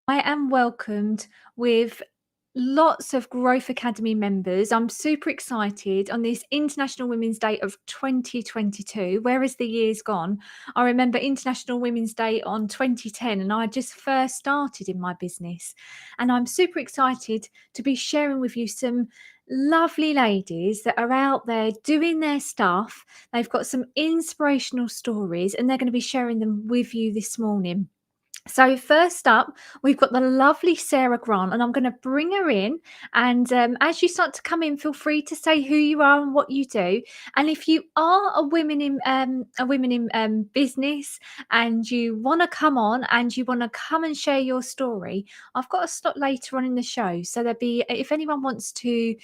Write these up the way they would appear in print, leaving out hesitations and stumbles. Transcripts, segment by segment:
I am welcomed with lots of Growth Academy members. I'm super excited on this International Women's Day of 2022. Where has the years gone? I remember International Women's Day on 2010, and I just first started in my business. And I'm super excited to be sharing with you some lovely ladies that are out there doing their stuff. They've got some inspirational stories, and they're going to be sharing them with you this morning. So first up, we've got the lovely Sarah Grant, and I'm going to bring her in. And as you start to come in, feel free to say who you are and what you do. And if you are a women in business, and you want to come on and you want to come and share your story, I've got a slot later on in the show. So there'll be, if anyone wants to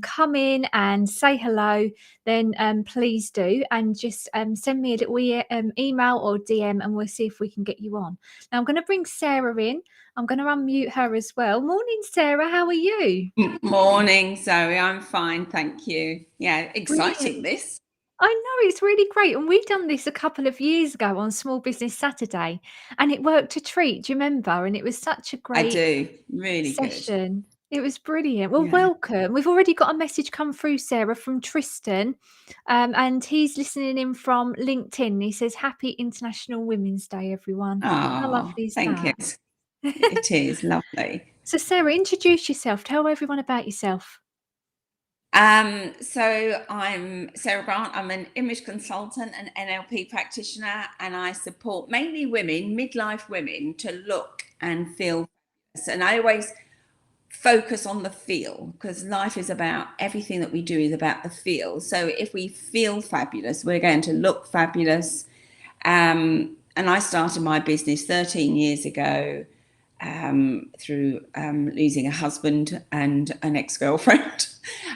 come in and say hello, then please do, and just send me a little email or DM, and we'll see if we can get you on. Now I'm going to bring Sarah in. I'm going to unmute her as well. Morning, Sarah. How are you? Morning, Zoe. I'm fine, thank you. Yeah, exciting Brilliant. this. I know, it's really great. And we've done this a couple of years ago on Small Business Saturday, and it worked a treat. Do you remember? And it was such a I great do. Really good. session. It was brilliant. Well, Yeah. welcome. We've already got a message come through, Sarah, from Tristan, and he's listening in from LinkedIn. He says, "Happy International Women's Day, everyone." How Oh, lovely is thank you. that? It is lovely. So, Sarah, introduce yourself. Tell everyone about yourself. So I'm Sarah Grant. I'm an image consultant and NLP practitioner, and I support mainly women, midlife women, to look and feel fabulous. And I always focus on the feel, because life is about, everything that we do is about the feel. So if we feel fabulous, we're going to look fabulous. And I started my business 13 years ago through losing a husband and an ex-girlfriend.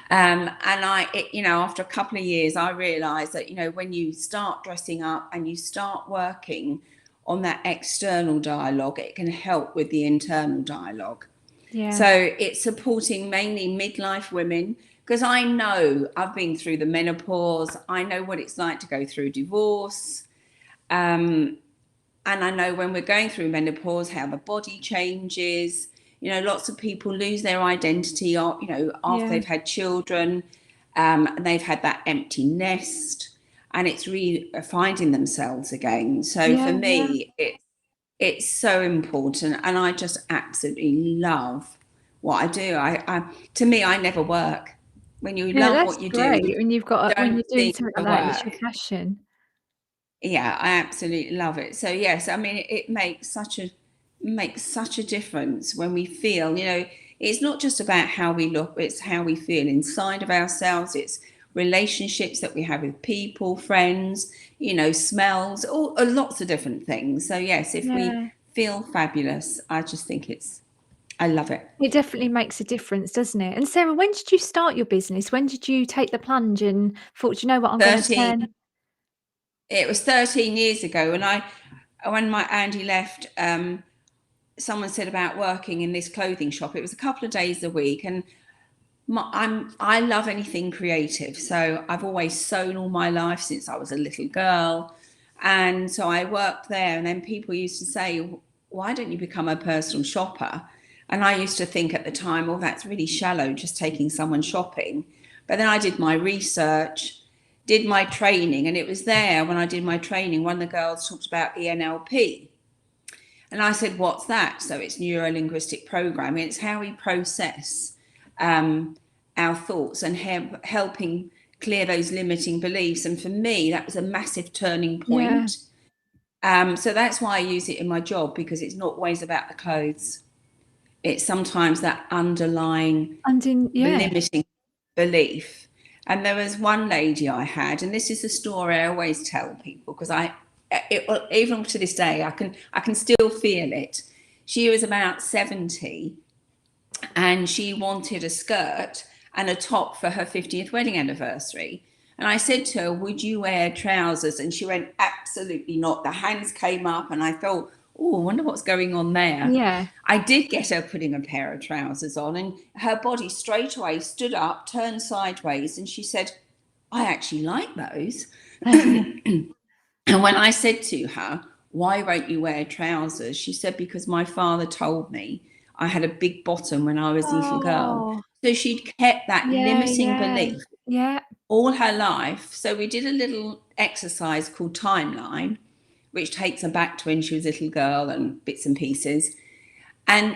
And after a couple of years, I realized that, when you start dressing up and you start working on that external dialogue, it can help with the internal dialogue. Yeah. So it's supporting mainly midlife women, because I know I've been through the menopause. I know what it's like to go through divorce. And I know when we're going through menopause, how the body changes. Lots of people lose their identity, after they've had children, and they've had that empty nest, and it's really finding themselves again. So for me, it's so important, and I just absolutely love what I do. To me, I never work. When you love what you Great. do, When you're doing think something of like that, it's your work. passion. Yeah, I absolutely love it. So yes, I mean, it makes such a difference when we feel, it's not just about how we look, it's how we feel inside of ourselves. It's relationships that we have with people, friends, smells, all lots of different things. So yes, if we feel fabulous, I just think I love it. It definitely makes a difference, doesn't it? And Sarah, when did you start your business? When did you take the plunge and thought, you know what, I'm going to 13 turn? It was 13 years ago, and when my Andy left, someone said about working in this clothing shop. It was a couple of days a week, and I love anything creative. So I've always sewn all my life since I was a little girl, and so I worked there. And then people used to say, "Why don't you become a personal shopper?" And I used to think at the time, "Oh, that's really shallow, just taking someone shopping." But then I did my research, did my training, and it was there when I did my training, one of the girls talked about NLP. And I said, "What's that?" So it's neuro-linguistic programming. It's how we process our thoughts and helping clear those limiting beliefs. And for me, that was a massive turning point. So that's why I use it in my job, because it's not always about the clothes. It's sometimes that underlying limiting belief. And there was one lady I had, and this is the story I always tell people, because even to this day, I can still feel it. She was about 70, and she wanted a skirt and a top for her 50th wedding anniversary. And I said to her, "Would you wear trousers?" And she went, "Absolutely not." The hands came up, and I thought, "Oh, I wonder what's going on there." Yeah. I did get her putting a pair of trousers on, and her body straight away stood up, turned sideways, and she said, "I actually like those." And when I said to her, why won't you wear trousers? She said, because my father told me I had a big bottom when I was a little girl. Oh, So she'd kept that yeah, limiting yeah, belief yeah. all her life. So we did a little exercise called timeline, which takes her back to when she was a little girl and bits and pieces. And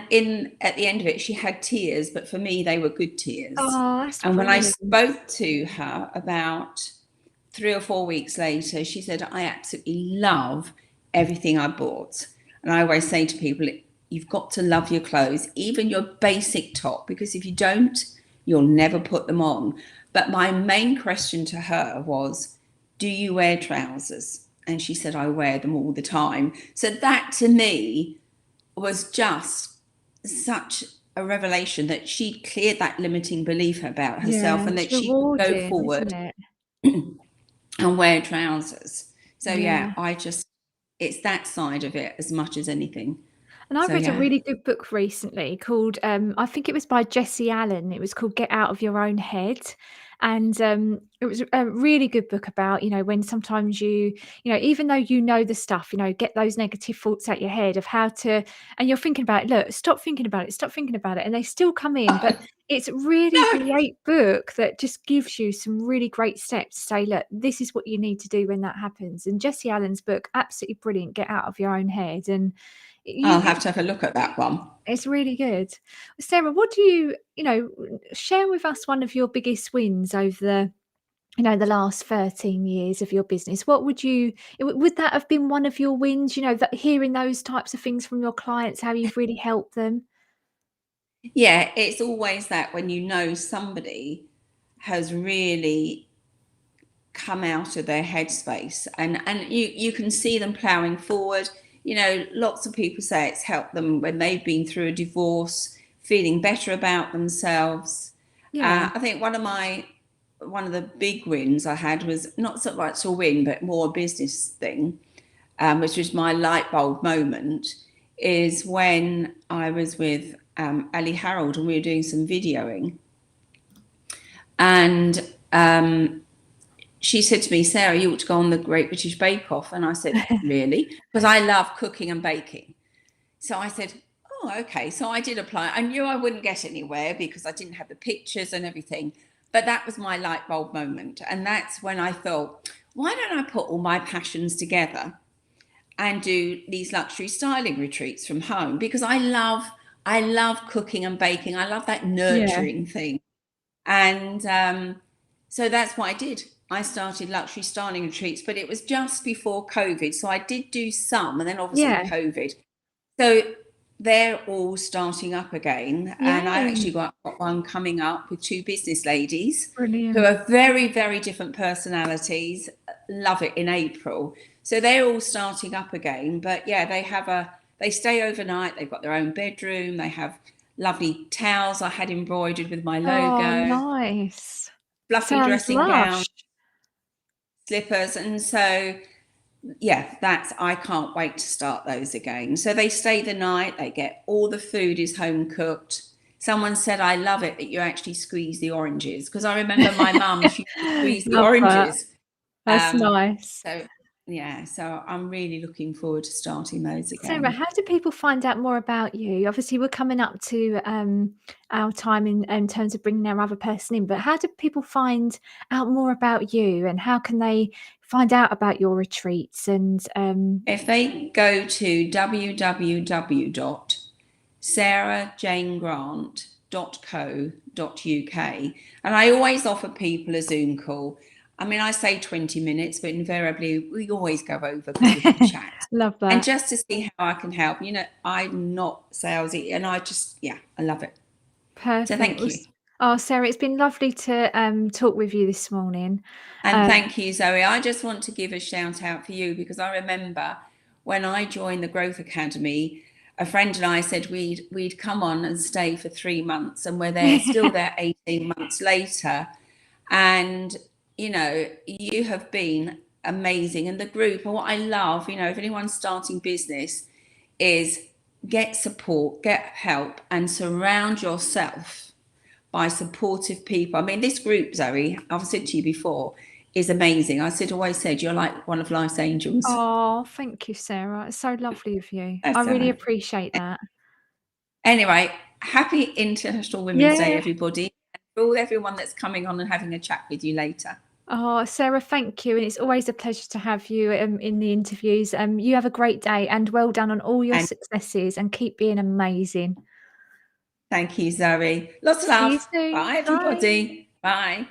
at the end of it, she had tears, but for me, they were good tears. Oh, that's And when I brilliant. spoke to her about 3 or 4 weeks later, she said, I absolutely love everything I bought. And I always say to people, you've got to love your clothes, even your basic top, because if you don't, you'll never put them on. But my main question to her was, do you wear trousers? And she said, I wear them all the time. So that to me was just such a revelation, that she cleared that limiting belief about herself, Yeah, and it's that she could go rewarding, forward isn't it? and wear trousers. So Yeah. yeah, it's that side of it as much as anything. And I So read a yeah. really good book recently called, I think it was by Jessie Allen. It was called Get Out of Your Own Head. And it was a really good book about, when sometimes even though you know the stuff, get those negative thoughts out your head of how to, and you're thinking about it, look, stop thinking about it, stop thinking about it. And they still come in. But it's a really No. great book that just gives you some really great steps to say, look, this is what you need to do when that happens. And Jessie Allen's book, absolutely brilliant, Get Out of Your Own Head. And I'll you have to have a look at that one. it's really good. Sarah, what do share with us one of your biggest wins over the last 13 years of your business? What would that have been one of your wins, that hearing those types of things from your clients, how you've really helped them? Yeah, it's always that when you know somebody has really come out of their headspace, and you can see them ploughing forward. Lots of people say it's helped them when they've been through a divorce, feeling better about themselves. Yeah. I think one of the big wins I had was not so much a win, but more a business thing, which was my light bulb moment, is when I was with Ali Harold and we were doing some videoing. And she said to me, Sarah, you ought to go on the Great British Bake Off. And I said, really? Because I love cooking and baking. So I said, oh, okay. So I did apply. I knew I wouldn't get anywhere because I didn't have the pictures and everything. But that was my light bulb moment. And that's when I thought, why don't I put all my passions together and do these luxury styling retreats from home? Because I love cooking and baking. I love that Yeah. nurturing thing. And so that's what I did. I started luxury styling retreats, but it was just before COVID. So I did do some, and then obviously Yeah. COVID. So they're all starting up again. And I Yay. actually got one coming up with two business ladies who Brilliant. are very, very different personalities. Love it, in April. So they're all starting up again. But yeah, they stay overnight. They've got their own bedroom. They have lovely towels I had embroidered with my Oh, logo, nice. fluffy Sounds dressing gown, lush. slippers. And so yeah, I can't wait to start those again. So they stay the night, they get all the food is home cooked. Someone said, I love it that you actually squeeze the oranges, because I remember my mum, she used to squeeze the Love that. oranges. That's Um, nice. so yeah, so I'm really looking forward to starting those Sarah, again. how do people find out more about you? Obviously, we're coming up to our time in terms of bringing our other person in, but how do people find out more about you, and how can they find out about your retreats? And If they go to www.sarahjanegrant.co.uk, and I always offer people a Zoom call. I mean, I say 20 minutes, but invariably we always go over because we can chat. love And that. just to see how I can help. I'm not salesy, and I love it. So Perfect. thank you. Oh, Sarah, it's been lovely to talk with you this morning. And Um, thank you, Zoe. I just want to give a shout out for you, because I remember when I joined the Growth Academy, a friend and I said we'd come on and stay for 3 months, and we're there, still there 18 months later. And you have been amazing. And the group, and what I love, if anyone's starting business, is get support, get help, and surround yourself by supportive people. I mean, this group, Zoe, I've said to you before, is amazing. Always said, you're like one of life's angels. Oh, thank you, Sarah. It's so lovely of you. That's I all really right. appreciate that. Anyway, happy International Women's Day, Yeah. everybody. And for everyone that's coming on and having a chat with you later. Oh, Sarah, thank you. And it's always a pleasure to have you in the interviews. You have a great day and well done on all your And successes and keep being amazing. thank you, Zoe. Lots of See you love. soon. Bye, everybody. Bye.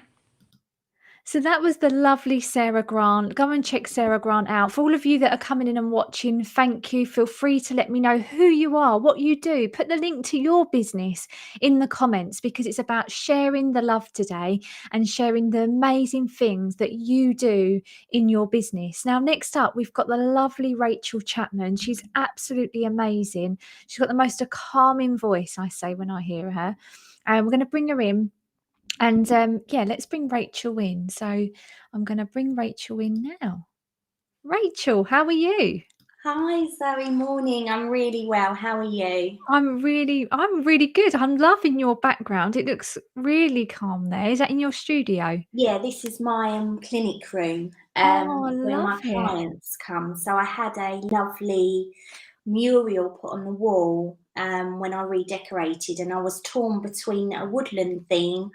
So that was the lovely Sarah Grant. Go and check Sarah Grant out. For all of you that are coming in and watching, thank you. Feel free to let me know who you are, what you do. Put the link to your business in the comments because it's about sharing the love today and sharing the amazing things that you do in your business. Now, next up, we've got the lovely Rachel Chapman. She's absolutely amazing. She's got the most calming voice, I say, when I hear her. And we're going to bring her in. And yeah, let's bring Rachel in. So I'm going to bring Rachel in now. Rachel, how are you? Hi, Zoe. Morning. I'm really well. How are you? I'm really good. I'm loving your background. It looks really calm there. Is that in your studio? Yeah, this is my clinic room Oh, I where my love it. clients come. So I had a lovely mural put on the wall when I redecorated, and I was torn between a woodland theme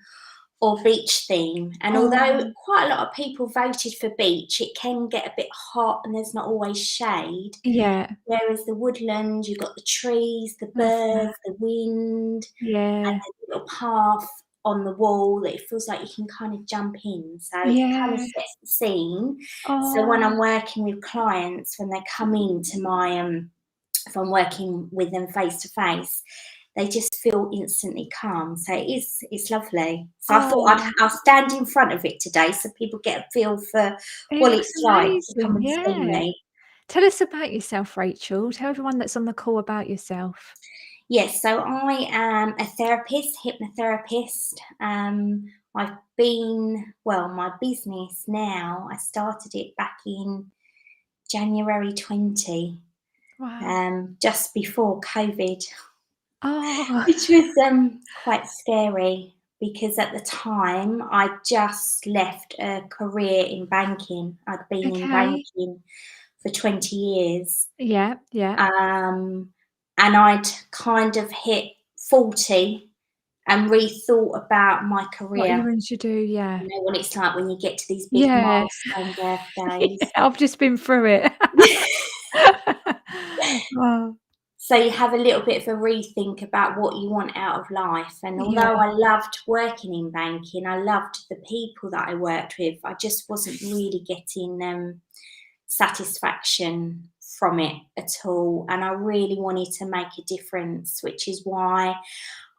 or beach theme. And although Oh, quite a lot of people voted for beach, it can get a bit hot and there's not always shade. yeah. Whereas the woodland, you've got the trees, the Love that. birds, the wind, Yeah. and there's a little path on the wall that it feels like you can kind of jump in. So it kind of Yeah. sets the scene. So when Oh, I'm working with clients, when they come into my, if I'm working with them face to face, they just feel instantly calm. So it's lovely. So I thought oh, I'll stand in front of it today so people get a feel for it what looks it's like to come amazing. and see Yeah. me. Tell us about yourself, Rachel. Tell everyone that's on the call about yourself. Yes, so I am a therapist, hypnotherapist. I've been, well, my business now, I started it back in January 20, Wow. just before COVID, Oh, which was quite scary because at the time I just left a career in banking. I'd been in okay. banking for 20 years. Yeah, yeah. And I'd kind of hit 40 and rethought about my What you career. want to do, yeah. You know what it's like when you get to these big Yeah. milestone Yeah, birthdays. I've just been through it. Oh, So you have a little bit of a rethink about what you want out of life. And yeah, although I loved working in banking, I loved the people that I worked with, I just wasn't really getting satisfaction from it at all. And I really wanted to make a difference, which is why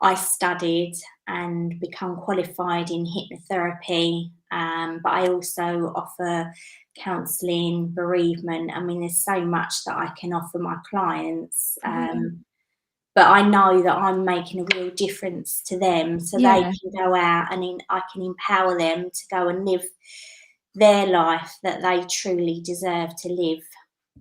I studied and become qualified in hypnotherapy, but I also offer counselling, bereavement. I mean, there's so much that I can offer my clients, brilliant. but I know that I'm making a real difference to them, so they Yeah. can go out and I can empower them to go and live their life that they truly deserve to live.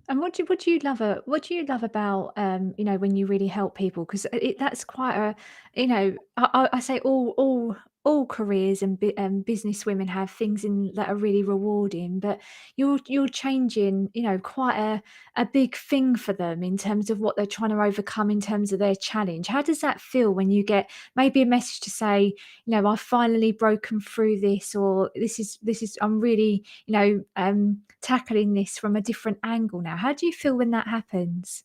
And what do you love what do you love about, you know, when you really help people? 'Cause that's quite a, you know, I say all careers and business women have things in that are really rewarding, but you're changing, you know, quite a big thing for them in terms of what they're trying to overcome in terms of their challenge. How does that feel when you get maybe a message to say, you know, "I've finally broken through this," or this is I'm really, you know, tackling this from a different angle now. How do you feel when that happens?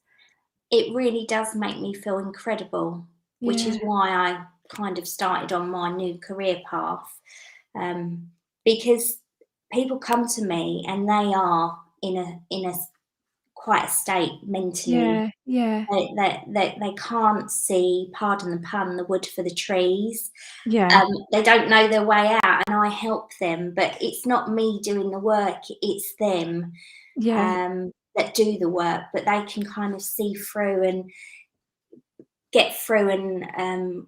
It really does make me feel incredible, which Yeah, is why I kind of started on my new career path. Um, because people come to me and they are in a quite a state mentally. yeah, yeah, They can't see, pardon the pun, the wood for the trees. yeah, They don't know their way out, and I help them. But it's not me doing the work; it's them yeah, that do the work. But they can kind of see through and get through and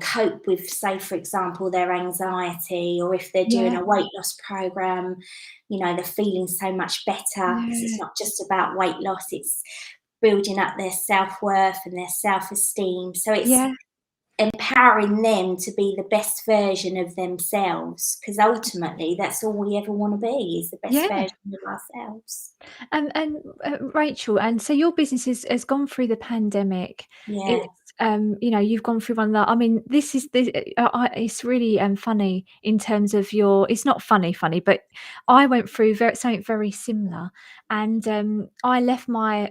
cope with, say, for example, their anxiety, or if they're doing yeah, a weight loss program, they're feeling so much better because it's yeah, not just about weight loss, it's building up their self-worth and their self-esteem. So it's yeah. empowering them to be the best version of themselves, because ultimately that's all we ever want to be, is the best Yeah. version of ourselves. And Rachel, and so your business has gone through the pandemic. Yeah. It's you know, you've gone through one that, I mean, this is this it's really funny in terms of your, it's not funny, but I went through something very similar, and I left my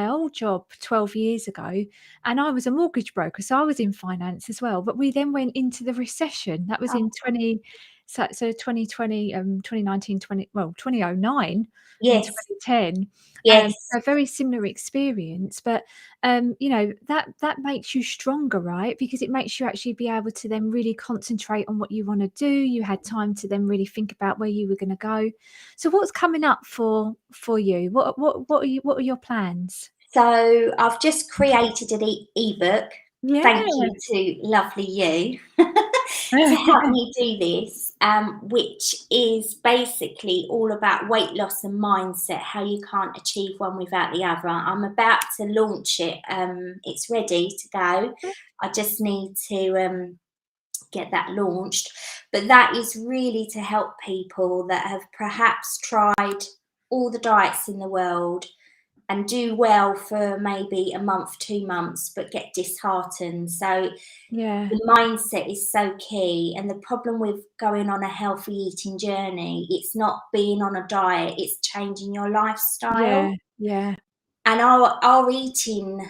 old job 12 years ago, and I was a mortgage broker, so I was in finance as well. But we then went into the recession. That was in Oh, 2020, 2019, 2009 and yes. 2010. Yes. A very similar experience, but you know, that makes you stronger, right? Because it makes you actually be able to then really concentrate on what you want to do. You had time to then really think about where you were going to go. So what's coming up for you? What are your plans? So I've just created an ebook. Yeah. Thank you to lovely you to help me do this, which is basically all about weight loss and mindset, how you can't achieve one without the other. I'm about to launch it. It's ready to go. I just need to get that launched. But that is really to help people that have perhaps tried all the diets in the world and do well for maybe a month, 2 months, but get disheartened. So Yeah. the mindset is so key. And the problem with going on a healthy eating journey, it's not being on a diet, it's changing your lifestyle. Yeah. Yeah. And our eating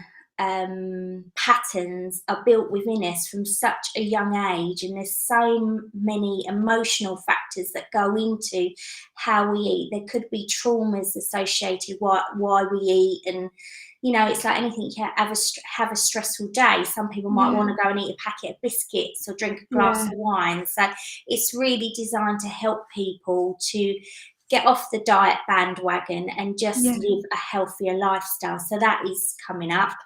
patterns are built within us from such a young age, and there's so many emotional factors that go into how we eat. There could be traumas associated why we eat, and you know, it's like anything. You have a stressful day. Some people might Yeah. want to go and eat a packet of biscuits or drink a glass Yeah. of wine. So it's really designed to help people to get off the diet bandwagon and just Yeah. live a healthier lifestyle. So that is coming up.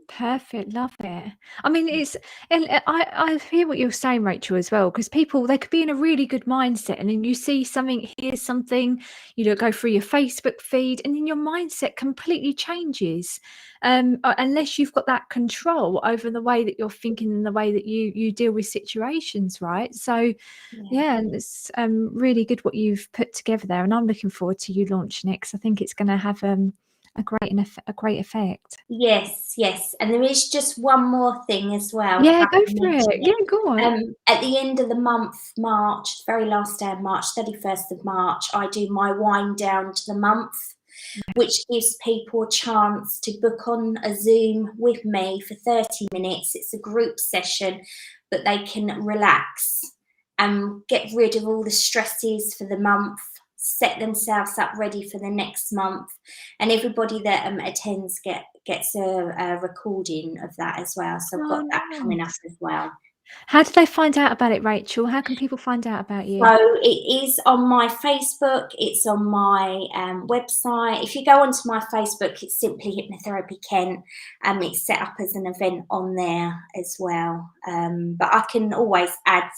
Perfect, love it. I mean, it's, and I hear what you're saying, Rachel, as well, because people, they could be in a really good mindset, and then you see something, hear something, you know, go through your Facebook feed, and then your mindset completely changes. Unless you've got that control over the way that you're thinking and the way that you deal with situations, right? So Yeah. yeah, and it's really good what you've put together there, and I'm looking forward to you launching it, because I think it's going to have a great effect. Yes, yes. And there is just one more thing as well, if Yeah, I go can for it. mention Yeah, it. go on. At the end of the month, March, very last day of March, 31st of March, I do my wind down to the month, which gives people a chance to book on a Zoom with me for 30 minutes. It's a group session, but they can relax and get rid of all the stresses for the month, set themselves up ready for the next month. And everybody that attends gets a recording of that as well. So I've Oh, got that coming up nice. as well. How do they find out about it, Rachel? How can people find out about you? So it is on my Facebook, it's on my website. If you go onto my Facebook, it's simply Hypnotherapy Kent. It's set up as an event on there as well. But I can always add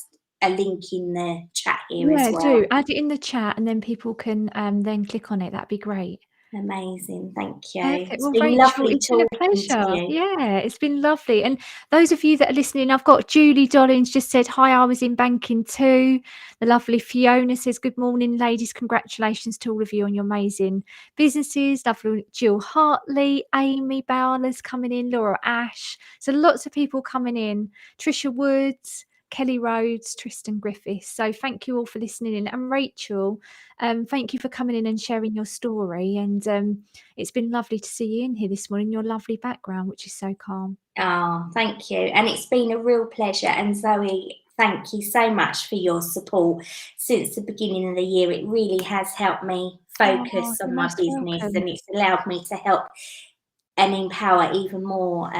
a link in the chat here as Yeah, well. do. Add it in the chat, and then people can then click on it. That'd be great. Amazing, thank you. Perfect. It's Well, been Rachel, lovely it's been a talking to pleasure. you. Yeah, it's been lovely. And those of you that are listening, I've got Julie Dollins just said, hi, I was in banking too. The lovely Fiona says, good morning, ladies. Congratulations to all of you on your amazing businesses. Lovely Jill Hartley, Amy Bowler's coming in, Laura Ash. So lots of people coming in. Trisha Woods, Kelly Rhodes, Tristan Griffiths. So thank you all for listening in. And Rachel, thank you for coming in and sharing your story. And it's been lovely to see you in here this morning, your lovely background, which is so calm. Oh, thank you. And it's been a real pleasure. And Zoe, thank you so much for your support since the beginning of the year. It really has helped me focus You're on my most business, welcome. and it's allowed me to help and empower even more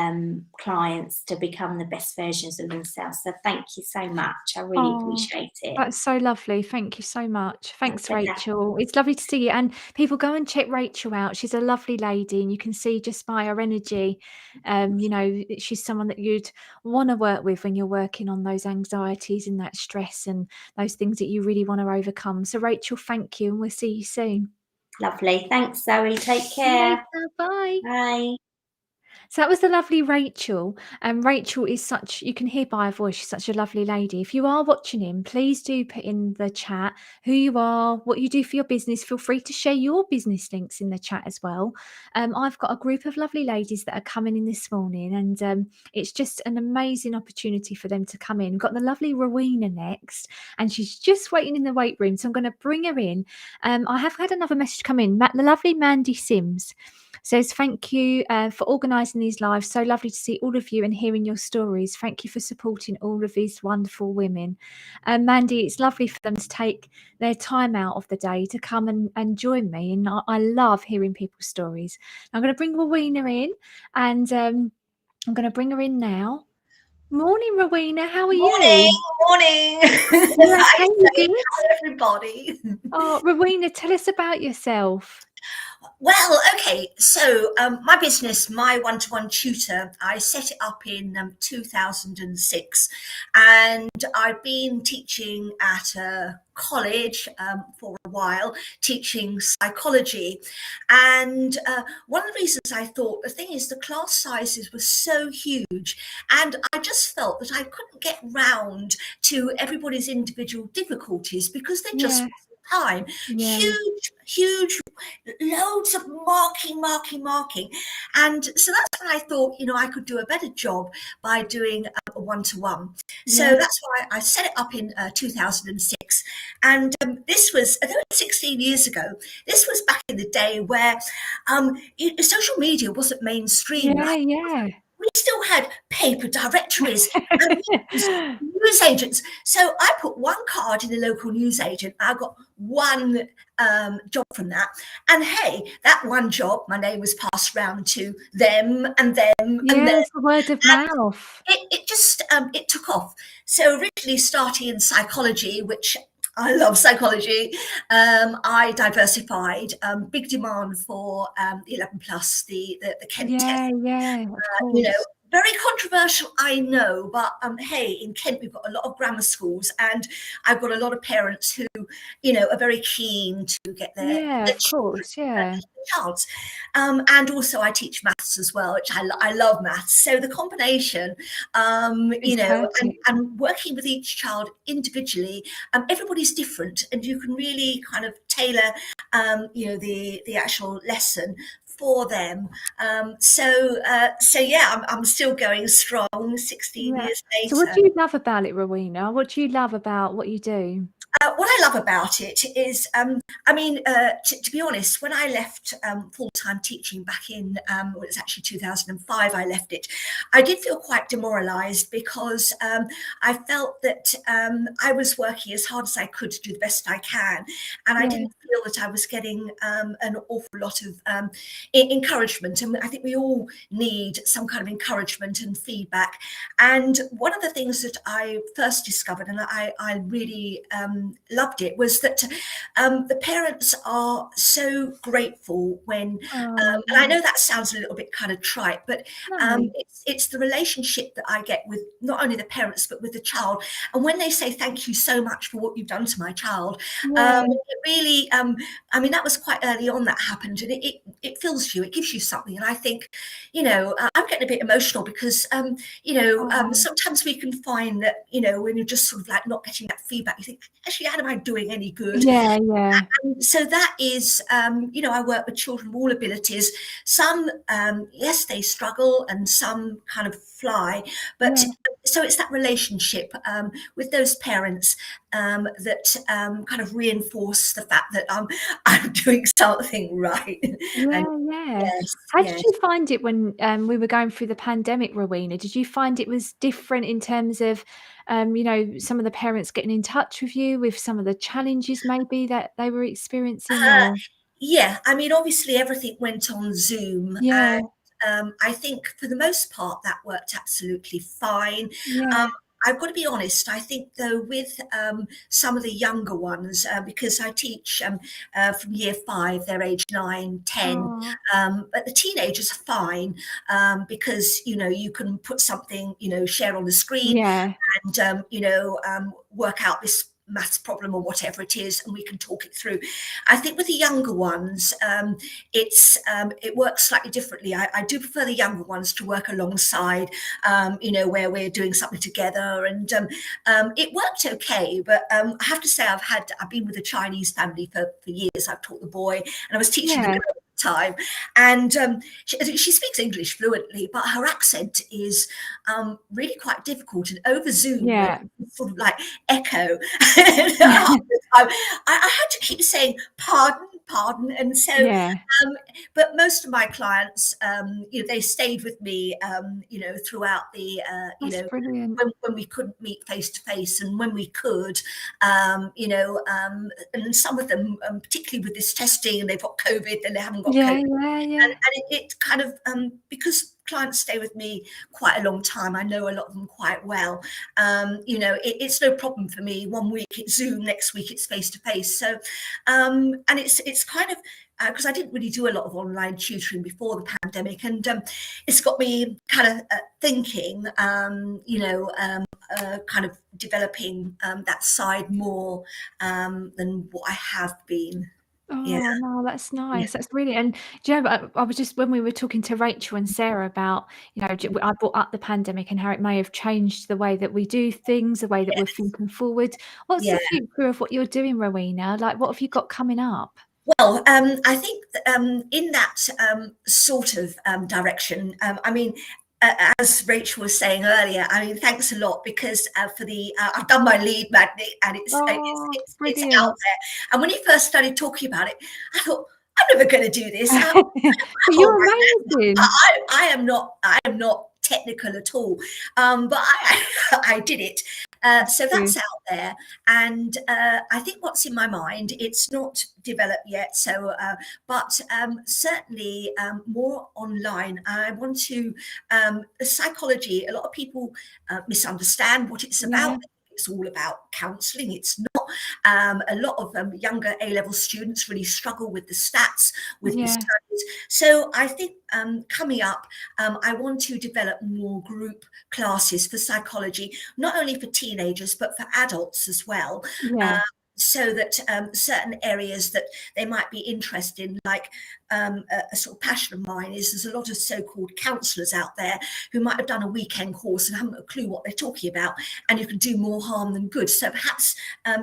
clients to become the best versions of themselves. So thank you so much. I really appreciate it. That's so lovely. Thank you so much. Thanks, Okay. Rachel. It's lovely to see you. And people, go and check Rachel out. She's a lovely lady, and you can see just by her energy, you know, she's someone that you'd want to work with when you're working on those anxieties and that stress and those things that you really want to overcome. So, Rachel, thank you, and we'll see you soon. Lovely. Thanks, Zoe. Take See you care. later. Bye. Bye. So that was the lovely Rachel. And Rachel is such, you can hear by her voice, she's such a lovely lady. If you are watching him, please do put in the chat who you are, what you do for your business. Feel free to share your business links in the chat as well. I've got a group of lovely ladies that are coming in this morning, and it's just an amazing opportunity for them to come in. We've got the lovely Rowena next, and she's just waiting in the wait room. So I'm going to bring her in. I have had another message come in. The lovely Mandy Sims says, thank you for organising these lives. So lovely to see all of you and hearing your stories. Thank you for supporting all of these wonderful women. Mandy, it's lovely for them to take their time out of the day to come and join me. And I love hearing people's stories. I'm going to bring Rowena in, and I'm going to bring her in now. Morning, Rowena. How are you? Morning. You okay? You good? Hello, everybody. Oh, Rowena, tell us about yourself. Well, okay, so my business, My One-to-One Tutor, I set it up in 2006, and I've been teaching at a college for a while, teaching psychology. And one of the reasons I thought, the thing is, the class sizes were so huge, and I just felt that I couldn't get round to everybody's individual difficulties because they just wasn't time. Huge, loads of marking. And so that's when I thought, I could do a better job by doing a one-to-one. So that's why I set it up in 2006. And this was, I think, 16 years ago. This was back in the day where social media wasn't mainstream. We still had paper directories and news agents. So I put one card in the local newsagent. I got one job from that. And hey, that one job, my name was passed around to them and them and them. Yes, the word of mouth. It just, it took off. So originally starting in psychology, which I love psychology. I diversified, big demand for 11 plus, the Kent test. Of course. Very controversial, I know, but hey, in Kent we've got a lot of grammar schools, and I've got a lot of parents who, are very keen to get their child's. And also I teach maths as well, which I love maths. So the combination, and working with each child individually, everybody's different, and you can really kind of tailor, the actual lesson for them. So I'm still going strong 16 years later. So what do you love about it, Rowena? What do you love about what you do? What I love about it is, to be honest, when I left full-time teaching back in, it was actually 2005, I left it, I did feel quite demoralised because I felt that I was working as hard as I could to do the best I can, and I didn't feel that I was getting an awful lot of encouragement, and I think we all need some kind of encouragement and feedback. And one of the things that I first discovered, and I really loved it, was that the parents are so grateful when, and I know that sounds a little bit kind of trite, but it's the relationship that I get with not only the parents but with the child. And when they say thank you so much for what you've done to my child, it really, that was quite early on that happened, and it fills you, it gives you something. And I think, I'm getting a bit emotional because, sometimes we can find that, when you're just sort of like not getting that feedback, you think, actually, am I doing any good? And so that is, I work with children of all abilities. Some, yes, they struggle, and some kind of fly, but so it's that relationship with those parents that kind of reinforce the fact that I'm doing something right. How did you find it when we were going through the pandemic, Rowena? Did you find it was different in terms of some of the parents getting in touch with you with some of the challenges maybe that they were experiencing? Obviously everything went on Zoom, and I think for the most part that worked absolutely fine. I've got to be honest, I think though with some of the younger ones, because I teach from year 5, they're age 9, 10, but the teenagers are fine, because, you can put something, share on the screen, and, work out this maths problem or whatever it is, and we can talk it through. I think with the younger ones, it works slightly differently. I do prefer the younger ones to work alongside, where we're doing something together, and it worked okay. But I have to say, I've been with a Chinese family for years. I've taught the boy, and I was teaching the Yeah. girl at the time, and she speaks English fluently, but her accent is really quite difficult, and over Zoom, Yeah. it's sort of like echo. Half the time, I had to keep saying pardon, and so. Yeah. But most of my clients, they stayed with me, throughout the, That's brilliant. when we couldn't meet face to face, and when we could, and some of them, particularly with this testing, and they've got COVID, and they haven't got Yeah, COVID, yeah. and it kind of, because clients stay with me quite a long time, I know a lot of them quite well. It's no problem for me. One week it's Zoom, next week it's face to face. So, and it's kind of, because I didn't really do a lot of online tutoring before the pandemic, and it's got me kind of thinking, kind of developing that side more than what I have been. Yeah. Oh, no, that's nice. That's really, and do you know, I was just, when we were talking to Rachel and Sarah about, I brought up the pandemic and how it may have changed the way that we do things, the way that we're Yes. thinking forward. What's Yeah. the future of what you're doing, Rowena? Like, what have you got coming up? Well, I think in that sort of direction, as Rachel was saying earlier, thanks a lot, because for the I've done my lead magnet, and it's out Brilliant. there. And when you first started talking about it, I thought, I'm never going to do this. You're amazing. I am not technical at all, but I did it. So that's out there, and I think what's in my mind, it's not developed yet. So, but certainly more online. I want to psychology. A lot of people misunderstand what it's about. Yeah. It's all about counselling. It's not. A lot of younger A-level students really struggle with the stats, with the studies. So I think coming up, I want to develop more group classes for psychology, not only for teenagers, but for adults as well. Yeah. So that certain areas that they might be interested in, like a sort of passion of mine is, there's a lot of so-called counsellors out there who might have done a weekend course and haven't got a clue what they're talking about, and you can do more harm than good. So perhaps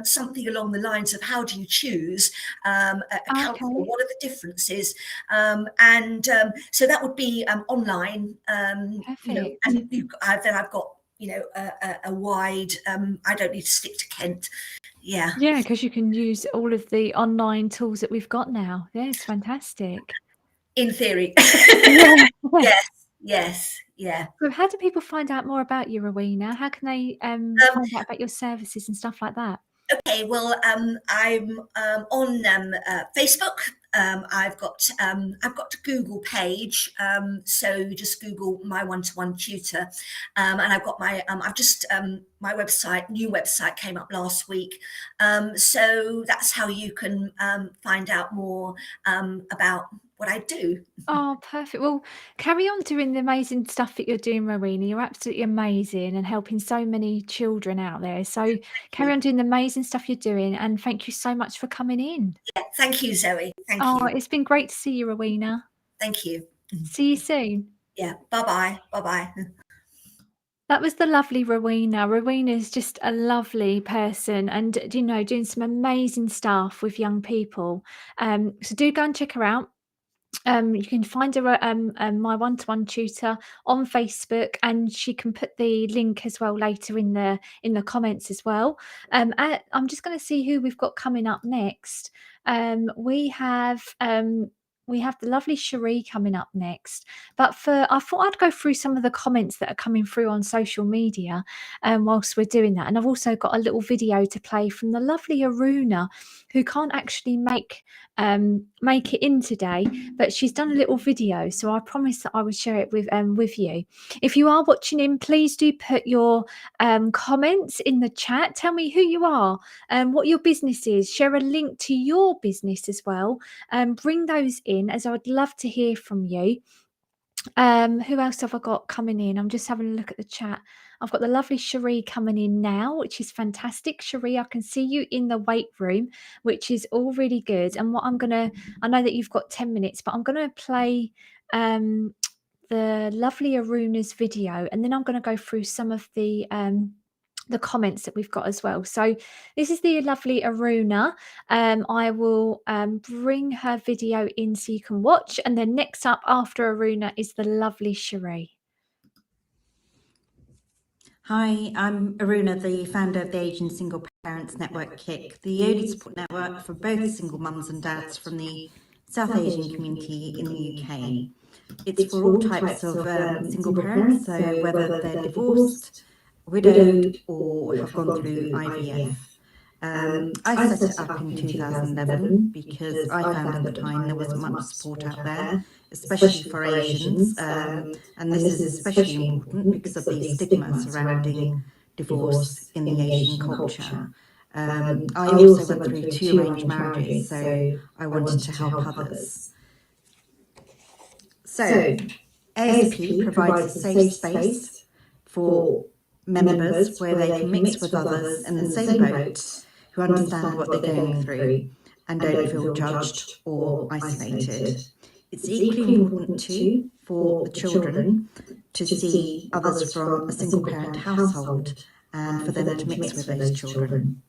something along the lines of, how do you choose a counsellor? What are the differences? So that would be online. Perfect. And then I've got a wide. I don't need to stick to Kent. Yeah, because you can use all of the online tools that we've got now. Yeah, it's fantastic. in theory. Yes. So how do people find out more about you, Rowena? How can they find out about your services and stuff like that? Okay, well, I'm on Facebook. I've got a Google page, so you just Google my one-to-one tutor, and I've got my my new website came up last week, so that's how you can find out more about what I do. Oh, perfect. Well, carry on doing the amazing stuff that you're doing, Rowena. You're absolutely amazing and helping so many children out there. So carry on doing the amazing stuff you're doing, and thank you so much for coming in. Yeah, thank you, Zoe. Thank Oh, you. it's been great to see you, Rowena. Thank you. See you soon. Yeah. Bye bye. That was the lovely Rowena. Rowena is just a lovely person, and doing some amazing stuff with young people. So do go and check her out. You can find her at my one-to-one tutor on Facebook, and she can put the link as well later in the comments as well. I'm just going to see who we've got coming up next. We have the lovely Cherie coming up next. But I thought I'd go through some of the comments that are coming through on social media whilst we're doing that. And I've also got a little video to play from the lovely Aruna, who can't actually make it in today, but she's done a little video, so I promised that I would share it with you. If you are watching in, please do put your comments in the chat. Tell me who you are, what your business is. Share a link to your business as well. Bring those in, as I would love to hear from you. Who else have I got coming in? I'm just having a look at the chat. I've got the lovely Cherie coming in now, which is fantastic. Cherie, I can see you in the weight room, which is all really good. And what I know that you've got 10 minutes, but I'm gonna play the lovely Aruna's video, and then I'm gonna go through some of the comments that we've got as well. So this is the lovely Aruna. I will bring her video in so you can watch, and then next up after Aruna is the lovely Cherie. Hi, I'm Aruna, the founder of the Asian Single Parents Network KIC, the only support network for both single mums and dads from the South Asian community in the UK. It's for all types of single parents, so whether they're divorced, widowed, or have gone through IVF. I set it up in 2011 because I found at the time there wasn't much support out there, especially for Asians, and this is especially important because of the stigma surrounding divorce in the Asian culture. I also went through 2 arranged marriages, so I wanted to help others. So, ASP provides a safe space for members where they can mix with others in the same boat who understand what they're going through and don't feel judged or isolated. It's equally important too for the children to see others from a single parent household and for them to mix with those children.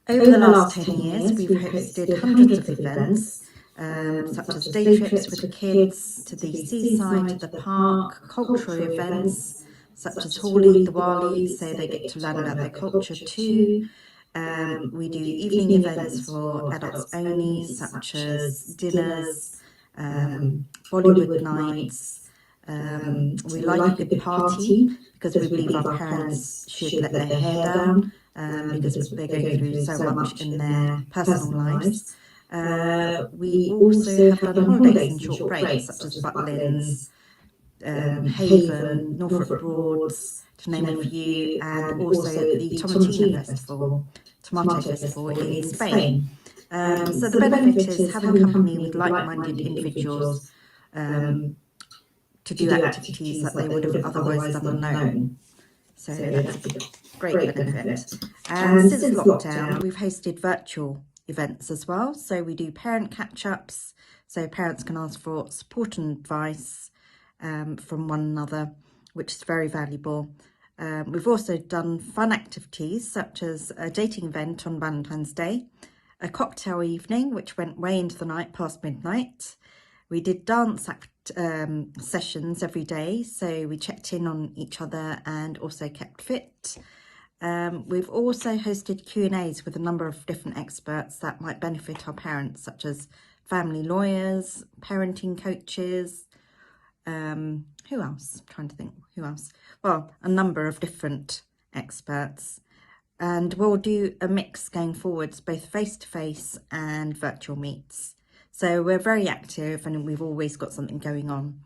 Over the last 10 years, we've hosted hundreds of events, such as day trips with the kids to the seaside, to the park, cultural events such as Holi, Diwali, so they get to learn about their culture too. We do evening events for adults only, such as dinners, Bollywood nights. We like a good party because we believe our parents should let their hair down because they're going through so much in their personal lives. We also have done holidays and short breaks, such as Butlins, Haven, Norfolk Broads, to name a few, and also the Tomato Festival in Spain. So the benefit is having company with like-minded individuals to do activities that they would have otherwise done alone. So that's a great benefit. And since lockdown, we've hosted virtual events as well. So we do parent catch-ups, so parents can ask for support and advice from one another, which is very valuable. We've also done fun activities such as a dating event on Valentine's Day, a cocktail evening which went way into the night past midnight. We did dance sessions every day, so we checked in on each other and also kept fit. We've also hosted Q&As with a number of different experts that might benefit our parents, such as family lawyers, parenting coaches, who else? I'm trying to think, who else? Well, a number of different experts. And we'll do a mix going forwards, both face-to-face and virtual meets. So we're very active and we've always got something going on.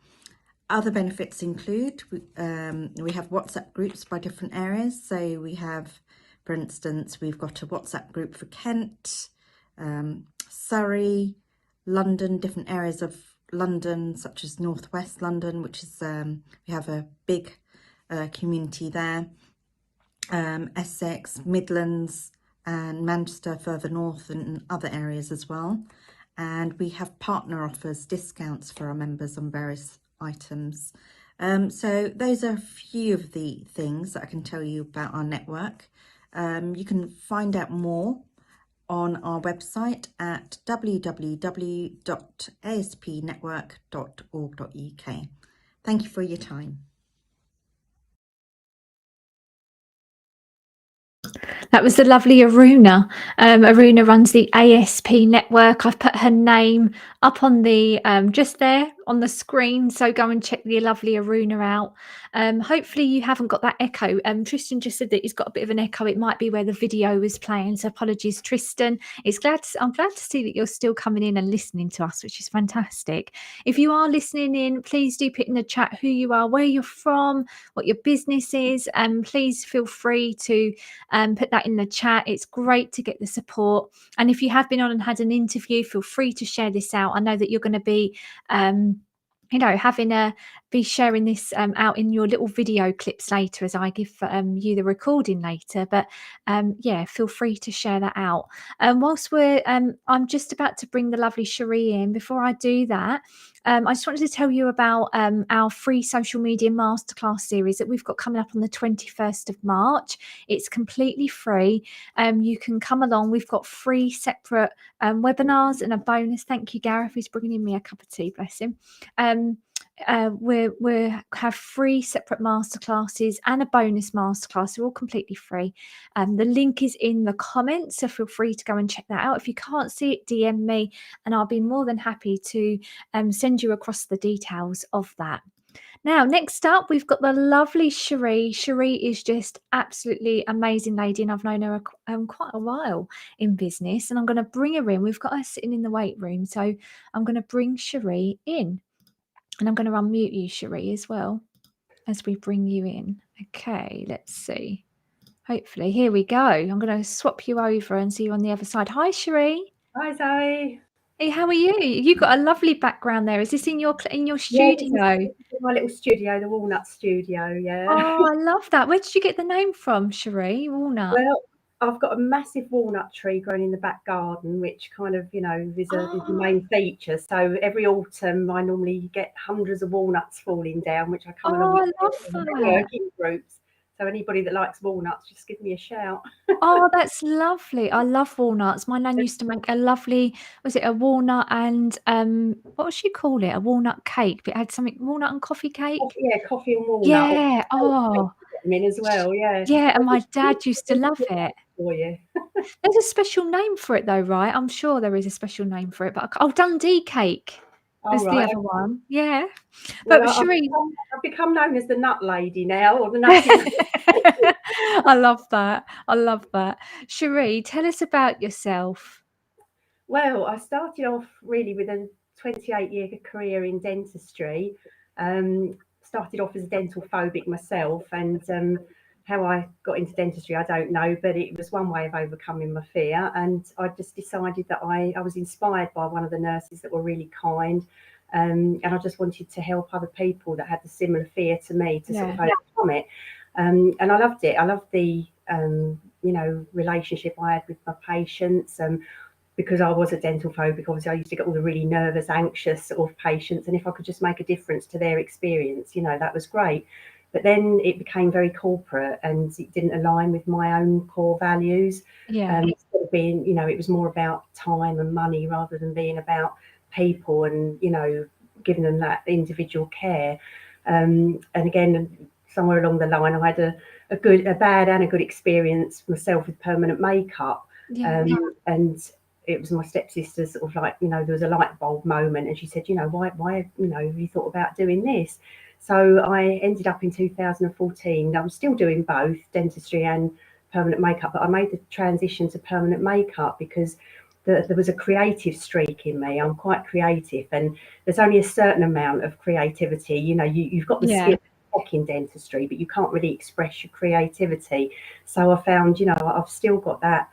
Other benefits include, we have WhatsApp groups by different areas. So we have, for instance, we've got a WhatsApp group for Kent, Surrey, London, different areas of London, such as Northwest London, which is, we have a big community there, Essex, Midlands and Manchester further north and other areas as well. And we have partner offers, discounts for our members on various items. So those are a few of the things that I can tell you about our network. You can find out more on our website at www.aspnetwork.org.uk. Thank you for your time. That was the lovely Aruna. Aruna runs the ASP network. I've put her name up on the just there on the screen, so go and check the lovely Aruna out. Hopefully you haven't got that echo. Tristan just said that he's got a bit of an echo. It might be where the video was playing, so apologies, Tristan. I'm glad to see that you're still coming in and listening to us, which is fantastic. If you are listening in, please do put in the chat who you are, where you're from, what your business is, and please feel free to put that in the chat. It's great to get the support, and if you have been on and had an interview, feel free to share this out. I know that you're going to be having be sharing this out in your little video clips later as I give you the recording later. But yeah, feel free to share that out. Whilst I'm just about to bring the lovely Cherie in. Before I do that, I just wanted to tell you about our free social media masterclass series that we've got coming up on the 21st of March. It's completely free. You can come along. We've got 3 separate webinars and a bonus. Thank you, Gareth, who's bringing in me a cup of tea, bless him. We have 3 separate masterclasses and a bonus masterclass. They're all completely free. The link is in the comments, so feel free to go and check that out. If you can't see it, DM me and I'll be more than happy to send you across the details of that. Now, next up, we've got the lovely Cherie. Cherie is just absolutely amazing lady, and I've known her quite a while in business, and I'm going to bring her in. We've got her sitting in the weight room, so I'm going to bring Cherie in, and I'm going to unmute you, Cherie, as well as we bring you in. Okay, let's see. Hopefully, here we go. I'm going to swap you over and see you on the other side. Hi, Cherie. Hi, Zoe. Hey, how are you? You've got a lovely background there. Is this in your studio? This is my little studio, the Walnut Studio. Yeah. Oh, I love that. Where did you get the name from, Cherie? Walnut. Well, I've got a massive walnut tree growing in the back garden, which kind of, is the main feature. So every autumn, I normally get hundreds of walnuts falling down, which I come along I love with that. working groups. So anybody that likes walnuts, just give me a shout. Oh, that's lovely. I love walnuts. My nan used to make a lovely, was it a walnut and what would she call it? A walnut cake, but it had something, walnut and coffee cake. Coffee and walnut. Yeah. Oh, in as well. Yeah. Yeah, and my dad used to love it. For you. There's a special name for it though, right? I'm sure there is a special name for it, but Dundee cake. There's the other one. Yeah. But Well, Cherie, I've become known as the nut lady now, or the nutty. I love that. I love that. Cherie, tell us about yourself. Well, I started off really with a 28-year career in dentistry. Started off as a dental phobic myself, and how I got into dentistry, I don't know, but it was one way of overcoming my fear. And I just decided that I was inspired by one of the nurses that were really kind. And I just wanted to help other people that had the similar fear to me to sort of overcome it. And I loved it. I loved the, relationship I had with my patients. Because I was a dental phobic, obviously I used to get all the really nervous, anxious sort of patients. And if I could just make a difference to their experience, that was great. But then it became very corporate and it didn't align with my own core values. Yeah. Instead of being, it was more about time and money rather than being about people and, giving them that individual care. And again, somewhere along the line, I had a bad and a good experience myself with permanent makeup. Yeah. And it was my stepsister sort of like, there was a light bulb moment, and she said, why have you thought about doing this? So I ended up in 2014. I'm still doing both dentistry and permanent makeup, but I made the transition to permanent makeup because there was a creative streak in me. I'm quite creative, and there's only a certain amount of creativity. You've got the skill in dentistry, but you can't really express your creativity. So I found, I've still got that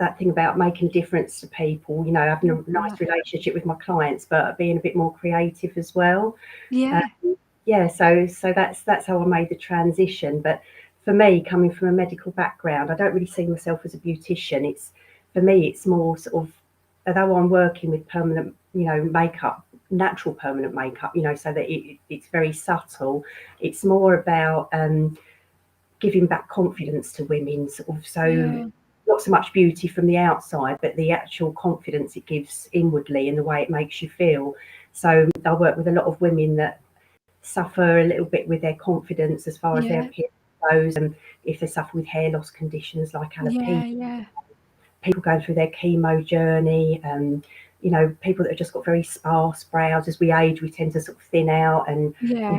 that thing about making a difference to people, having a nice relationship with my clients, but being a bit more creative as well. Yeah. So that's how I made the transition. But for me, coming from a medical background, I don't really see myself as a beautician. For me, it's more sort of, although I'm working with permanent, makeup, natural permanent makeup, so that it's very subtle. It's more about giving back confidence to women, sort of. So not so much beauty from the outside, but the actual confidence it gives inwardly and the way it makes you feel. So I work with a lot of women that suffer a little bit with their confidence as far as their appearance goes, and if they suffer with hair loss conditions like alopecia, people going through their chemo journey, people that have just got very sparse brows. As we age, we tend to sort of thin out, and in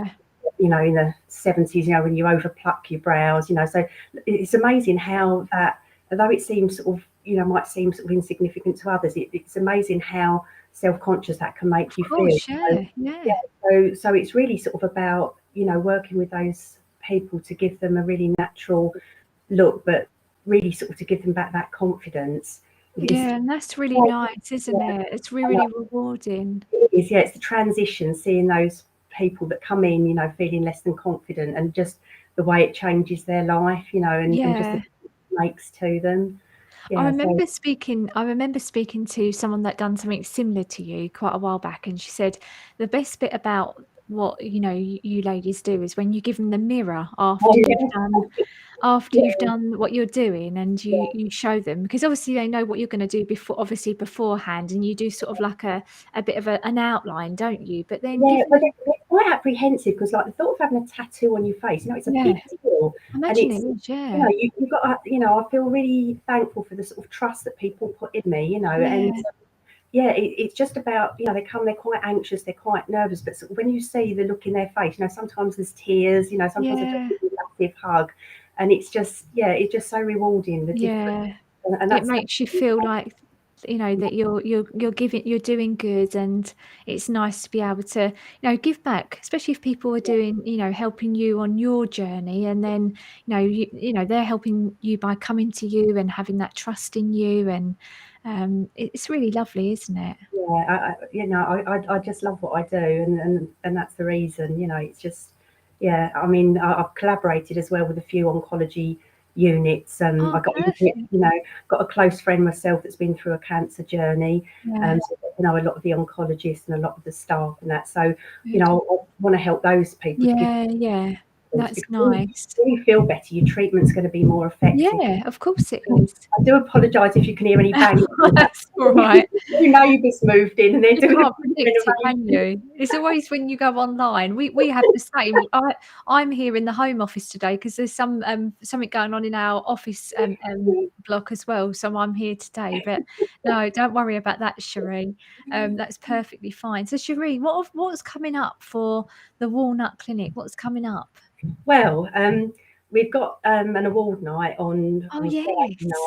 the 70s, when you overpluck your brows, so it's amazing how that, although it seems sort of, might seem sort of insignificant to others, it's amazing how self-conscious that can make you feel. So it's really sort of about, working with those people to give them a really natural look, but really sort of to give them back that confidence. Yeah, and that's really Yeah, nice, isn't yeah. it? It's really rewarding. It is, yeah, it's the transition, seeing those people that come in, you know, feeling less than confident, and just the way it changes their life, you know, and just the Yeah. difference it makes to them. I Yeah, so remember speaking to someone that done something similar to you quite a while back, and she said the best bit about what, you know, you ladies do is when you give them the mirror oh, after yeah, you've done what you're doing, and you show them, because obviously they know what you're gonna do beforehand, and you do sort of like a bit of an outline, don't you? But then yeah, giving but them, they're quite apprehensive, because like the thought of having a tattoo on your face, you know, it's a yeah, big deal, I and imagine it's, it is, you yeah. know, you've got to, you know, I feel really thankful for the sort of trust that people put in me, you know, and Yeah, yeah, it's just about, you know, they come, they're quite anxious, they're quite nervous, but when you see the look in their face, you know, sometimes there's tears, you know, sometimes they just yeah, give you a massive hug, and it's just, yeah, it's just so rewarding, the difference, yeah. and It that's makes you feel like, you know, that you're doing good, and it's nice to be able to, you know, give back, especially if people are doing, you know, helping you on your journey, and then, you know, they're helping you by coming to you and having that trust in you, and it's really lovely, isn't it? yeah, you know, I just love what I do, and that's the reason, you know, it's just, yeah, I mean, I've collaborated as well with a few oncology units. I Oh, got into it, perfect. you know, got a close friend myself that's been through a cancer journey, Yeah, so you know a lot of the oncologists and a lot of the staff and that. So, you good. know, I want to help those people to give Yeah, yeah. confidence, That's because nice. when you feel better, your treatment's going to be more effective. Yeah, of course it is. I do apologise if you can hear any banging. That's all right. Your neighbours moved in and they're You doing a can't predict it, can renovation. you? It's always when you go online. We have the same. I'm here in the home office today because there's something going on in our office block as well. So I'm here today. But no, don't worry about that, Cherie. That's perfectly fine. So Cherie, what's coming up for the Walnut Clinic? What's coming up? Well, we've got an award night on Oh Friday yes,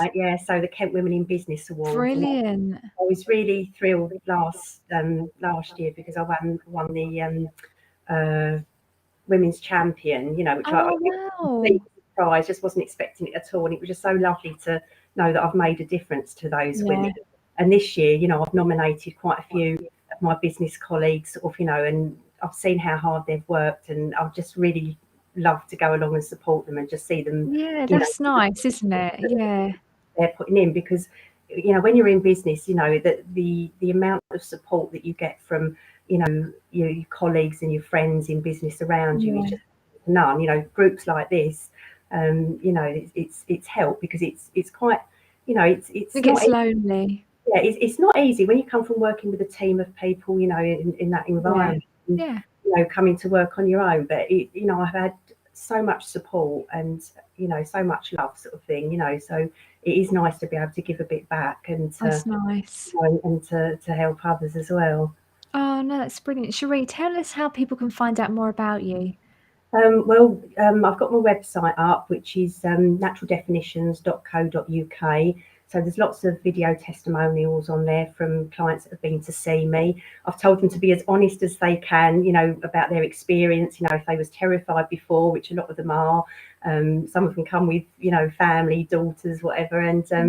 night, yeah. So the Kent Women in Business Awards, and brilliant. I was really thrilled last year because I won the uh, women's champion, you know, which I Oh think was a wow. complete surprise, just wasn't expecting it at all, and it was just so lovely to know that I've made a difference to those Yeah, women. And this year, you know, I've nominated quite a few of my business colleagues, sort of, you know, and I've seen how hard they've worked, and I've just really love to go along and support them and just see them, yeah. you know, That's nice, isn't it? Yeah, they're putting in, because you know when you're in business, you know that the amount of support that you get from, you know, your colleagues and your friends in business around you is yeah. just none. You know, groups like this, you know, it's help, because it's quite, you know, it's It not, gets lonely. yeah, it's not easy when you come from working with a team of people, you know, in that Yeah, environment, and, yeah. you know, coming to work on your own. But you know, I've had so much support and, you know, so much love, sort of thing, you know. So it is nice to be able to give a bit back, and That's to, nice. you know, and to help others as well. Oh, no, that's brilliant. Cherie, tell us how people can find out more about you. Well, I've got my website up, which is naturaldefinitions.co.uk. So there's lots of video testimonials on there from clients that have been to see me. I've told them to be as honest as they can, you know, about their experience. You know, if they was terrified before, which a lot of them are. Some of them come with, you know, family, daughters, whatever, and Yeah,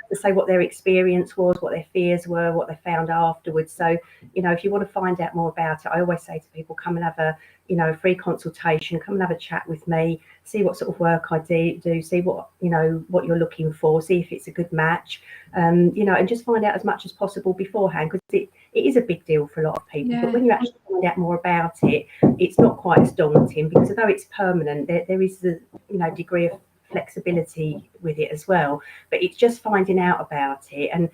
to say what their experience was, what their fears were, what they found afterwards. So, you know, if you want to find out more about it, I always say to people, come and have a, you know, a free consultation, come and have a chat with me, see what sort of work I do, see what, you know, what you're looking for, see if it's a good match, you know, and just find out as much as possible beforehand, because it is a big deal for a lot of people. But yeah, when you actually find out more about it, it's not quite as daunting, because although it's permanent, there is the, you know, degree of flexibility with it as well. But it's just finding out about it. And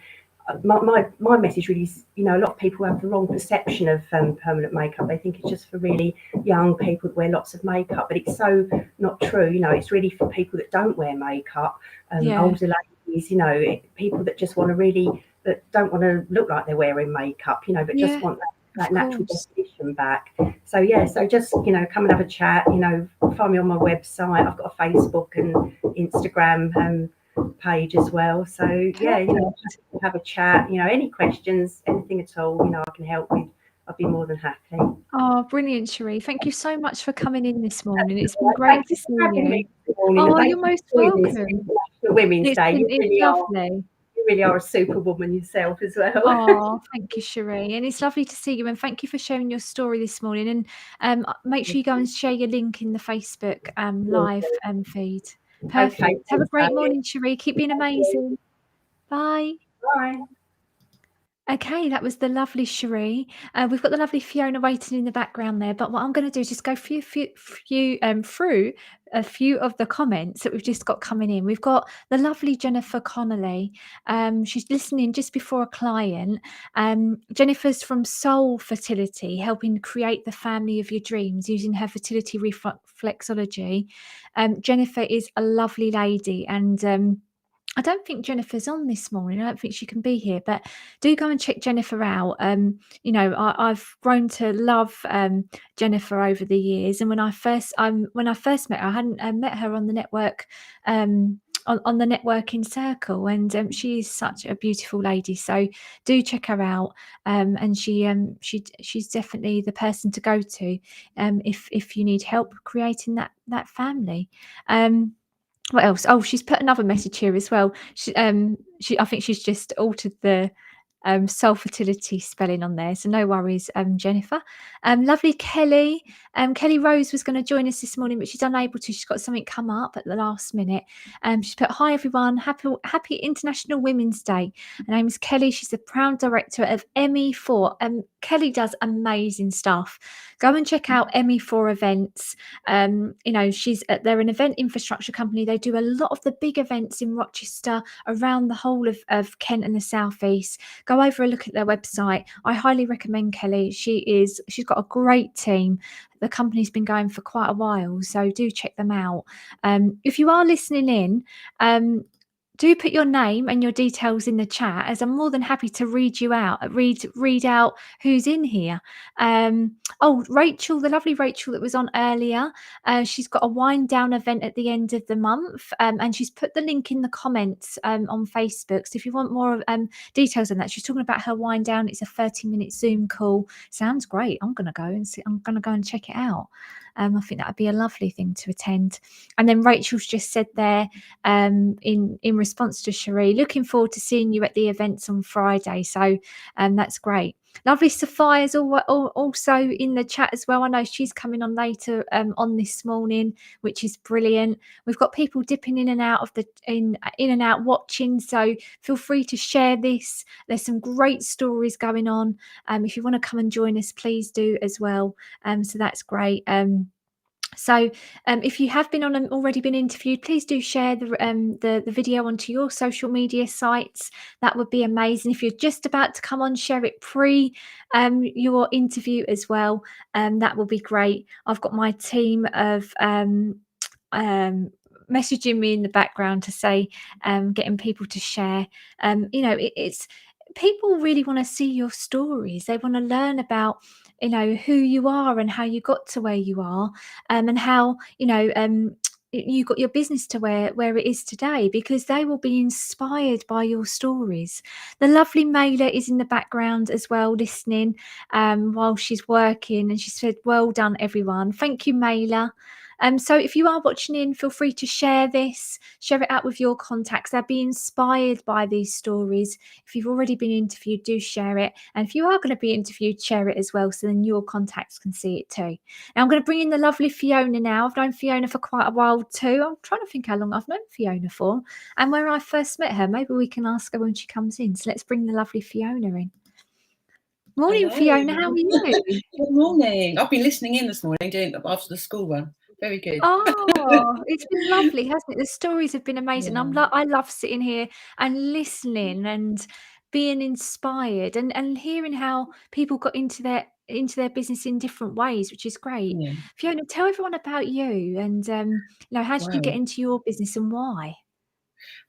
my message really is, you know, a lot of people have the wrong perception of permanent makeup. They think it's just for really young people that wear lots of makeup, but it's so not true. You know, it's really for people that don't wear makeup, yeah, older ladies, you know, people that just want to really, that don't want to look like they're wearing makeup, you know, but just yeah, want that of natural course. definition back. So yeah, so just, you know, come and have a chat, you know, find me on my website. I've got a Facebook and Instagram page as well. So yeah, you know, Perfect. have a chat, you know, any questions, anything at all, you know, I can help with. I'd be more than happy. Oh, brilliant, Cherie. Thank you so much for coming in this morning. It's been Well, great thank to you see for having you. me this morning, and Oh, thank you're you most for doing this for welcome. International Women's Day. You It's really are. lovely. really are a superwoman yourself as well. Oh, thank you, Cherie. And it's lovely to see you. And thank you for sharing your story this morning. And make sure you go and share your link in the Facebook live feed. Perfect. Okay, Have a great so- morning, Cherie. Keep being amazing. Bye. Bye. Okay, that was the lovely Cherie. We've got the lovely Fiona waiting in the background there. But what I'm going to do is just go through a few of the comments that we've just got coming in. We've got the lovely Jennifer Connolly. She's listening just before a client. Jennifer's from Soul Fertility, helping create the family of your dreams using her fertility reflexology. Jennifer is a lovely lady, and I don't think Jennifer's on this morning. I don't think she can be here, but do go and check Jennifer out. You know, I've grown to love Jennifer over the years, and when I first met her, I hadn't met her on the network. On the networking circle, and she is such a beautiful lady. So do check her out, and she's definitely the person to go to if you need help creating that family. What else? Oh, she's put another message here as well. I think she's just altered the soul fertility spelling on there, so no worries, Jennifer. Lovely Kelly. Kelly Rose was going to join us this morning, but she's unable to. She's got something come up at the last minute. She's put, "Hi everyone, happy International Women's Day. Her name is Kelly. She's the proud director of ME4. Kelly does amazing stuff. Go and check out ME4 events. You know, they're an event infrastructure company. They do a lot of the big events in Rochester, around the whole of Kent and the southeast. Go over and look at their website. I highly recommend Kelly. She's got a great team. The company's been going for quite a while, so do check them out. If you are listening in, do put your name and your details in the chat, as I'm more than happy to read out who's in here. Oh, Rachel, the lovely Rachel that was on earlier, she's got a wind down event at the end of the month, and she's put the link in the comments on Facebook. So if you want more details on that, she's talking about her wind down. It's a 30-minute Zoom call. Sounds great. I'm going to go and check it out. I think that would be a lovely thing to attend. And then Rachel's just said there, in response to Cherie, looking forward to seeing you at the events on Friday. So that's great. Lovely Sophia's also in the chat as well. I know she's coming on later on this morning, which is brilliant. We've got people dipping in and out of in and out watching, so feel free to share this. There's some great stories going on. If you want to come and join us, please do as well. So that's great. So if you have already been interviewed, please do share the video onto your social media sites. That would be amazing. If you're just about to come on, share it pre your interview as well. That will be great. I've got my team of messaging me in the background to say getting people to share. You know, it's people really want to see your stories. They want to learn about, you know, who you are and how you got to where you are, and how, you know, you got your business to where it is today, because they will be inspired by your stories. The lovely Mailer is in the background as well, listening while she's working, and she said, "Well done, everyone." Thank you, Mailer. So if you are watching in, feel free to share it out with your contacts. They'll be inspired by these stories. If you've already been interviewed, do share it. And if you are going to be interviewed, share it as well, so then your contacts can see it too. Now I'm going to bring in the lovely Fiona now. I've known Fiona for quite a while too. I'm trying to think how long I've known Fiona for and where I first met her. Maybe we can ask her when she comes in. So let's bring the lovely Fiona in. Morning, Hello. Fiona. How are you? Good morning. I've been listening in this morning, doing after the school run. Very good. Oh, it's been lovely, hasn't it? The stories have been amazing. Yeah. I love sitting here and listening and being inspired and hearing how people got into their business in different ways, which is great. Yeah. Fiona, tell everyone about you and you know, how did you get Wow. into your business and why?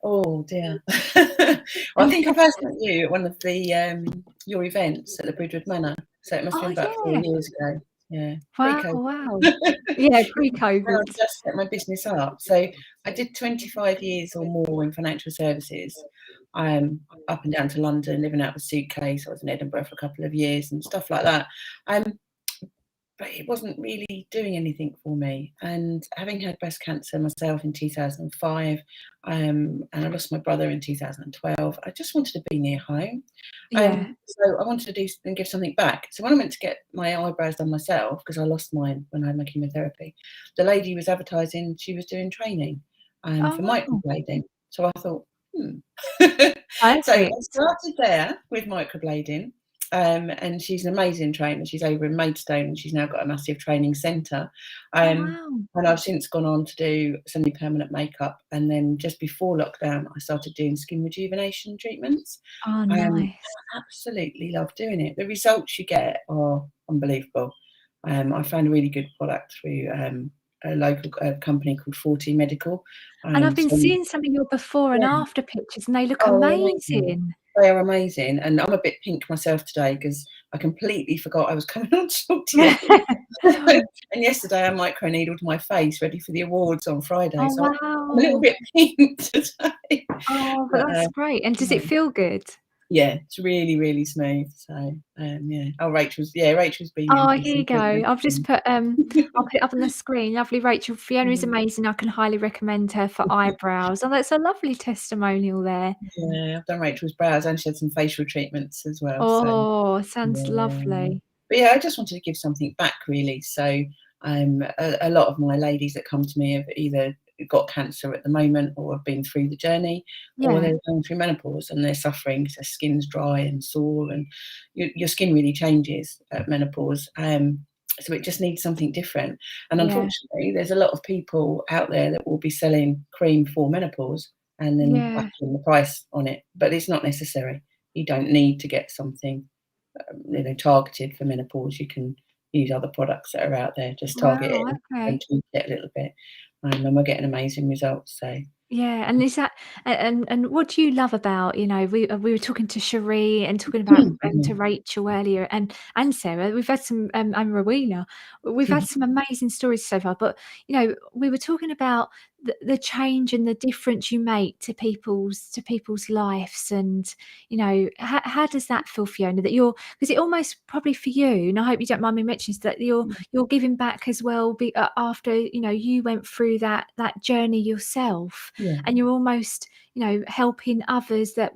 Oh dear. Well, I think I first met you at one of the your events at the Bridgewood Manor. So it must have been about 4 years ago. Yeah. Wow, Pre-COVID. wow. Yeah, When pre-COVID. I just set my business up. So I did 25 years or more in financial services. Up and down to London, living out of a suitcase. I was in Edinburgh for a couple of years and stuff like that. but it wasn't really doing anything for me. And having had breast cancer myself in 2005, and I lost my brother in 2012, I just wanted to be near home. Yeah. So I wanted to do and give something back. So when I went to get my eyebrows done myself, because I lost mine when I had my chemotherapy, the lady was advertising she was doing training for Oh, microblading. So I thought, So I perfect. started there with microblading. And she's an amazing trainer. She's over in Maidstone, and she's now got a massive training centre. Oh, wow. And I've since gone on to do semi-permanent makeup. And then just before lockdown, I started doing skin rejuvenation treatments. Oh, I nice. absolutely love doing it. The results you get are unbelievable. I found a really good product through a local company called 40 Medical. And I've been So seeing some of your before and yeah. after pictures, and they look Oh, they're amazing. amazing. They are amazing, and I'm a bit pink myself today because I completely forgot I was coming on to talk to you. And yesterday I microneedled my face ready for the awards on Friday, Oh, so I'm a little wow. bit pink today. Oh, but that's great. And does it feel good? Yeah, it's really, really smooth. So yeah. Oh, Rachel's been Oh, in. here you go. I've just put I'll put it up on the screen. Lovely Rachel. Fiona is amazing. I can highly recommend her for eyebrows. Oh, that's a lovely testimonial there. Yeah, I've done Rachel's brows, and she had some facial treatments as well. So Oh, sounds yeah. lovely. But yeah, I just wanted to give something back, really. So a lot of my ladies that come to me have either got cancer at the moment, or have been through the journey, or Yeah. they're going through menopause and they're suffering because their skin's dry and sore, and your skin really changes at menopause. So it just needs something different. And Yeah. unfortunately, there's a lot of people out there that will be selling cream for menopause and then Yeah. backing the price on it. But it's not necessary. You don't need to get something targeted for menopause. You can use other products that are out there, just target Wow, it okay. and tweak it a little bit, and we're getting amazing results. So Yeah, and is that and what do you love about, we were talking to Cherie and talking about to Rachel earlier and Sarah. We've had some and Rowena. We've had some amazing stories so far, but we were talking about the change and the difference you make to people's lives, and how does that feel, Fiona? That because it almost probably for you, and I hope you don't mind me mentioning this, that you're giving back as well, after you went through that journey yourself. yeah. And you're almost, helping others that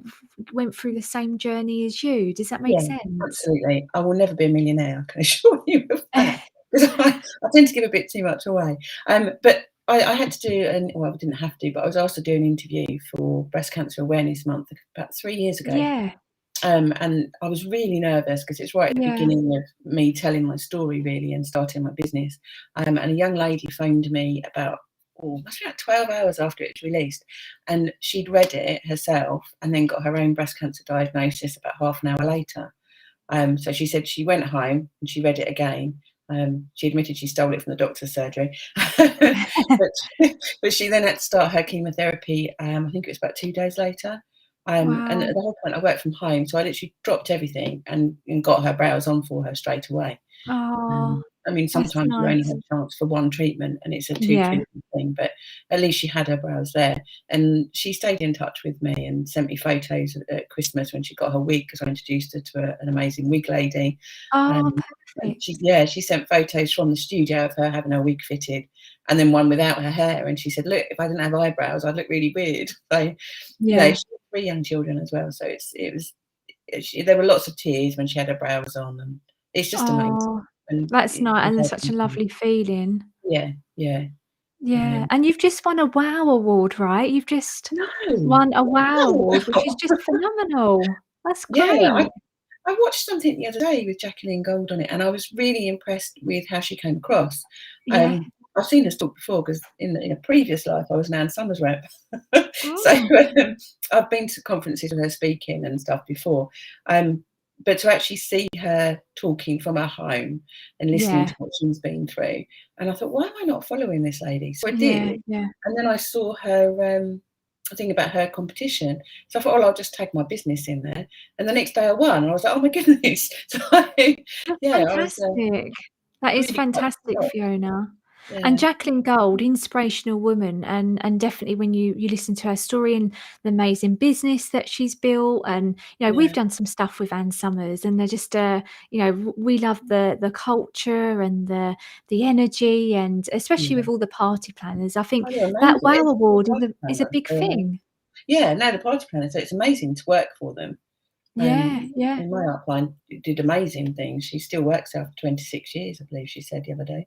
went through the same journey as you. Does that make Yeah, sense? absolutely. I will never be a millionaire, I can assure you of that. Because I tend to give a bit too much away. But I had to do, I didn't have to, but I was asked to do an interview for Breast Cancer Awareness Month about 3 years ago. Yeah. And I was really nervous because it's right at the Yeah. beginning of me telling my story, really, and starting my business. And a young lady phoned me about, must be about 12 hours after it was released. And she'd read it herself and then got her own breast cancer diagnosis about half an hour later. So she said she went home and she read it again. She admitted she stole it from the doctor's surgery. but she then had to start her chemotherapy, I think it was about 2 days later. Wow. And at the whole point, I worked from home, so I literally dropped everything and got her brows on for her straight away. Oh, I mean, that's sometimes you only nice. have a chance for one treatment, and it's a Yeah. two-treatment thing, but at least she had her brows there. And she stayed in touch with me and sent me photos at Christmas when she got her wig, because I introduced her to an amazing wig lady. Oh, And perfect. she sent photos from the studio of her having her wig fitted, and then one without her hair. And she said, "Look, if I didn't have eyebrows, I'd look really weird." So, Yeah. she had 3 young children as well. So there were lots of tears when she had her brows on, and it's just amazing. Oh, And that's nice, and it's such a lovely feeling. yeah. Yeah, and you've just won a WOW award, right? You've just No. won a WOW No. award, which is just phenomenal. That's Yeah, great. I watched something the other day with Jacqueline Gold on it, and I was really impressed with how she came across. Yeah. I've seen her talk before because in a previous life I was an Ann Summers rep. So Oh. I've been to conferences with her speaking and stuff before. But to actually see her talking from her home and listening Yeah. to what she's been through, and I thought, why am I not following this lady? So I Yeah, did, yeah. and then I saw her thing about her competition. So I thought, I'll just tag my business in there. And the next day I won. I was like, oh my goodness. So That's yeah, I was fantastic. That is really quite fantastic, shocked. Fiona. Yeah. And Jacqueline Gold, inspirational woman, and definitely when you listen to her story and the amazing business that she's built, and we've Yeah. done some stuff with Anne Summers, and they're just we love the culture and the energy, and especially Yeah. with all the party planners. I think Oh, they're that amazing. WOW It's award a party is a planner. big thing. Yeah, no, the party planner. So it's amazing to work for them. Yeah, yeah. In my upline did amazing things. She still works there for 26 years, I believe she said the other day.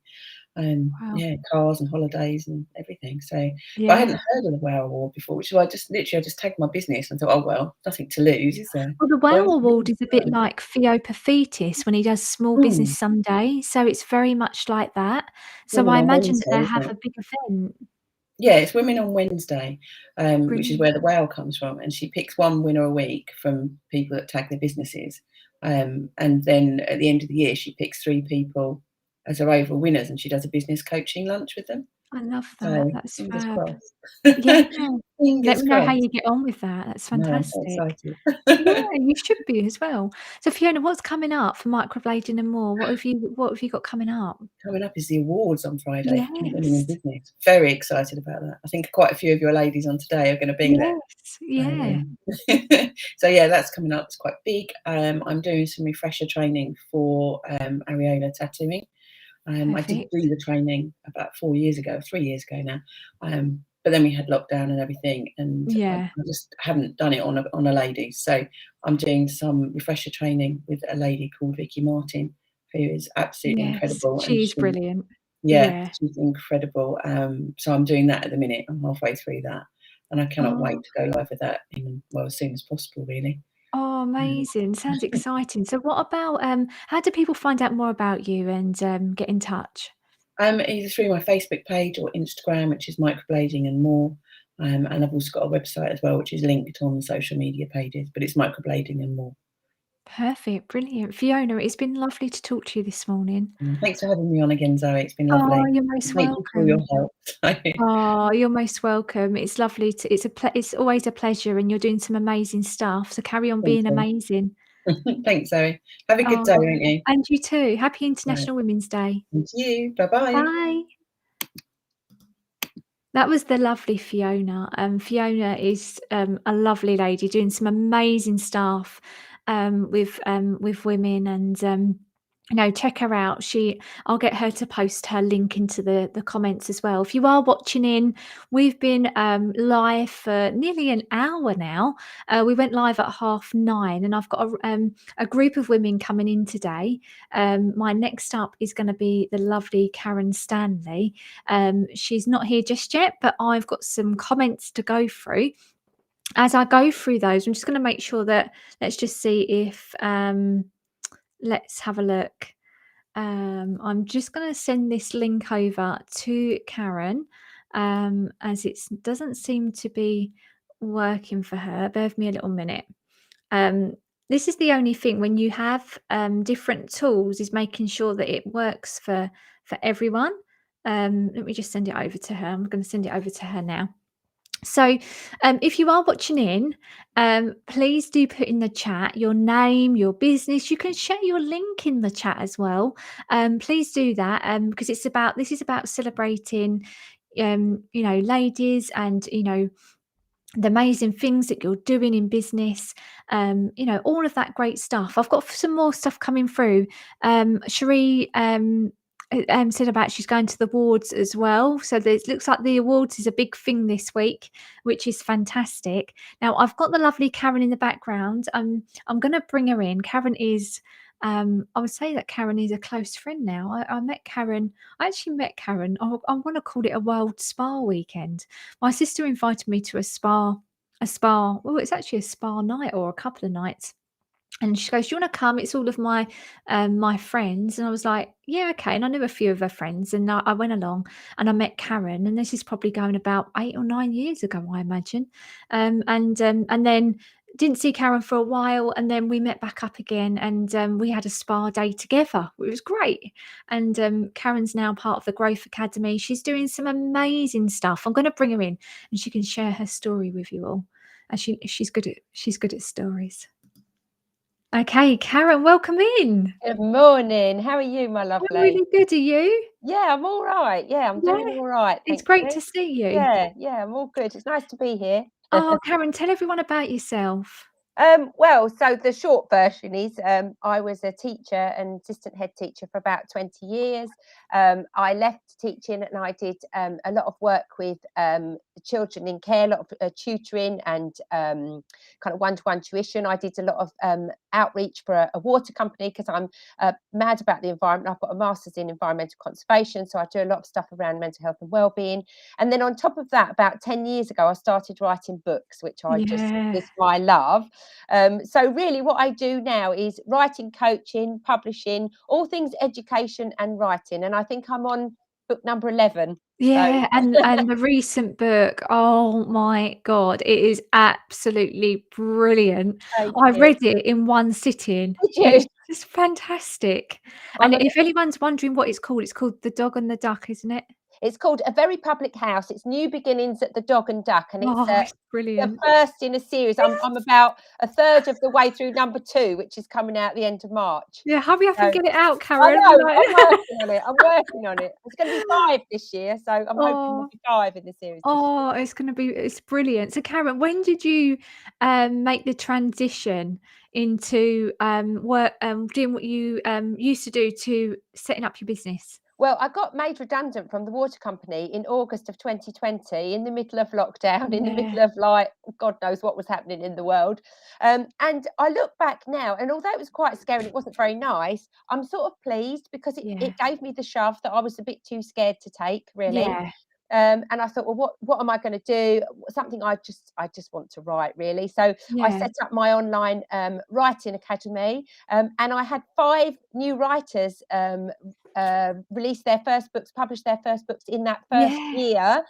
Wow. Yeah, cars and holidays and everything. So, but I Yeah. hadn't heard of the WOW Award before, which is why I just tagged my business and thought, oh well, nothing to lose, is there? Well, the So WOW it's Award really is a bit fun. like Theo Paphitis when he does Small Business Sunday, so it's very much like that. So Women I on imagine that Wednesday, they isn't have it? a big event. Yeah, it's Women on Wednesday, which is Brilliant. where the WOW comes from, and she picks one winner a week from people that tag their businesses, and then at the end of the year, she picks 3 people as her overall winners, and she does a business coaching lunch with them. I love that. So That's fingers fab. crossed. Yeah. Let Fingers me know how crossed. you get on with that. That's No, I'm so fantastic. excited. Yeah, you should be as well. So Fiona, what's coming up for microblading and more? What have you got coming up? Coming up is the awards on Friday for Keep Women in Yes. Business. Very excited about that. I think quite a few of your ladies on today are going to be there. Yes. Yeah. So yeah, that's coming up. It's quite big. I'm doing some refresher training for areola tattooing. I did Perfect. do the training about 3 years ago now. But then we had lockdown and everything, and Yeah. I just haven't done it on a lady. So I'm doing some refresher training with a lady called Vicky Martin, who is absolutely Yes. incredible. And She's brilliant. yeah, Yeah. she's incredible. So I'm doing that at the minute. I'm halfway through that, and I cannot wait Oh. to go live with that as soon as possible, really. Oh, amazing. Sounds exciting. So what about how do people find out more about you and get in touch? Either through my Facebook page or Instagram, which is microblading and more. And I've also got a website as well, which is linked on social media pages, but it's microblading and more. Perfect. Brilliant. Fiona, it's been lovely to talk to you this morning. Thanks for having me on again, Zoe. It's been Oh, lovely. you're most Thank you for all your welcome. help. Oh, you're most welcome. It's lovely to it's always a pleasure, and you're doing some amazing stuff. So carry on Thank being you. amazing. Thanks, Zoe. Have a good day, Oh, won't you? and you too. Happy Right. International Women's Day. Thank you. Bye-bye. Bye. That was the lovely Fiona. Fiona is a lovely lady doing some amazing stuff with women, and check her out. I'll get her to post her link into the comments as well. If you are watching in, we've been live for nearly an hour now. We went live at 9:30, and I've got a group of women coming in today. My next up is going to be the lovely Karen Stanley. She's not here just yet, but I've got some comments to go through. As I go through those, I'm just going to make sure that let's just see if let's have a look. I'm just going to send this link over to Karen, as it doesn't seem to be working for her. Bear with me a little minute. This is the only thing when you have different tools, is making sure that it works for everyone. Let me just send it over to her. I'm going to send it over to her now. So if you are watching in, please do put in the chat your name, your business. You can share your link in the chat as well. Please do that, because this is about celebrating ladies, and the amazing things that you're doing in business, all of that great stuff. I've got some more stuff coming through. Cherie said about she's going to the awards as well. So it looks like the awards is a big thing this week, which is fantastic. Now I've got the lovely Karen in the background. I'm going to bring her in. Karen is, I would say that Karen is a close friend now. I met Karen. I actually met Karen. I want to call it a World Spa weekend. My sister invited me to a spa. Well, it's actually a spa night or a couple of nights. And she goes, "Do you want to come? It's all of my my friends." And I was like, "Yeah, okay." And I knew a few of her friends, and I went along, and I met Karen. And this is probably going about 8 or 9 years ago, I imagine. And then didn't see Karen for a while, and then we met back up again, and we had a spa day together. It was great. And Karen's now part of the Growth Academy. She's doing some amazing stuff. I'm going to bring her in, and she can share her story with you all. And she's good at stories. Okay, Karen, welcome in. Good morning. How are you, my I'm lovely? really good. Are you? Yeah, I'm all right. Yeah, I'm doing Yeah, all right. it's Thank great you. to see you. Yeah, I'm all good. It's nice to be here. Oh, Karen, tell everyone about yourself. Well, so the short version is I was a teacher and assistant head teacher for about 20 years. I left teaching and I did a lot of work with children in care, a lot of tutoring and kind of one-to-one tuition. I did a lot of outreach for a water company because I'm mad about the environment. I've got a master's in environmental conservation, so I do a lot of stuff around mental health and well-being. And then on top of that, about 10 years ago, I started writing books, which I Yeah. is my love. So really what I do now is writing, coaching, publishing, all things education and writing. And I think I'm on book number 11. Yeah, and the recent book, oh my God, it is absolutely brilliant. Thank I you. read it in one sitting. Did you? It's just fantastic. And I'm a if anyone's wondering what it's called The Dog and the Duck, isn't it? It's called A Very Public House. It's New Beginnings at the Dog and Duck, and it's Oh, it's the brilliant. first in a series. I'm about a third of the way through number 2, which is coming out at the end of March. Yeah, hurry up and So get it out, I Karen. know, Like I'm working on it. I'm working on it. It's going to be 5 this year, so I'm hoping there'll Oh, be 5 in the series this year. oh, it's brilliant. So Karen, when did you make the transition into work doing what you used to do to setting up your business? Well, I got made redundant from the water company in August of 2020 in the middle of lockdown, in the Yeah, middle of like, God knows what was happening in the world. And I look back now, and although it was quite scary and it wasn't very nice, I'm sort of pleased because yeah, it gave me the shove that I was a bit too scared to take, really. yeah, And I thought, well, what am I going to do? Something I just want to write, really. So I yeah, set up my online writing academy, and I had 5 new writers release their first books, publish their first books in that first yeah, year.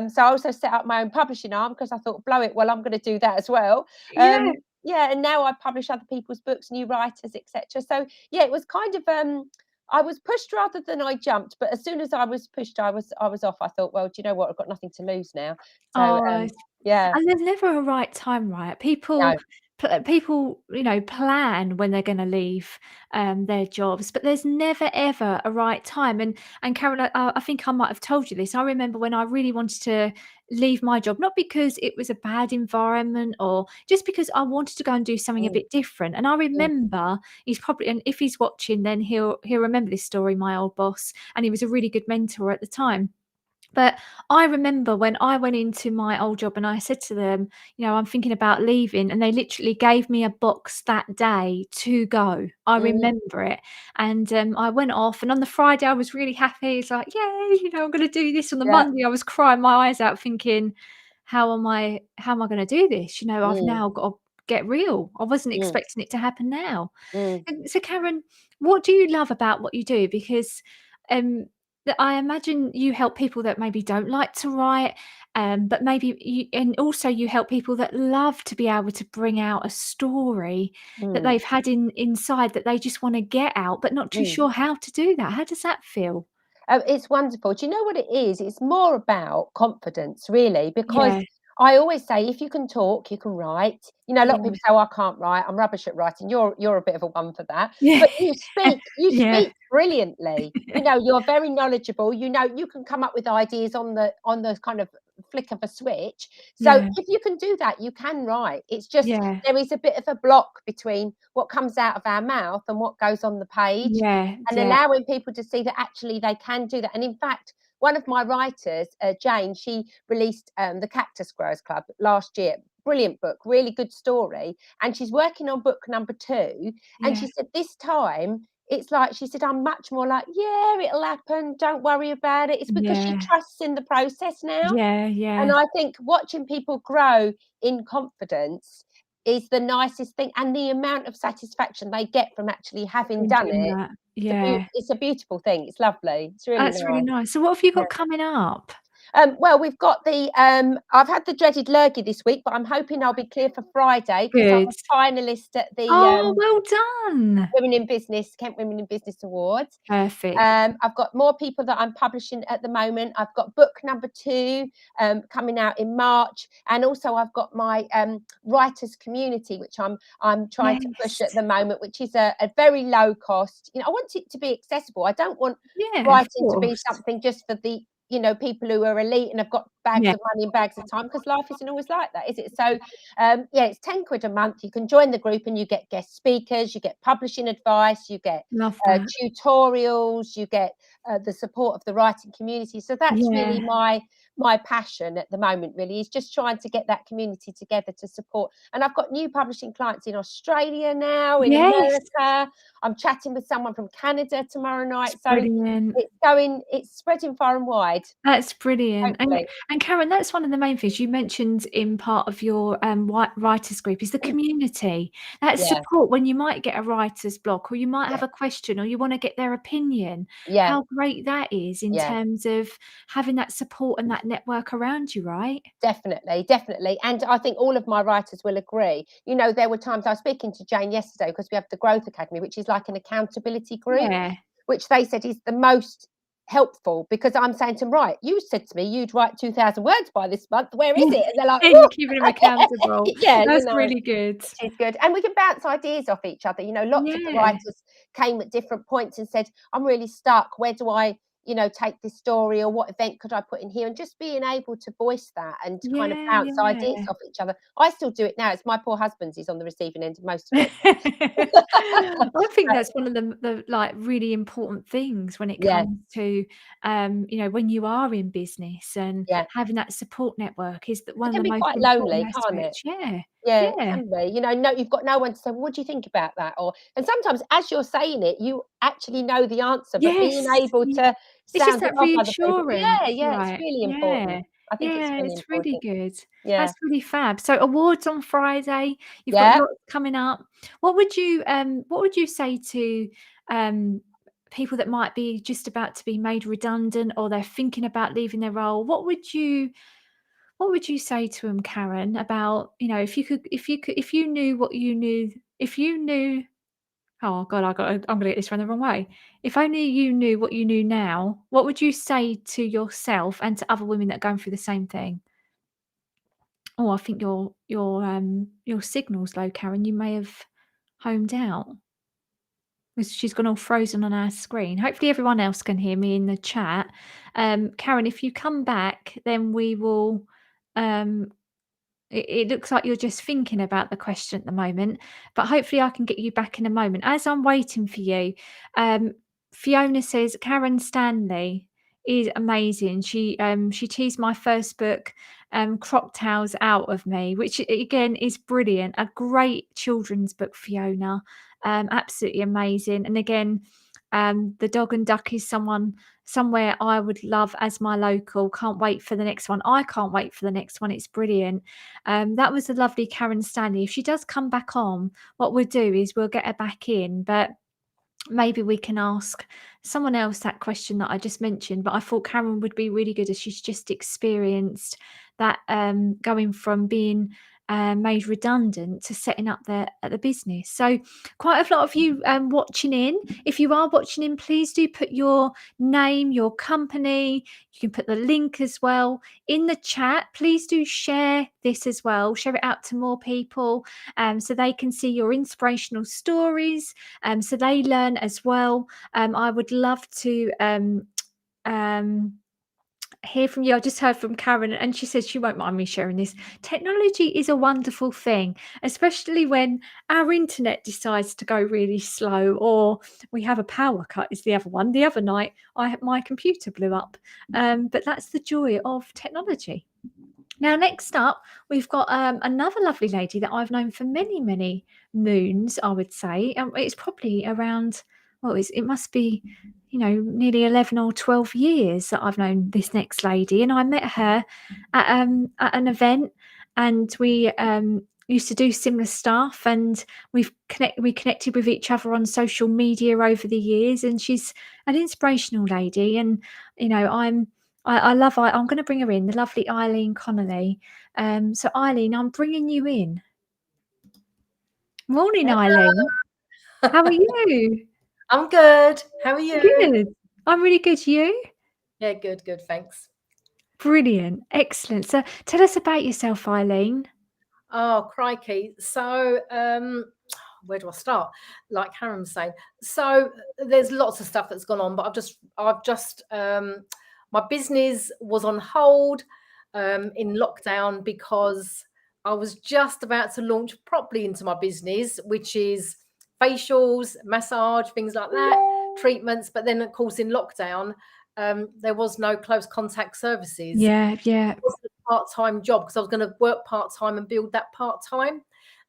So I also set up my own publishing arm because I thought, blow it, well, I'm going to do that as well. yeah. Yeah, and now I publish other people's books, new writers, etc. So yeah, it was kind of I was pushed rather than I jumped, but as soon as I was pushed, I was off. I thought, well, do you know what? I've got nothing to lose now. So Oh, yeah, and there's never a right time, right? no, People, plan when they're gonna leave, their jobs, but there's never ever a right time, and Karen, I think I might have told you this. I remember when I really wanted to leave my job, not because it was a bad environment or just because I wanted to go and do something a mm, bit different, and I mm, remember and if he's watching, then he'll remember this story, my old boss, and he was a really good mentor at the time. But I remember when I went into my old job and I said to them, I'm thinking about leaving, and they literally gave me a box that day to go. I mm, remember it. And I went off, and on the Friday, I was really happy. It's like, yay, I'm going to do this. On the yeah, Monday, I was crying my eyes out thinking, how am I going to do this? I've mm, now got to get real. I wasn't mm, expecting it to happen now. mm, And so, Karen, what do you love about what you do? Because um, I imagine you help people that maybe don't like to write, but maybe and also you help people that love to be able to bring out a story that mm, they've had inside that they just want to get out, but not too mm. sure how to do that. How does that feel? It's wonderful. Do you know what it is? It's more about confidence, really, because Yeah, I always say if you can talk, you can write. A lot of yeah, people say, "Oh, I can't write. I'm rubbish at writing." You're a bit of a one for that, yeah, but you yeah, speak brilliantly. You're very knowledgeable. You can come up with ideas on the kind of flick of a switch. So yeah, if you can do that, you can write. It's just yeah, there is a bit of a block between what comes out of our mouth and what goes on the page, yeah, and yeah, allowing people to see that actually they can do that. And in fact, one of my writers, Jane, she released the Cactus Growers Club last year. Brilliant book, really good story. And she's working on book number 2. And yeah, she said this time, it's like, she said, I'm much more like, yeah, it'll happen. Don't worry about it. It's because she yeah, trusts in the process now. yeah, And yeah. I think watching people grow in confidence is the nicest thing. And the amount of satisfaction they get from actually having Been done doing it, that. Yeah. it's a beautiful thing. It's lovely. It's really That's really nice. nice. So what have you Yeah. got coming up? Well, we've got the I've had the dreaded lurgy this week, but I'm hoping I'll be clear for Friday because I'm Good. a finalist at the Oh, well done. Women in Business, Kent Women in Business Awards. Perfect. I've got more people that I'm publishing at the moment. I've got book number 2 coming out in March, and also I've got my writers community, which I'm trying to push at the moment, which is a very low cost. You know, I want it to be accessible. I don't want Yeah, of writing to be course. something just for the people who are elite and have got bags Yeah. of money and bags of time, because life isn't always like that, is it? So yeah, it's 10 quid a month. You can join the group and you get guest speakers, you get publishing advice, you get Love that. tutorials, you get the support of the writing community. So that's Yeah. really my passion at the moment, really, is just trying to get that community together to support. And I've got new publishing clients in Australia now, in Yes. America. I'm chatting with someone from Canada tomorrow night. It's So brilliant. it's spreading far and wide. That's brilliant. Hopefully. And Karen, that's one of the main things you mentioned in part of your writers group is the community. That Yeah. support when you might get a writer's block, or you might have Yeah. a question, or you want to get their opinion. Yeah. How great that is in Yeah. terms of having that support and that network around you, right? Definitely. And I think all of my writers will agree. You know, there were times I was speaking to Jane yesterday, because we have the Growth Academy, which is like an accountability group, Yeah. which they said is the most helpful, because I'm saying to them, right, you said to me you'd write 2,000 words by this month. Where is it? And they're like, And you're keeping them accountable. yeah, That's really good. which is good. And we can bounce ideas off each other. You know, lots of the Yeah. writers came at different points and said, I'm really stuck. Where do I, take this story, or what event could I put in here? And just being able to voice that and to kind of bounce ideas off each other. I still do it now. It's my poor husband's, he's on the receiving end of most of it. I think that's one of the like really important things when it comes to when you are in business and having that support network is that one It of can the be most quite important lonely, can't it? aspects. Yeah. Yeah, it Yeah. can be. No, you've got no one to say, well, what do you think about that? And sometimes as you're saying it, you actually know the answer, but being Yes. able to It's just sound it that off other people. reassurance, Yeah, it's right? really Yeah. important. I think it's Yeah, really it's really important. good. Yeah. That's really fab. So awards on Friday, you've got lots coming up. What would you say to people that might be just about to be made redundant, or they're thinking about leaving their role? What would you say to them, Karen, about, if you knew what you knew, if you knew oh God, I'm gonna get this run the wrong way. If only you knew what you knew now, what would you say to yourself and to other women that are going through the same thing? Oh, I think your signal's low, Karen. You may have homed out. She's gone all frozen on our screen. Hopefully everyone else can hear me in the chat. Karen, if you come back, then we will it looks like you're just thinking about the question at the moment, but hopefully I can get you back in a moment. As I'm waiting for you, Fiona says Karen Stanley is amazing. She teased my first book, Cocktails Out of Me, which again is brilliant. A great children's book, Fiona. Absolutely amazing. And again, The Dog and Duck is somewhere I would love as my local. Can't wait for the next one. I can't wait for the next one. It's brilliant. That was the lovely Karen Stanley. If she does come back on, what we'll do is we'll get her back in, but maybe we can ask someone else that question that I just mentioned. But I thought Karen would be really good, as she's just experienced that going from being made redundant to setting up the business. So quite a lot of you watching in. If you are watching in, please do put your name, your company. You can put the link as well in the chat. Please do share this as well. Share it out to more people so they can see your inspirational stories, so they learn as well. I would love to hear from you. I just heard from Karen, and she says she won't mind me sharing this. Technology is a wonderful thing, especially when our internet decides to go really slow, or we have a power cut is the other one. The other night my computer blew up, but that's the joy of technology. Now, next up, we've got another lovely lady that I've known for many, many moons, I would say. It's probably around, it must be, nearly 11 or 12 years that I've known this next lady. And I met her at an event, and we used to do similar stuff, and we connected with each other on social media over the years. And she's an inspirational lady. And, I love. I'm going to bring her in, the lovely Eileen Connolly. So Eileen, I'm bringing you in. Morning, Eileen. How are you? I'm good. How are you? Good. I'm really good. You? Yeah, good. Thanks. Brilliant. Excellent. So tell us about yourself, Eileen. Oh, crikey. So, where do I start? Like Karen was saying. So there's lots of stuff that's gone on, but I've just my business was on hold in lockdown because I was just about to launch properly into my business, which is facials, massage, things like that, treatments. But then, of course, in lockdown, there was no close contact services. Yeah. It was a part-time job because I was going to work part-time and build that part-time.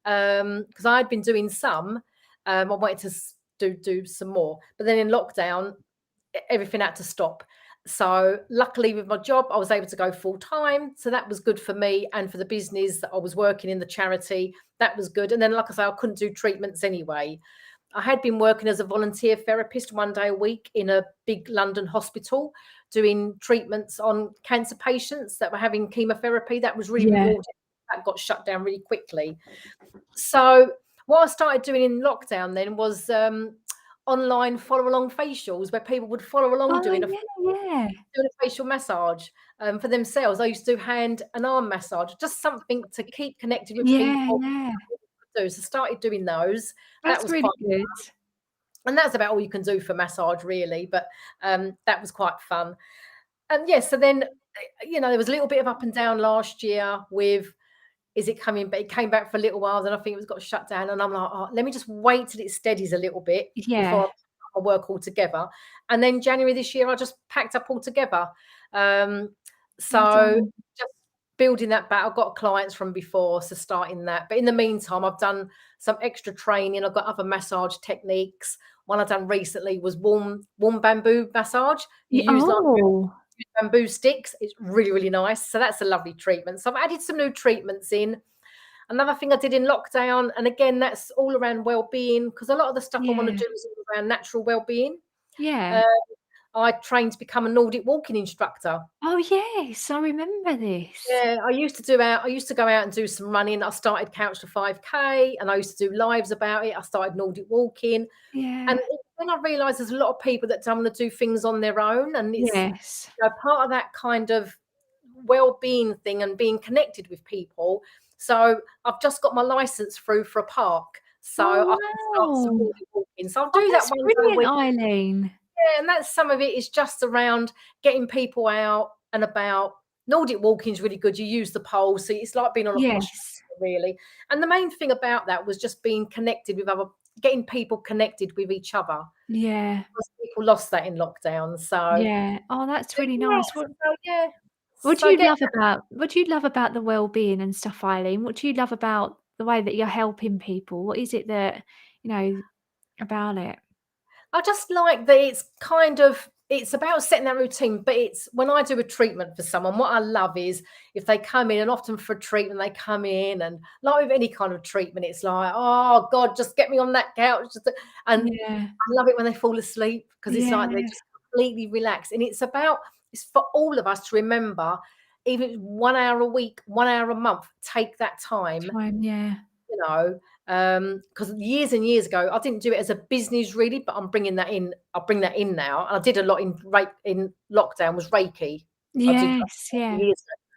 Because I had been doing some, I wanted to do some more. But then in lockdown, everything had to stop. So luckily with my job, I was able to go full-time. So that was good for me and for the business that I was working in, the charity. That was good. And then, like I say, I couldn't do treatments anyway. I had been working as a volunteer therapist 1 day a week in a big London hospital doing treatments on cancer patients that were having chemotherapy. That was really rewarding. That got shut down really quickly. So what I started doing in lockdown then was online follow-along facials where people would follow along doing a facial massage for themselves. I used to do hand and arm massage, just something to keep connected with people. So started doing those. That's that was really quite good. fun. And that's about all you can do for massage, really. But that was quite fun. And yes, so then, there was a little bit of up and down last year with, is it coming? But it came back for a little while. Then I think it was got shut down. And I'm like, oh, let me just wait till it steadies a little bit before I work all together. And then January this year, I just packed up all together. So just building that back. I've got clients from before, so starting that. But in the meantime, I've done some extra training. I've got other massage techniques. One I've done recently was warm bamboo massage. You use bamboo sticks. It's really, really nice. So that's a lovely treatment. So I've added some new treatments in. Another thing I did in lockdown, and again, that's all around well-being, because a lot of the stuff I want to do is all around natural well-being. I trained to become a Nordic walking instructor. Oh yes, I remember this. Yeah, I used to go out and do some running. I started Couch to 5K, and I used to do lives about it. I started Nordic walking. And then I realised there's a lot of people that don't want to do things on their own, and it's part of that kind of well-being thing and being connected with people. So I've just got my license through for a park, so I can start some Nordic walking. So I'll do that one day a week. Eileen. Yeah, and that's some of it is just around getting people out and about. Nordic walking is really good. You use the pole, so it's like being on a push, really. And the main thing about that was just being connected with getting people connected with each other. Yeah. Because people lost that in lockdown. So oh, that's really nice. What do you love about the well-being and stuff, Eileen? What do you love about the way that you're helping people? What is it that about it? I just like that it's about setting that routine, but it's when I do a treatment for someone, what I love is if they come in, and often for a treatment, they come in and like with any kind of treatment, it's like, oh God, just get me on that couch. And I love it when they fall asleep because it's like they just completely relax. And it's for all of us to remember, even 1 hour a week, 1 hour a month, take that time. Because years and years ago, I didn't do it as a business really, but I'm bringing that in. I'll bring that in now. And I did a lot in lockdown was Reiki. Yes,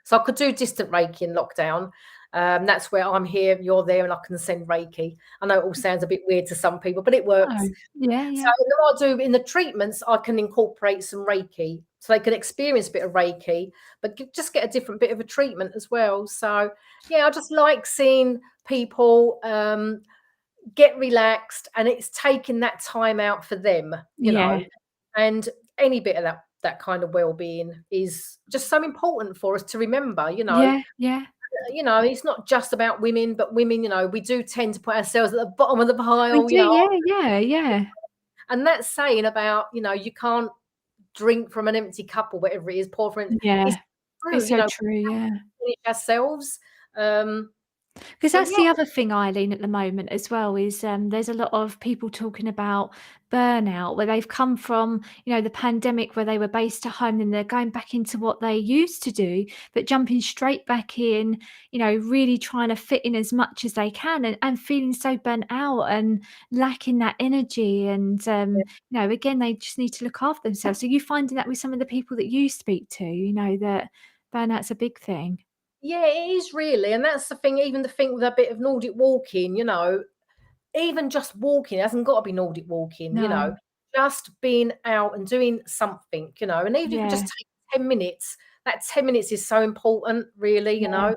so I could do distant Reiki in lockdown. That's where I'm here, you're there, and I can send Reiki. I know it all sounds a bit weird to some people, but it works. So what I do in the treatments, I can incorporate some Reiki, so they can experience a bit of Reiki, but just get a different bit of a treatment as well. So I just like seeing people get relaxed, and it's taking that time out for them, you know. And any bit of that kind of well-being is just so important for us to remember, you know. It's not just about women, but women, we do tend to put ourselves at the bottom of the pile. We do, And that's saying about, you can't drink from an empty cup or whatever it is, pour from it. It's true, Ourselves. Because So that's yeah, the other thing, Eileen, at the moment as well, is there's a lot of people talking about burnout, where they've come from, the pandemic where they were based at home, and they're going back into what they used to do, but jumping straight back in, really trying to fit in as much as they can, and feeling so burnt out and lacking that energy. And, again, they just need to look after themselves. So you finding that with some of the people that you speak to, that burnout's a big thing? yeah, it is really, and that's the thing. Even the thing with a bit of Nordic walking, even just walking, it hasn't got to be Nordic walking, No. just being out and doing something, and even if you just Yeah. take 10 minutes, that 10 minutes is so important, really, Yeah. because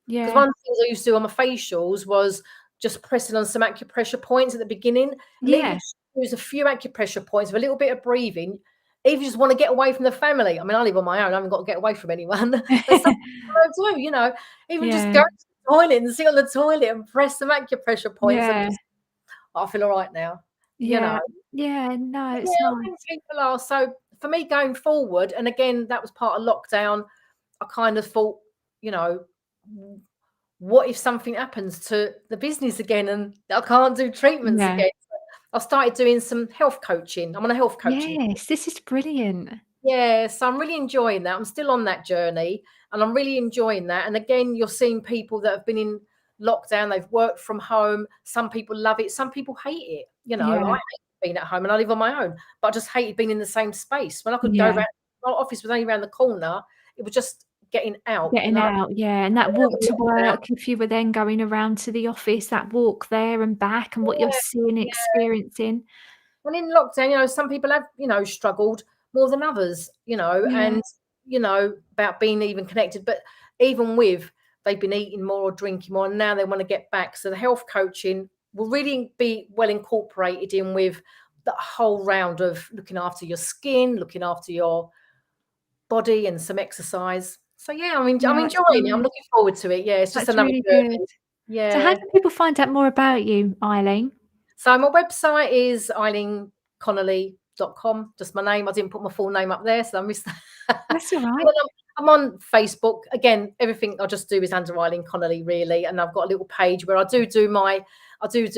Yeah. one of the things I used to do on my facials was just pressing on some acupressure points at the beginning, and even if Yeah. you just use a few acupressure points with a little bit of breathing, if you just want to get away from the family. I mean, I live on my own, I haven't got to get away from anyone. There's something I do, even just Yeah. go to the toilet and sit on the toilet and press some acupressure points and Yeah. just, I feel all right now, Yeah. Yeah. No, But it's yeah, I nice. think people are. So for me going forward, and again, that was part of lockdown, I kind of thought, what if something happens to the business again and I can't do treatments Yeah. again? So I started doing some health coaching. I'm on a health coaching. Yes, this is brilliant. Yeah, so I'm really enjoying that. I'm still on that journey and I'm really enjoying that. And again, you're seeing people that have been in lockdown, they've worked from home. Some people love it, some people hate it. I Yeah. hate being at home and I live on my own, but I just hated being in the same space. When I could go Yeah. around, my office was only around the corner, it was just getting out. Getting out, yeah, and that walk to Yeah, work, if you were then going around to the office, that walk there and back and what you're seeing and yeah. experiencing. And in lockdown, some people have, struggled more than others, Yeah. and, about being even connected. But even with, they've been eating more or drinking more, and now they want to get back. So the health coaching will really be well incorporated in with the whole round of looking after your skin, looking after your body and some exercise. So yeah, I'm Yeah, enjoying that's it. I'm nice. looking forward to it. Yeah, it's just That's another really good. journey. So how Yeah. can people find out more about you, Eileen? So my website is eileenconnolly.com, just my name. I didn't put my full name up there, so I missed that. That's all right. Then I'm on Facebook. Again, everything I just do is under Eileen Connolly, really. And I've got a little page where I do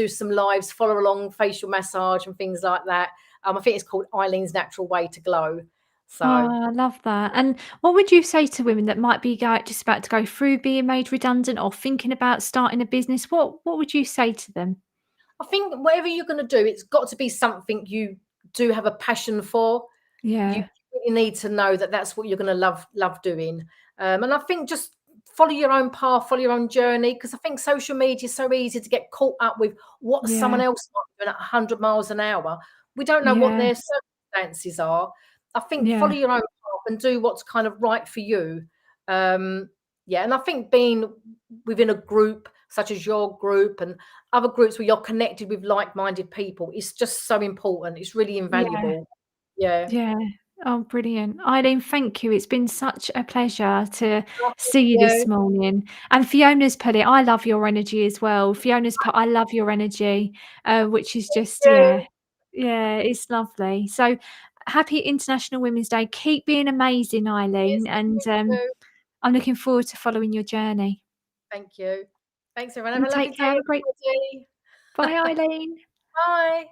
some lives, follow along, facial massage and things like that. I think it's called Eileen's Natural Way to Glow. So Oh, I love that. And what would you say to women that might be just about to go through being made redundant or thinking about starting a business? What would you say to them? I think whatever you're going to do, it's got to be something you do have a passion for. You Yeah. really need to know that that's what you're going to love doing. And I think just follow your own path, follow your own journey, because I think social media is so easy to get caught up with what someone Yeah. else might be doing at 100 miles an hour. We don't know what Yeah. their circumstances are. I think follow Yeah. your own path and do what's kind of right for you. Yeah, and I think being within a group such as your group and other groups where you're connected with like-minded people is just so important. It's really Yeah. invaluable. Yeah. Yeah. Oh, brilliant. Eileen, thank you. It's been such a pleasure to Oh, thank see you this you. morning. And Fiona's put it, I love your energy as well. Fiona's put, I love your energy, which is just, Yeah. yeah, it's lovely. So happy International Women's Day. Keep being amazing, Yes, Eileen. And thank you. I'm looking forward to following your journey. Thank you. Thanks, everyone. Have You a lovely take care. day, Have a great everybody. bye, Eileen. Bye.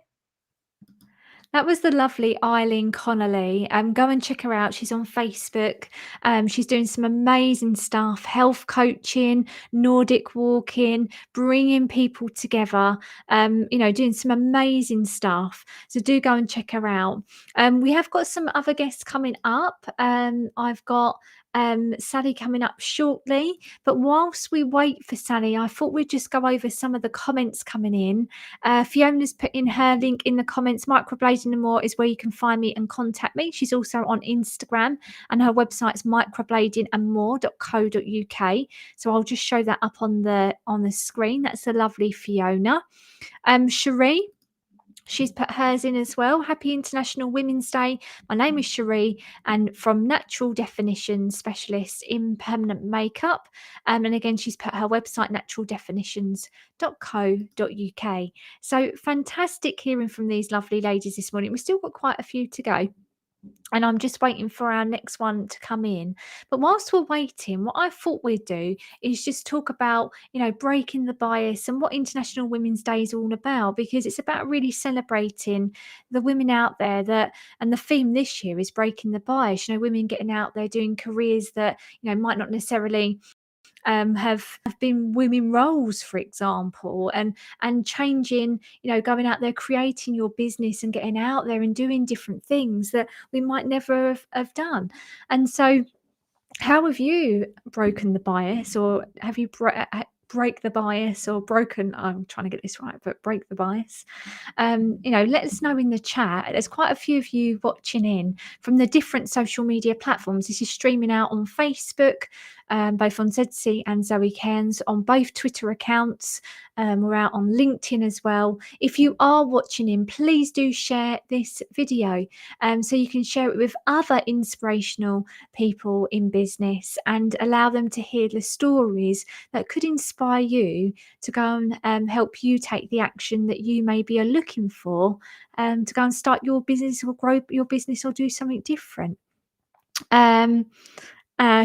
That was the lovely Eileen Connolly. Go and check her out. She's on Facebook. She's doing some amazing stuff, health coaching, Nordic walking, bringing people together, doing some amazing stuff. So do go and check her out. We have got some other guests coming up. I've got Sally coming up shortly. But whilst we wait for Sally, I thought we'd just go over some of the comments coming in. Fiona's put in her link in the comments. Microblading and More is where you can find me and contact me. She's also on Instagram and her website's microbladingandmore.co.uk. So I'll just show that up on the screen. That's a lovely Fiona. Cherie, she's put hers in as well. Happy International Women's Day. My name is Cherie and from Natural Definitions Specialist in Permanent Makeup. And again, she's put her website naturaldefinitions.co.uk. So fantastic hearing from these lovely ladies this morning. We've still got quite a few to go. and I'm just waiting for our next one to come in. But whilst we're waiting, what I thought we'd do is just talk about, breaking the bias and what International Women's Day is all about, because it's about really celebrating the women out there and the theme this year is breaking the bias. Women getting out there doing careers that, might not necessarily have been women roles, for example, and changing, going out there, creating your business and getting out there and doing different things that we might never have done. And so how have you broken the bias, or have you break the bias, or broken, I'm trying to get this right, but break the bias? Let us know in the chat. There's quite a few of you watching in from the different social media platforms. This is streaming out on Facebook, both on ZC and Zoe Cairns, on both Twitter accounts. We're out on LinkedIn as well. If you are watching in, please do share this video so you can share it with other inspirational people in business and allow them to hear the stories that could inspire you to go and help you take the action that you maybe are looking for to go and start your business or grow your business or do something different.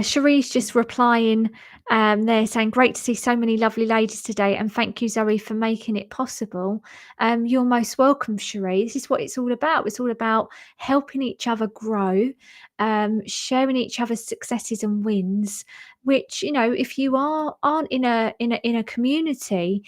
Cherie's just replying there, saying, great to see so many lovely ladies today, and thank you, Zoe, for making it possible. You're most welcome, Cherie. This is what it's all about. It's all about helping each other grow, sharing each other's successes and wins, which, if you aren't in a community,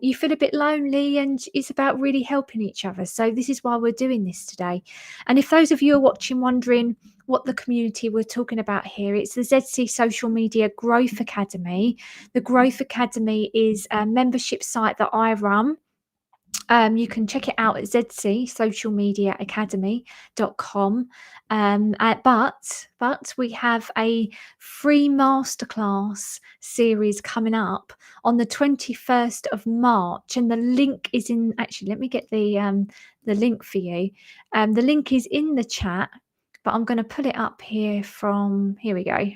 you feel a bit lonely, and it's about really helping each other. So this is why we're doing this today. And if those of you are watching wondering what the community we're talking about here, it's the ZC Social Media Growth Academy. The Growth Academy is a membership site that I run. You can check it out at zcsocialmediaacademy.com. But we have a free masterclass series coming up on the 21st of March, and the link is in. Actually, let me get the link for you. The link is in the chat, but I'm going to pull it up here from. Here we go.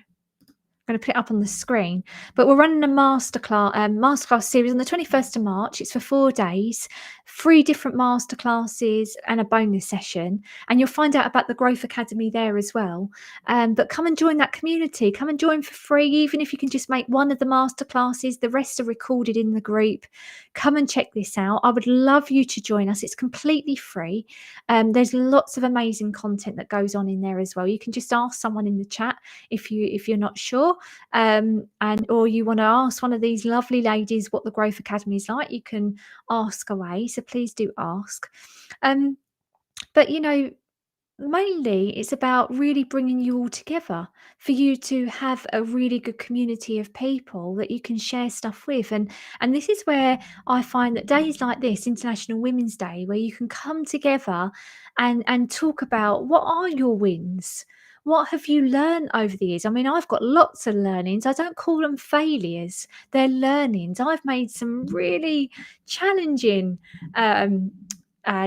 I'm going to put it up on the screen, but we're running a masterclass series on the 21st of March. It's for 4 days, 3 different masterclasses and a bonus session. And you'll find out about the Growth Academy there as well. But come and join that community. Come and join for free, even if you can just make one of the masterclasses. The rest are recorded in the group. Come and check this out. I would love you to join us. It's completely free. There's lots of amazing content that goes on in there as well. You can just ask someone in the chat if you're not sure. Or you want to ask one of these lovely ladies what the Growth Academy is like, you can ask away. So please do ask. But mainly it's about really bringing you all together for you to have a really good community of people that you can share stuff with. And this is where I find that days like this, International Women's Day, where you can come together and talk about what are your wins. What have you learned over the years? I mean, I've got lots of learnings. I don't call them failures. They're learnings. I've made some really challenging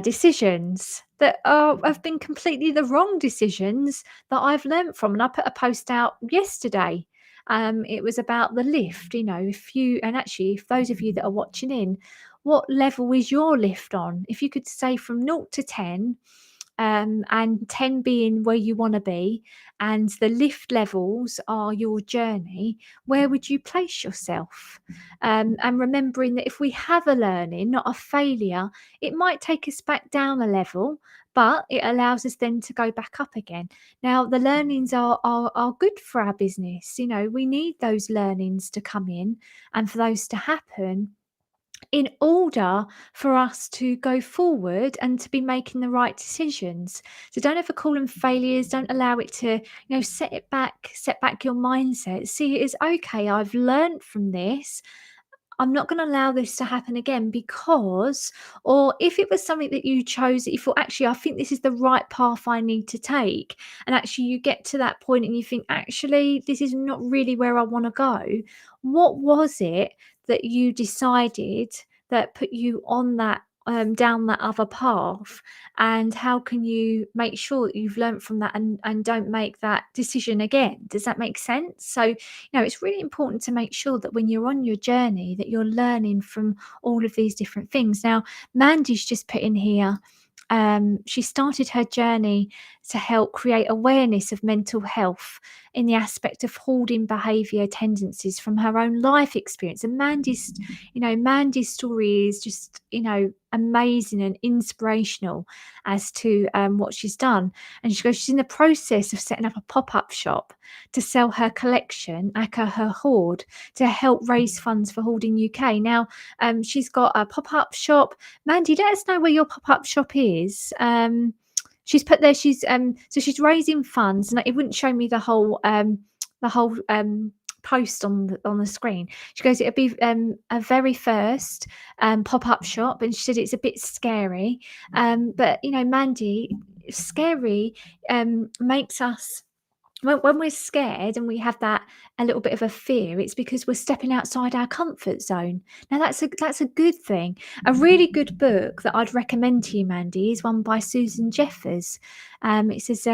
decisions that have been completely the wrong decisions that I've learned from. And I put a post out yesterday. It was about the lift. If those of you that are watching in, what level is your lift on? If you could say from 0 to 10, and 10 being where you want to be, and the lift levels are your journey, where would you place yourself? And remembering that if we have a learning, not a failure, it might take us back down a level, but it allows us then to go back up again. Now, the learnings are good for our business. We need those learnings to come in and for those to happen in order for us to go forward and to be making the right decisions. So don't ever call them failures. Don't allow it to, set back your mindset. See it as, okay, I've learned from this. I'm not going to allow this to happen again because, or if it was something that you chose that you thought, actually, I think this is the right path I need to take. And actually you get to that point and you think, actually, this is not really where I want to go. What was it that you decided that put you on that down that other path, and how can you make sure that you've learned from that and don't make that decision again? Does that make sense? So it's really important to make sure that when you're on your journey that you're learning from all of these different things. Now, Mandy's just put in here, she started her journey to help create awareness of mental health in the aspect of hoarding behaviour tendencies from her own life experience. And Mandy's story is just, amazing and inspirational as to what she's done. And she goes, she's in the process of setting up a pop-up shop to sell her collection, aka her hoard, to help raise funds for Hoarding UK. Now, she's got a pop-up shop. Mandy, let us know where your pop-up shop is. She's put there, she's raising funds, and it wouldn't show me the whole post on the screen. She goes, it'll be a very first pop-up shop, and she said it's a bit scary, but Mandy, scary makes us, when we're scared and we have that a little bit of a fear, it's because we're stepping outside our comfort zone. Now that's a good thing. A really good book that I'd recommend to you, Mandy, is one by Susan Jeffers. It says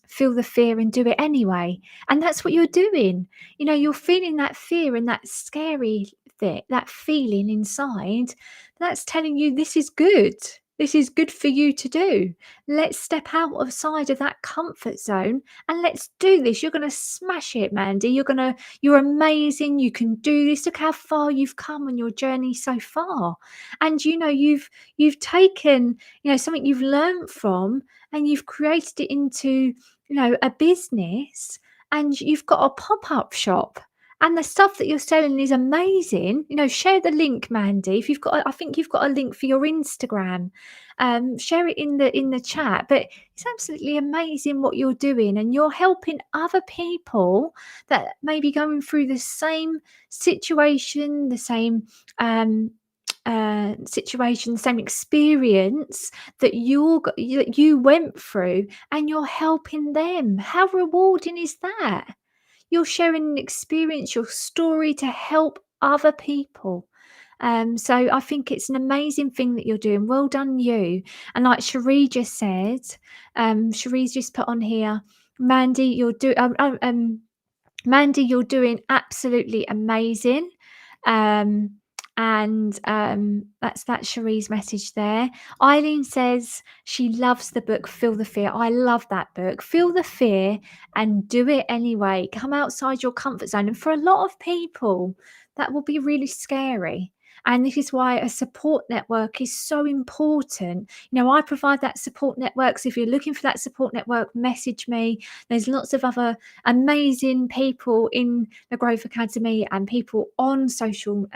feel the fear and do it anyway. And that's what you're doing. You're feeling that fear and that scary thing, that feeling inside. That's telling you this is good. This is good for you to do. Let's step outside of that comfort zone and let's do this. You're going to smash it, Mandy. You're amazing. You can do this. Look how far you've come on your journey so far. And you've taken, something you've learned from, and you've created it into, a business, and you've got a pop-up shop. And the stuff that you're selling is amazing. Share the link, Mandy. If I think you've got a link for your Instagram. Share it in the chat. But it's absolutely amazing what you're doing, and you're helping other people that may be going through the same situation, the same situation, the same experience that you went through, and you're helping them. How rewarding is that? You're sharing an experience, your story, to help other people. So I think it's an amazing thing that you're doing. Well done, you. And like Cherie just said, Cherie's just put on here, Mandy, you're doing absolutely amazing. And that's Cherie's message there. Eileen says she loves the book Feel the Fear. I love that book. Feel the fear and do it anyway. Come outside your comfort zone. And for a lot of people, that will be really scary. And this is why a support network is so important. I provide that support network. So if you're looking for that support network, message me. There's lots of other amazing people in the Growth Academy and people on social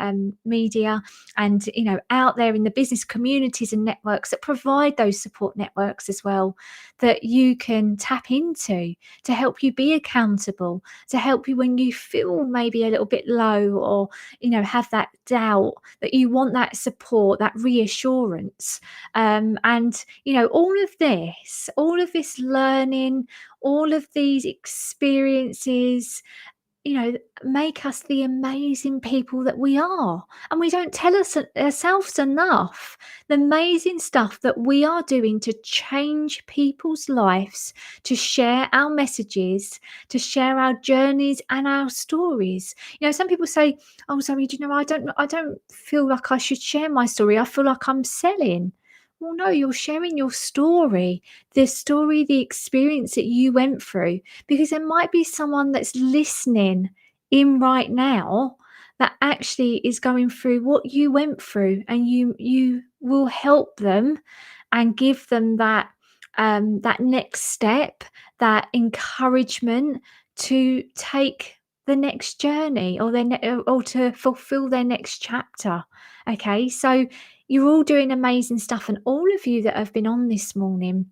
media and, out there in the business communities and networks that provide those support networks as well, that you can tap into to help you be accountable, to help you when you feel maybe a little bit low or, have that doubt, that you want that support, that reassurance. And all of this learning, all of these experiences, make us the amazing people that we are. And we don't tell ourselves enough the amazing stuff that we are doing to change people's lives, to share our messages, to share our journeys and our stories. Some people say, oh, Zoe, I don't feel like I should share my story. I feel like I'm selling. Well, no, you're sharing your story, the experience that you went through, because there might be someone that's listening in right now that actually is going through what you went through, and you will help them and give them that next step, that encouragement to take the next journey or to fulfill their next chapter. Okay, so you're all doing amazing stuff, and all of you that have been on this morning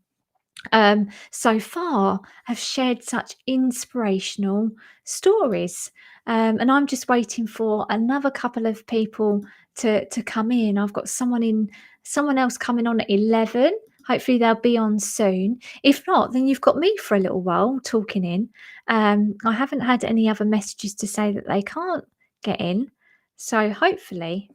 so far have shared such inspirational stories, and I'm just waiting for another couple of people to come in. I've got someone else coming on at 11. Hopefully they'll be on soon. If not, then you've got me for a little while talking in. I haven't had any other messages to say that they can't get in, so hopefully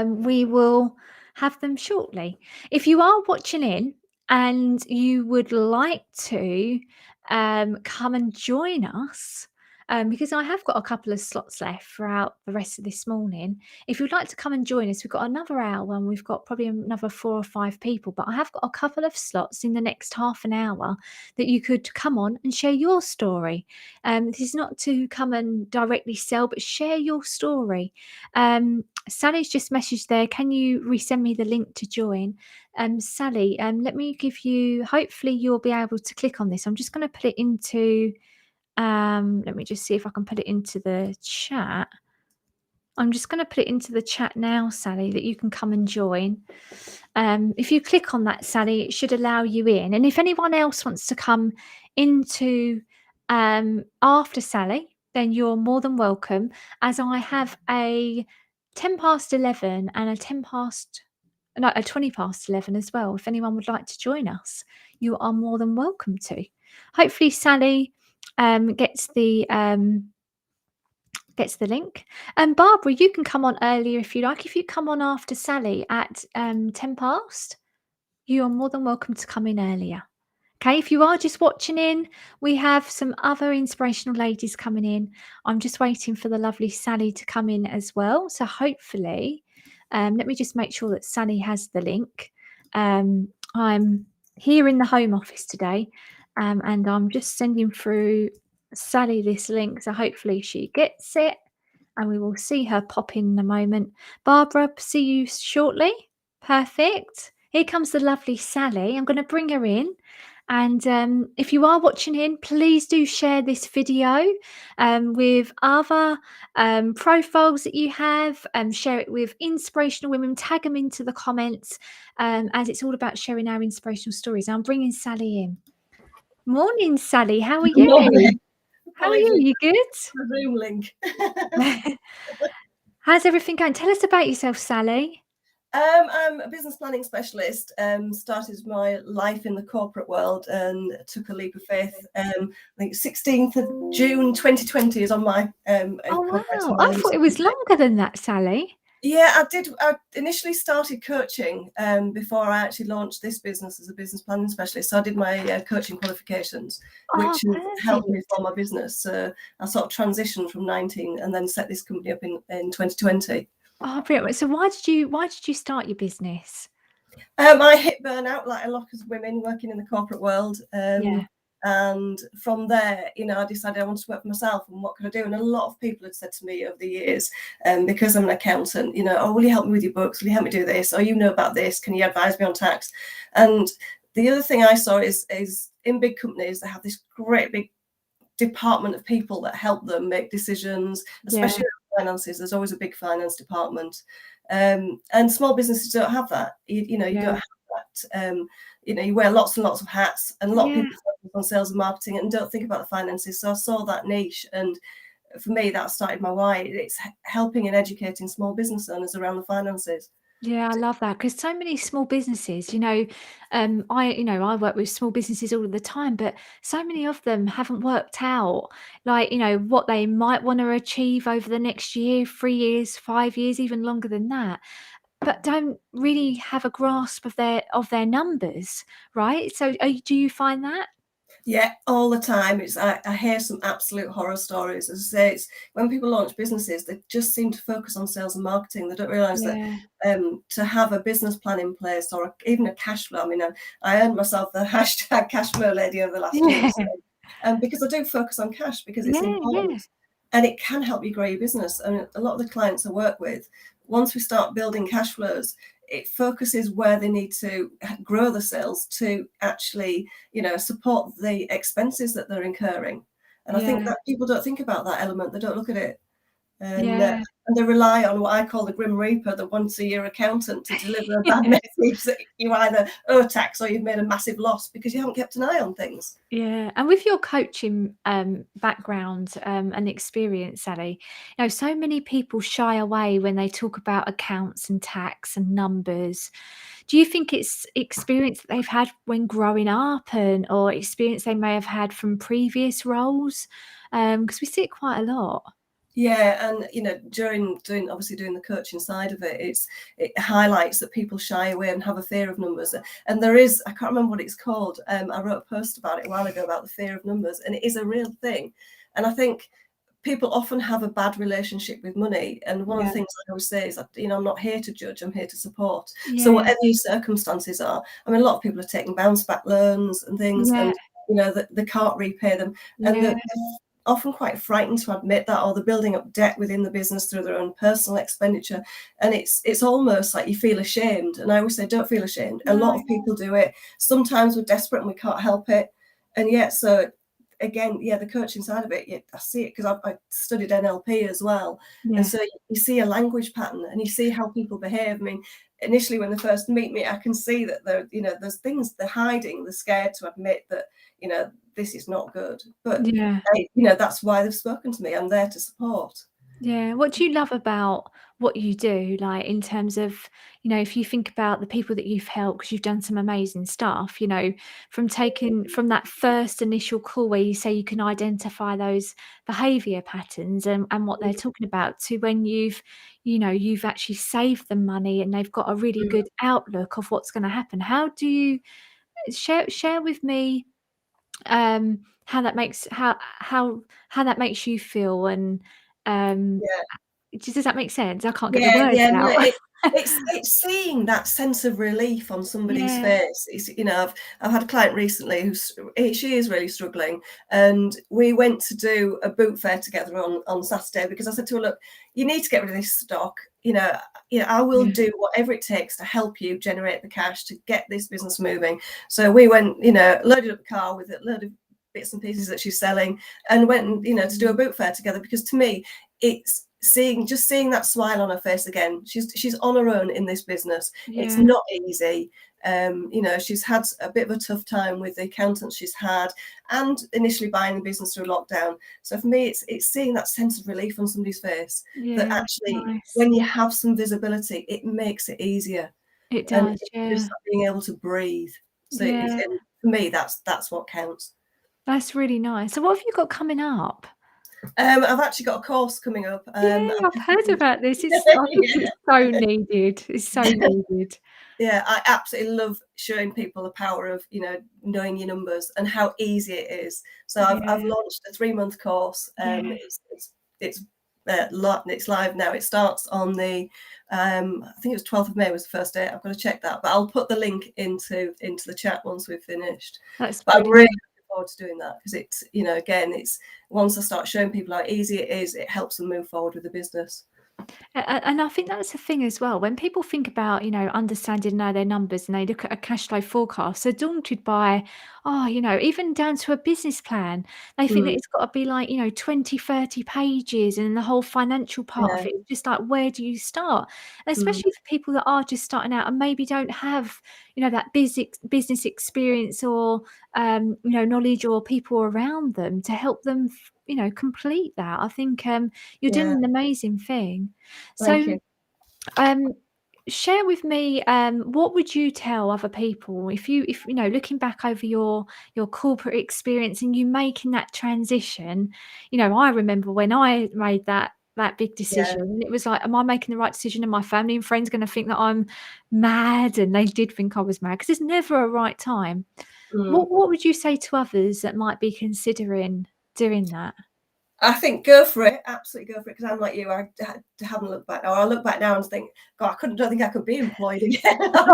we will have them shortly. If you are watching in and you would like to come and join us because I have got a couple of slots left throughout the rest of this morning. If you'd like to come and join us, we've got another hour and we've got probably another 4 or 5 people, but I have got a couple of slots in the next half an hour that you could come on and share your story. This is not to come and directly sell, but share your story. Sally's just messaged there. Can you resend me the link to join? Sally, let me give you, hopefully you'll be able to click on this. I'm just going to put it into, let me just see if I can put it into the chat. I'm just going to put it into the chat now, Sally, that you can come and join. If you click on that, Sally, it should allow you in. And if anyone else wants to come into after Sally, then you're more than welcome, as I have a 10 past 11 and a 20 past 11 as well. If anyone would like to join us, you are more than welcome to. Hopefully Sally gets the link. And Barbara, you can come on earlier if you like. If you come on after Sally at 10 past, you are more than welcome to come in earlier. Okay, if you are just watching in, we have some other inspirational ladies coming in. I'm just waiting for the lovely Sally to come in as well. So hopefully, let me just make sure that Sally has the link. I'm here in the home office today, and I'm just sending through Sally this link. So hopefully she gets it, and we will see her pop in a moment. Barbara, see you shortly. Perfect. Here comes the lovely Sally. I'm going to bring her in. And if you are watching in, please do share this video with other profiles that you have. Share it with inspirational women. Tag them into the comments, as it's all about sharing our inspirational stories. I'm bringing Sally in. Morning, Sally. How are you? Morning. How are you? You good? The Zoom link. How's everything going? Tell us about yourself, Sally. I'm a business planning specialist. Started my life in the corporate world and took a leap of faith. I think 16th of June 2020 is on my. Oh wow! I thought it was longer than that, Sally. Yeah, I did. I initially started coaching before I actually launched this business as a business planning specialist. So I did my coaching qualifications, which helped me for my business. So I sort of transitioned from 19 and then set this company up in 2020. Oh, brilliant. So why did you start your business? I hit burnout like a lot of women working in the corporate world. And from there, I decided I wanted to work for myself, and what could I do? And a lot of people had said to me over the years, because I'm an accountant, oh, will you help me with your books? Will you help me do this? Or you know about this? Can you advise me on tax? And the other thing I saw is in big companies, they have this great big department of people that help them make decisions, especially finances. There's always a big finance department, and small businesses don't have that. You don't have that. You wear lots and lots of hats, and a lot of people focus on sales and marketing and don't think about the finances. So I saw that niche, and for me, that started my why. It's helping and educating small business owners around the finances. Yeah, I love that, because so many small businesses, I work with small businesses all the time, but so many of them haven't worked out, like, what they might want to achieve over the next year, 3 years, 5 years, even longer than that, but don't really have a grasp of their numbers, right? So do you find that? Yeah, all the time. I hear some absolute horror stories. As I say, it's when people launch businesses, they just seem to focus on sales and marketing. They don't realise that to have a business plan in place, or even a cash flow. I mean, I earned myself the hashtag cash flow lady over the last year, because I do focus on cash, because it's important, and it can help you grow your business. And a lot of the clients I work with, once we start building cash flows, it focuses where they need to grow the sales to actually, support the expenses that they're incurring. And I think that people don't think about that element. They don't look at it. And they rely on what I call the Grim Reaper, the once-a-year accountant, to deliver a bad message that you either owe tax or you've made a massive loss because you haven't kept an eye on things. Yeah, and with your coaching background and experience, Sally, so many people shy away when they talk about accounts and tax and numbers. Do you think it's experience that they've had when growing up, or experience they may have had from previous roles? Because we see it quite a lot. Yeah, and during doing the coaching side of it, it highlights that people shy away and have a fear of numbers. And there is, I can't remember what it's called. I wrote a post about it a while ago about the fear of numbers, and it is a real thing. And I think people often have a bad relationship with money. And one of the things I always say is that, you know, I'm not here to judge, I'm here to support. So whatever your circumstances are, I mean, a lot of people are taking bounce back loans and things, and, you know, that they can't repay them. And they're often quite frightened to admit that, or they're building up debt within the business through their own personal expenditure. And it's almost like you feel ashamed. And I always say, don't feel ashamed. A lot of people do it. Sometimes we're desperate and we can't help it. And yet, so again, the coaching side of it, I see it because I studied NLP as well. And so you see a language pattern and you see how people behave. I mean, initially when they first meet me, I can see that they're, you know, there's things they're hiding, they're scared to admit that, you know, this is not good. But you know, that's why they've spoken to me. I'm there to support. What do you love about what you do, like in terms of, you know, if you think about the people that you've helped, because you've done some amazing stuff, you know, from that first initial call where you say you can identify those behavior patterns and what they're talking about, to when you've actually saved them money and they've got a really good outlook of what's going to happen. How do you share with me how that makes that makes you feel, and does that make sense? I can't get the words No, out. it's seeing that sense of relief on somebody's face. It's, you know, I've had a client recently she is really struggling, and we went to do a boot fair together on Saturday, because I said to her, look, you need to get rid of this stock. You know, I will do whatever it takes to help you generate the cash to get this business moving. So we went, you know, loaded up the car with a load of bits and pieces that she's selling, and went, you know, to do a boot fair together, because to me, it's seeing that smile on her face again. She's on her own in this business. It's not easy. You know, she's had a bit of a tough time with the accountants she's had, and initially buying the business through lockdown. So for me, it's seeing that sense of relief on somebody's face, that actually when you have some visibility, it makes it easier. It does, just being able to breathe. So and for me, that's what counts. That's really nice. So what have you got coming up? I've actually got a course coming up. I've heard about this. It's so needed. It's so needed. I absolutely love showing people the power of, you know, knowing your numbers and how easy it is. So I've launched a 3-month course. It's live now. It starts on the I think it was 12th of May was the first day. I've got to check that, but I'll put the link into the chat once we've finished. But I'm really looking forward to doing that, because it's, you know, again, it's once I start showing people how easy it is, it helps them move forward with the business. And I think that's the thing as well. When people think about, you know, understanding now their numbers, and they look at a cash flow forecast, they're daunted by, you know, even down to a business plan. They think that it's got to be like, you know, 20, 30 pages, and the whole financial part of it is just like, where do you start? And especially for people that are just starting out and maybe don't have, you know, that business experience or, you know, knowledge or people around them to help them, you know, complete that. I think you're doing an amazing thing. Thank So share with me, what would you tell other people if you know, looking back over your corporate experience and you making that transition? You know, I remember when I made that big decision, and it was like, am I making the right decision? And my family and friends going to think that I'm mad? And they did think I was mad, because there's never a right time. What would you say to others that might be considering doing that? I think go for it. Absolutely go for it. Because I'm like you. I haven't looked back. Or I look back now and think, God, don't think I could be employed again. But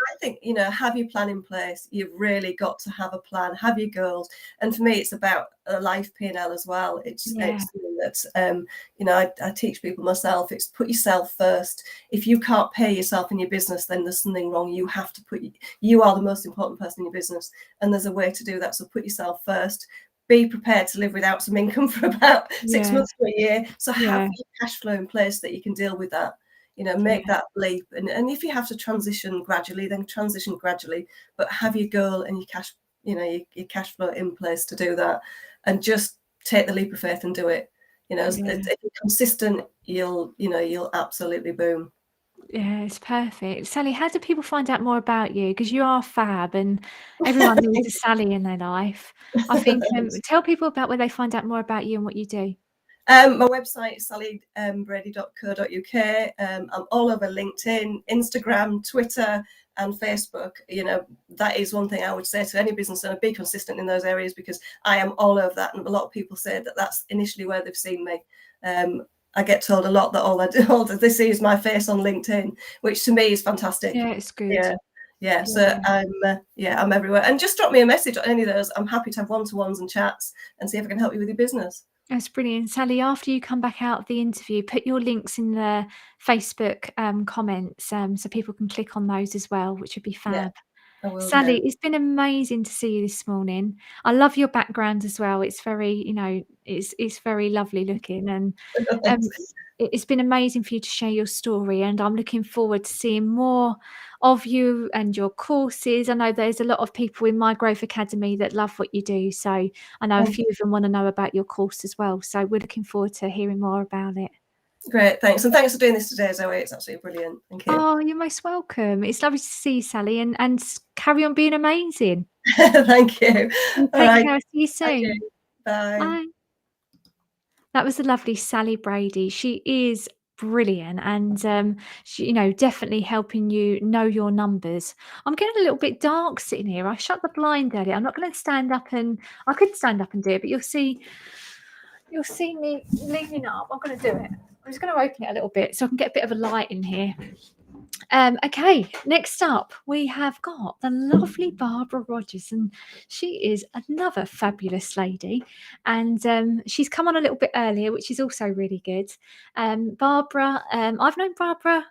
I think, you know, have your plan in place. You've really got to have a plan. Have your goals. And for me, it's about a life P&L as well. It's something that, you know, I teach people myself. It's put yourself first. If you can't pay yourself in your business, then there's something wrong. You have to you are the most important person in your business. And there's a way to do that. So put yourself first. Be prepared to live without some income for about 6 months to a year. So have your cash flow in place that you can deal with that. You know, make that leap. And if you have to transition gradually, then transition gradually. But have your goal and your cash, you know, your cash flow in place to do that. And just take the leap of faith and do it. You know, if you're consistent, you'll absolutely boom. Yeah, it's perfect. Sally, how do people find out more about you? Because you are fab, and everyone needs a Sally in their life. I think tell people about where they find out more about you and what you do. My website is sallybrady.co.uk. I'm all over LinkedIn, Instagram, Twitter, and Facebook. You know, that is one thing I would say to any business owner: be consistent in those areas, because I am all over that. And a lot of people say that that's initially where they've seen me. I get told a lot that all they see is my face on LinkedIn, which to me is fantastic. Yeah, it's good. Yeah. So I'm everywhere. And just drop me a message on any of those. I'm happy to have one-to-ones and chats and see if I can help you with your business. That's brilliant. Sally, after you come back out of the interview, put your links in the Facebook comments so people can click on those as well, which would be fab. Sally, it's been amazing to see you this morning. I love your background as well. It's very, you know, it's very lovely looking, and it's been amazing for you to share your story, and I'm looking forward to seeing more of you and your courses. I know there's a lot of people in My Growth Academy that love what you do, so I know a few of them want to know about your course as well, so we're looking forward to hearing more about it. Great, thanks. And thanks for doing this today, Zoe. It's absolutely brilliant. Thank you. Oh, you're most welcome. It's lovely to see you, Sally, and carry on being amazing. Thank you. Take care. See you soon. Okay. Bye. Bye. That was the lovely Sally Brady. She is brilliant, and she, you know, definitely helping you know your numbers. I'm getting a little bit dark sitting here. I shut the blind earlier. I'm not going to stand up, and I could stand up and do it, but you'll see me leaning up. I'm going to do it. I'm just going to open it a little bit so I can get a bit of a light in here. Okay, next up we have got the lovely Barbara Rogers, and she is another fabulous lady, and she's come on a little bit earlier, which is also really good. Barbara, I've known Barbara.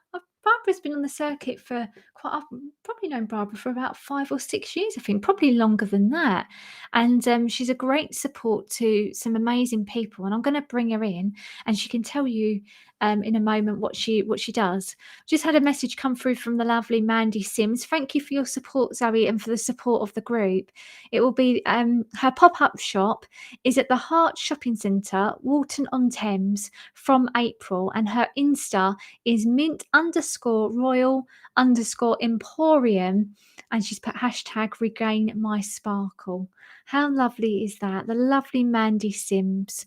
Barbara's been on the circuit for I've probably known Barbara for about 5 or 6 years, I think, probably longer than that. And she's a great support to some amazing people. And I'm going to bring her in, and she can tell you in a moment what she does. Just had a message come through from the lovely Mandy Sims. Thank you for your support, Zoe, and for the support of the group. It will be her pop-up shop is at the Hart Shopping Centre, Walton-on-Thames, from April, and her Insta is mint_royal_emporium, and she's put hashtag regain my sparkle. How lovely is that? The lovely Mandy Sims.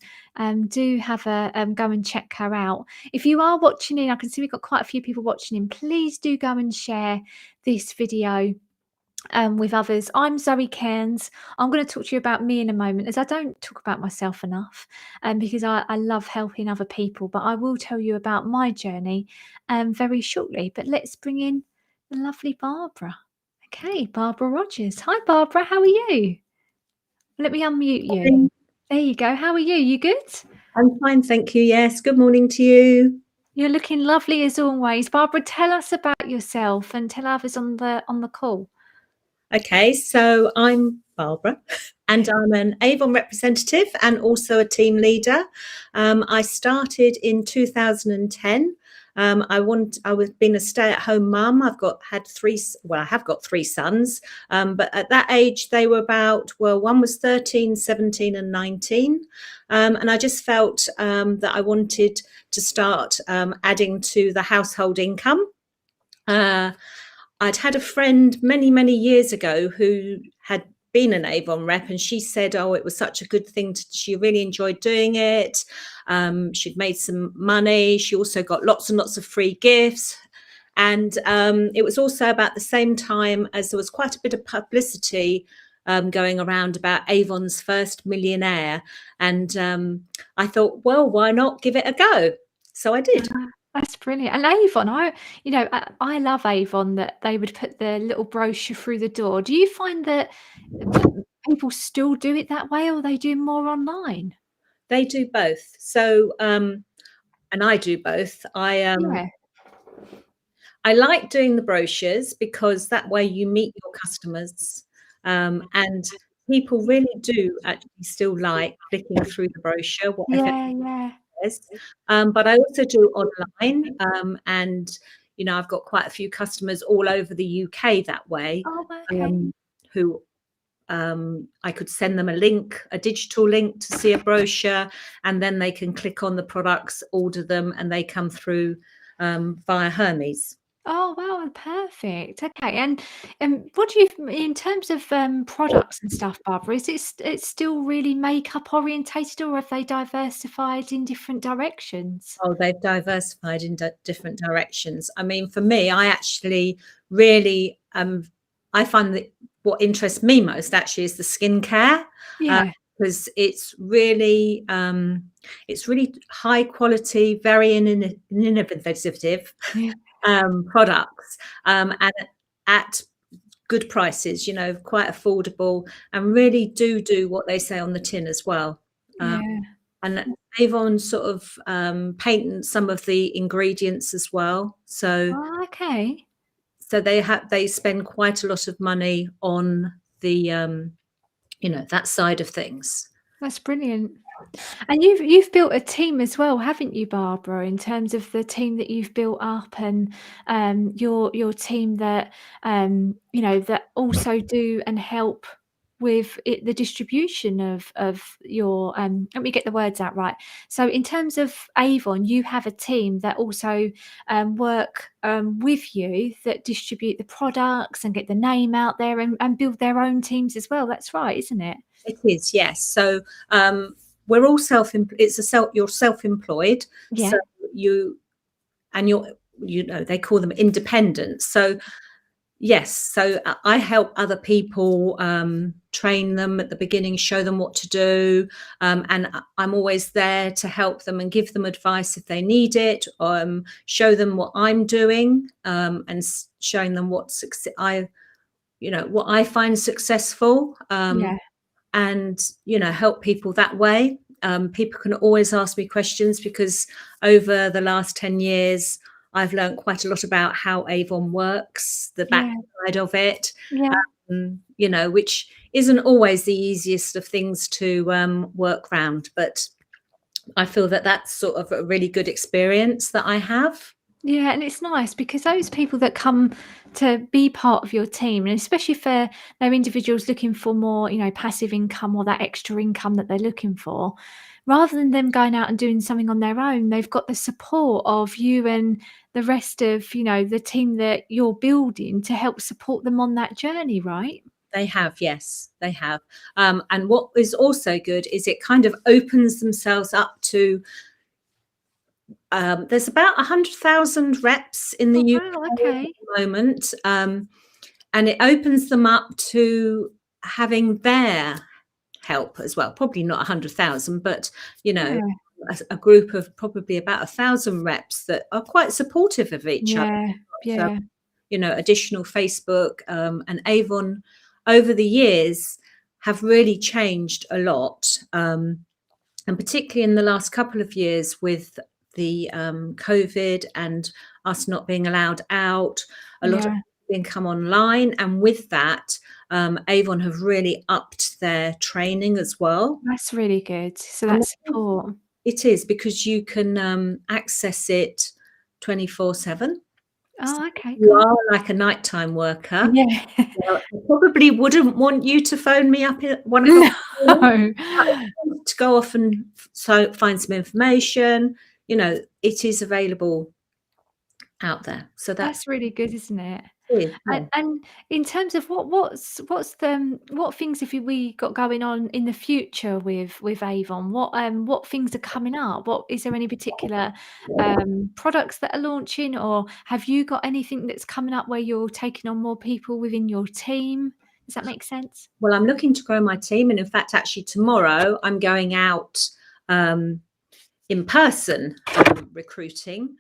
Do have a go and check her out. If you are watching in, I can see we've got quite a few people watching in. Please do go and share this video with others. I'm Zoe Cairns. I'm going to talk to you about me in a moment, as I don't talk about myself enough, because I love helping other people, but I will tell you about my journey very shortly. But let's bring in the lovely Barbara. Okay, Barbara Rogers. Hi, Barbara. How are you? Let me unmute you. There you go. How are you? You good? I'm fine, thank you. Yes. Good morning to you. You're looking lovely as always. Barbara, tell us about yourself and tell others on the call. Okay, so I'm Barbara, and I'm an Avon representative and also a team leader. I started in 2010. I've been a stay-at-home mum. I have got 3 sons, but at that age they were one was 13, 17 and 19. And I just felt that I wanted to start adding to the household income. I'd had a friend many, many years ago who had been an Avon rep, and she said, oh, it was such a good thing. She really enjoyed doing it. She'd made some money. She also got lots and lots of free gifts. And it was also about the same time as there was quite a bit of publicity going around about Avon's first millionaire. And I thought, well, why not give it a go? So I did. That's brilliant. And Avon, I love Avon, that they would put the little brochure through the door. Do you find that people still do it that way, or they do more online? They do both. So, and I do both. I like doing the brochures because that way you meet your customers, and people really do actually still like clicking through the brochure. Yeah. But I also do online, and I've got quite a few customers all over the UK that way. Oh, okay. Who I could send them a digital link to see a brochure, and then they can click on the products, order them, and they come through via Hermes. Oh, wow, perfect. Okay, and what do you, in terms of products and stuff, Barbara? Is it's still really makeup orientated, or have they diversified in different directions? Oh, they've diversified in different directions. I mean, for me, I actually really, I find that what interests me most actually is the skincare. Yeah, Because it's really high quality, very innovative yeah, products, and at good prices, you know, quite affordable, and really do what they say on the tin as well. yeah. And Avon sort of patents some of the ingredients as well. So Oh, okay. they spend quite a lot of money on the you know, that side of things. That's brilliant. And you've built a team as well, haven't you, Barbara, in terms of the team that you've built up, and your team that you know, that also do and help with the distribution of your let me get the words out right. So in terms of Avon, you have a team that also work with you, that distribute the products and get the name out there, and build their own teams as well. That's right, isn't it? It is, yes. So we're all you're self-employed. Yeah. So you know, they call them independent. So yes, so I help other people, train them at the beginning, show them what to do, and I'm always there to help them and give them advice if they need it, show them what I'm doing, and showing them what I find successful. Yeah. And, you know, help people that way. People can always ask me questions, because over the last 10 years, I've learned quite a lot about how Avon works, the backside of it, Yeah. you know, which isn't always the easiest of things to work around. But I feel that that's sort of a really good experience that I have. Yeah, and it's nice because those people that come to be part of your team, and especially for those individuals looking for more, you know, passive income or that extra income that they're looking for, rather than them going out and doing something on their own, they've got the support of you and the rest of, you know, the team that you're building to help support them on that journey, right? They have, yes, they have. And what is also good is it kind of opens themselves up to, there's about 100,000 reps in the UK Wow, at okay. the moment, and it opens them up to having their help as well. Probably not 100,000, but you know, a group of probably about 1,000 reps that are quite supportive of each other. Yeah. So, you know, additional Facebook, and Avon over the years have really changed a lot, and particularly in the last couple of years with the COVID and us not being allowed out, a lot of people come online, and with that, Avon have really upped their training as well. That's really good. So that's support. It is, because you can access it 24/7. Oh, okay, You cool. are like a nighttime worker. Yeah. Well, I probably wouldn't want you to phone me up at 1 o'clock No. to go off and find some information. You know, it is available out there. So That's really good, isn't it? it. Yeah. And in terms of what things have we got going on in the future with Avon? What things are coming up? What is there any particular products that are launching, or have you got anything that's coming up where you're taking on more people within your team? Does that make sense? Well, I'm looking to grow my team, and in fact, actually tomorrow I'm going out in person, recruiting,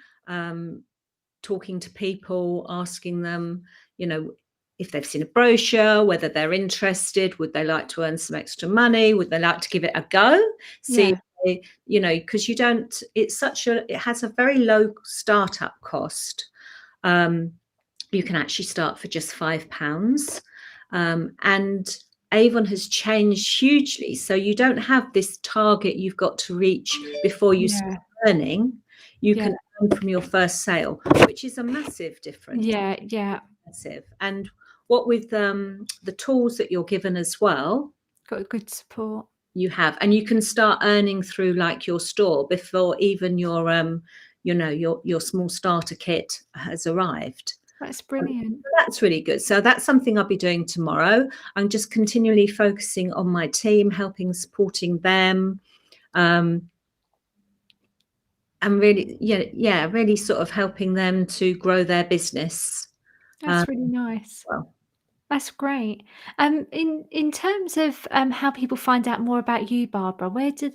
talking to people, asking them, you know, if they've seen a brochure, whether they're interested, would they like to earn some extra money, would they like to give it a go, see if they, you know, because it has a very low startup cost. You can actually start for just £5, and Avon has changed hugely, so you don't have this target you've got to reach before you start earning. You can earn from your first sale, which is a massive difference. Yeah. Massive. And what with the tools that you're given as well, Got a good support. you have, and you can start earning through like your store before even your your small starter kit has arrived. That's brilliant. That's really good. So that's something I'll be doing tomorrow. I'm just continually focusing on my team, supporting them, and really, really sort of helping them to grow their business. That's really nice. Well. That's great. In terms of how people find out more about you, Barbara, where do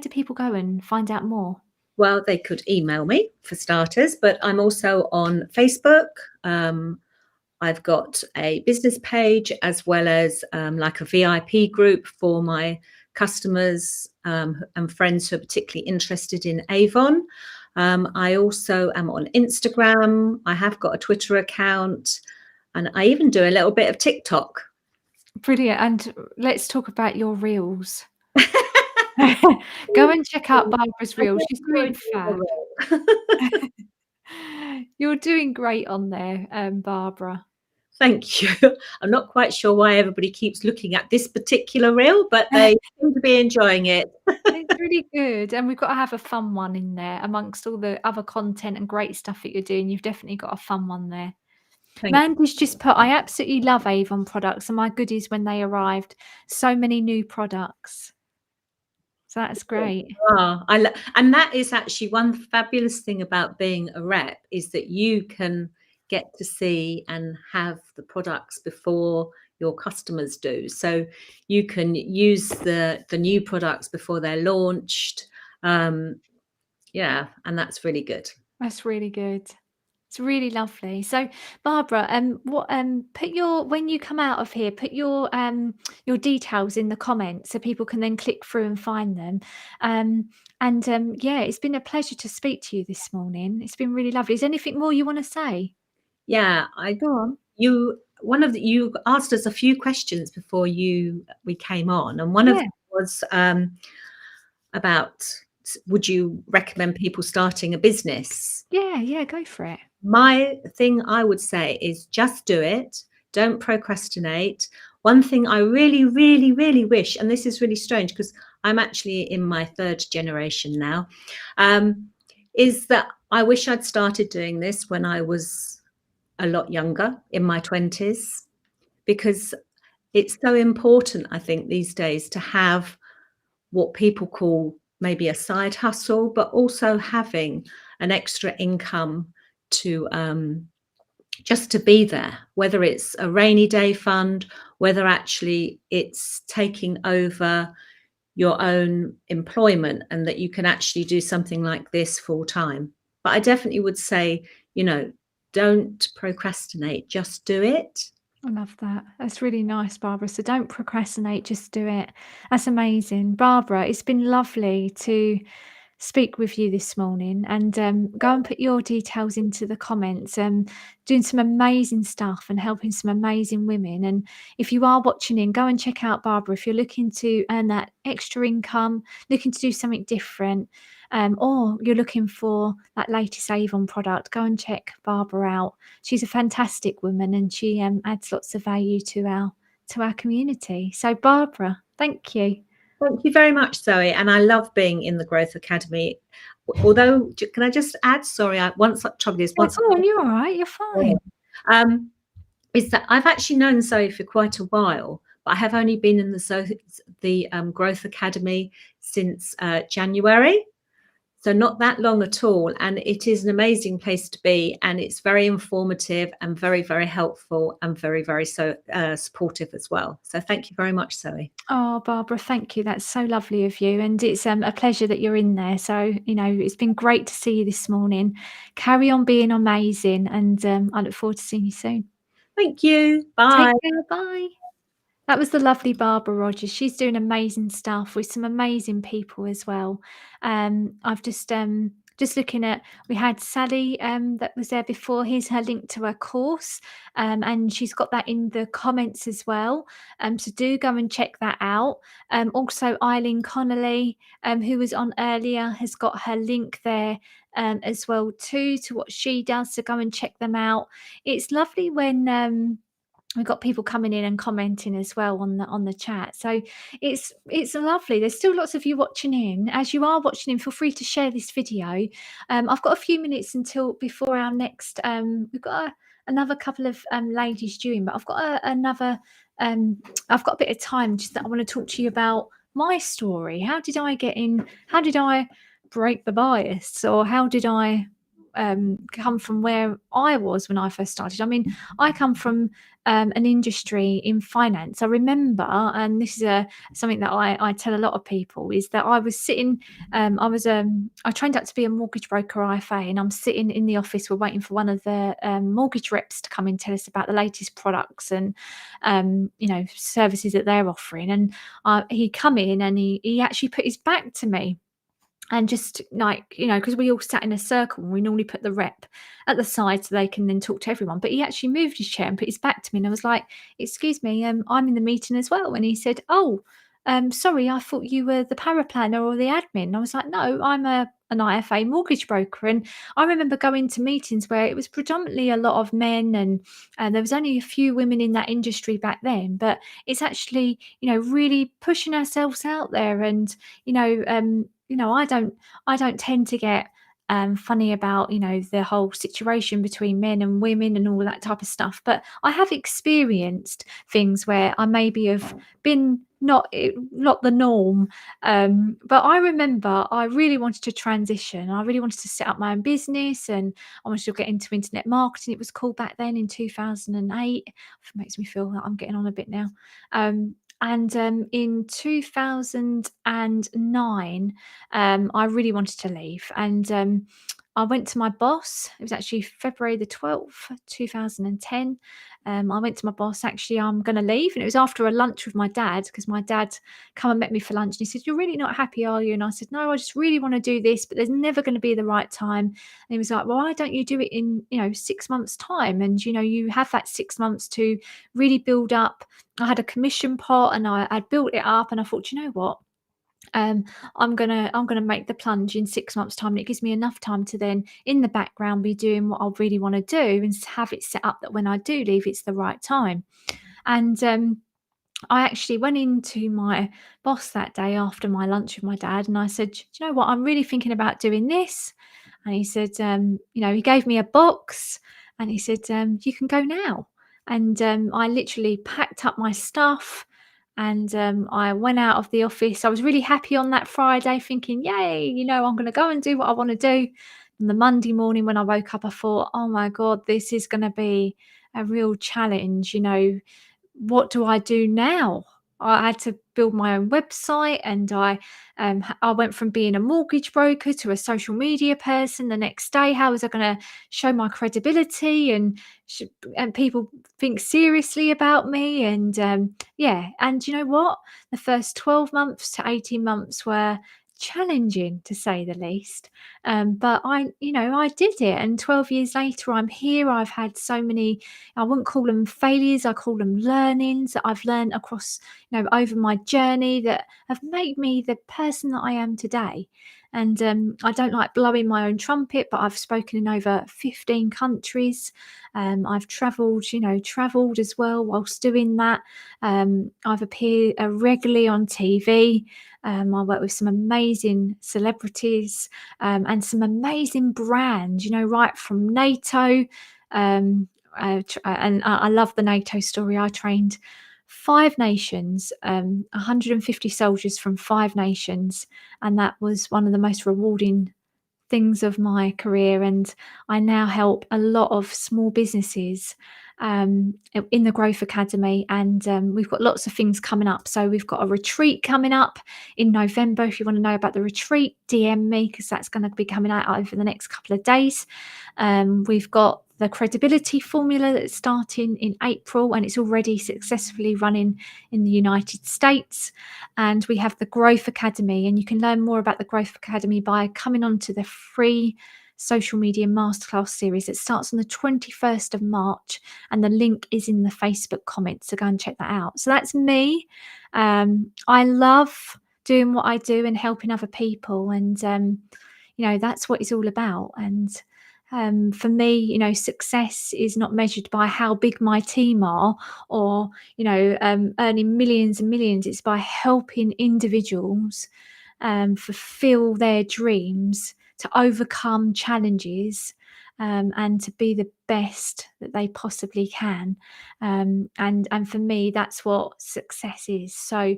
people go and find out more? Well, they could email me for starters, but I'm also on Facebook. I've got a business page as well as like a VIP group for my customers and friends who are particularly interested in Avon. I also am on Instagram. I have got a Twitter account, and I even do a little bit of TikTok. Brilliant. And let's talk about your reels. Go and check out Barbara's reels. She's doing fab. You're doing great on there, Barbara. Thank you. I'm not quite sure why everybody keeps looking at this particular reel, but they seem to be enjoying it. It's really good. And we've got to have a fun one in there amongst all the other content and great stuff that you're doing. You've definitely got a fun one there. Mandy's just put, I absolutely love Avon products and my goodies when they arrived. So many new products. So that's great. And that is actually one fabulous thing about being a rep, is that you can get to see and have the products before your customers do. So you can use the new products before they're launched. And that's really good. That's really good. It's really lovely. So Barbara, when you come out of here, put your details in the comments so people can then click through and find them. It's been a pleasure to speak to you this morning. It's been really lovely. Is there anything more you want to say? Yeah, Go on. You asked us a few questions before we came on, and one of them was about, would you recommend people starting a business? Yeah, go for it. My thing I would say is just do it. Don't procrastinate. One thing I really, really, really wish, and this is really strange because I'm actually in my 3rd generation now, is that I wish I'd started doing this when I was a lot younger, in my 20s, because it's so important, I think, these days to have what people call maybe a side hustle, but also having an extra income to just to be there, whether it's a rainy day fund, whether actually it's taking over your own employment and that you can actually do something like this full time. But I definitely would say, don't procrastinate, just do it. I love that. That's really nice, Barbara. So don't procrastinate, just do it. That's amazing. Barbara, it's been lovely to speak with you this morning, and go and put your details into the comments. Doing some amazing stuff and helping some amazing women. And if you are watching in, go and check out Barbara. If you're looking to earn that extra income, looking to do something different, or you're looking for that latest Avon product, go and check Barbara out. She's a fantastic woman, and she adds lots of value to our community. So Barbara, thank you. Thank you very much, Zoe. And I love being in the Growth Academy. Although, can I just add, sorry, you're all right, you're fine. Is that I've actually known Zoe for quite a while, but I have only been in the Growth Academy since January. So not that long at all. And it is an amazing place to be. And it's very informative and very, very helpful and very, very supportive as well. So thank you very much, Zoe. Oh, Barbara, thank you. That's so lovely of you. And it's a pleasure that you're in there. So, it's been great to see you this morning. Carry on being amazing. And I look forward to seeing you soon. Thank you. Bye. Take care. Bye. That was the lovely Barbara Rogers. She's doing amazing stuff with some amazing people as well. I've just looking at, we had Sally that was there before. Here's her link to her course, and she's got that in the comments as well. So do go and check that out. Also, Eileen Connolly, who was on earlier, has got her link there as well too, to what she does. So go and check them out. It's lovely when we've got people coming in and commenting as well on the chat. So it's lovely. There's still lots of you watching in. As you are watching in, feel free to share this video. I've got a few minutes until before our next. We've got another couple of ladies due in, but I've got another. I've got a bit of time just that I want to talk to you about my story. How did I get in? How did I break the bias, or how did I come from where I was when I first started? I mean, I come from an industry in finance. I remember, and this is something that I tell a lot of people, is that I was sitting, I trained up to be a mortgage broker IFA, and I'm sitting in the office. We're waiting for one of the mortgage reps to come and tell us about the latest products and services that they're offering. And he come in and he actually put his back to me. And just because we all sat in a circle, and we normally put the rep at the side so they can then talk to everyone. But he actually moved his chair and put his back to me, and I was like, "Excuse me, I'm in the meeting as well." And he said, "Oh, sorry, I thought you were the paraplanner or the admin." And I was like, "No, I'm an IFA mortgage broker." And I remember going to meetings where it was predominantly a lot of men, and there was only a few women in that industry back then. But it's actually, really pushing ourselves out there, and I don't tend to get funny about the whole situation between men and women and all that type of stuff, but I have experienced things where I maybe have been not the norm, but I remember I really wanted to transition. I really wanted to set up my own business, and I wanted to get into internet marketing. It was cool back then in 2008. It makes me feel that I'm getting on a bit now. And in 2009, I really wanted to leave. And I went to my boss. It was actually February the 12th, 2010. I went to my boss, actually, I'm going to leave. And it was after a lunch with my dad, because my dad come and met me for lunch. And he said, "You're really not happy, are you?" And I said, "No, I just really want to do this, but there's never going to be the right time." And he was like, "Well, why don't you do it in, 6 months' time? And, you have that 6 months to really build up." I had a commission pot, and I'd built it up, and I thought, you know what? I'm gonna make the plunge in 6 months' time, and it gives me enough time to then, in the background, be doing what I really want to do, and have it set up that when I do leave, it's the right time. And I actually went into my boss that day after my lunch with my dad, and I said, "Do you know what? I'm really thinking about doing this." And he said, he gave me a box, and he said, "You can go now." And I literally packed up my stuff, and I went out of the office. I was really happy on that Friday, thinking, "Yay, I'm going to go and do what I want to do." And the Monday morning when I woke up, I thought, "Oh my God, this is going to be a real challenge. What do I do now?" I had to build my own website, and I went from being a mortgage broker to a social media person the next day. How was I going to show my credibility and people think seriously about me? And and you know what? The first 12 months to 18 months were challenging, to say the least, but I did it, and 12 years later I'm here. I've had so many, I wouldn't call them failures, I call them learnings that I've learned across over my journey that have made me the person that I am today. And I don't like blowing my own trumpet, but I've spoken in over 15 countries. I've traveled as well whilst doing that. I've appeared regularly on TV. I work with some amazing celebrities and some amazing brands, right from NATO. And I love the NATO story. I trained 5 nations, 150 soldiers from 5 nations. And that was one of the most rewarding things of my career. And I now help a lot of small businesses in the Growth Academy, and we've got lots of things coming up. So we've got a retreat coming up in November. If you want to know about the retreat, DM me, because that's going to be coming out over the next couple of days. We've got the credibility formula that's starting in April, and it's already successfully running in the United States. And we have the Growth Academy, and you can learn more about the Growth Academy by coming on to the free social media masterclass series. It starts on the 21st of March, and the link is in the Facebook comments, so go and check that out. So that's me. I love doing what I do and helping other people, and that's what it's all about. And For me, you know, success is not measured by how big my team are or, you know, earning millions and millions. It's by helping individuals fulfill their dreams, to overcome challenges, and to be the best that they possibly can. And for me, that's what success is. So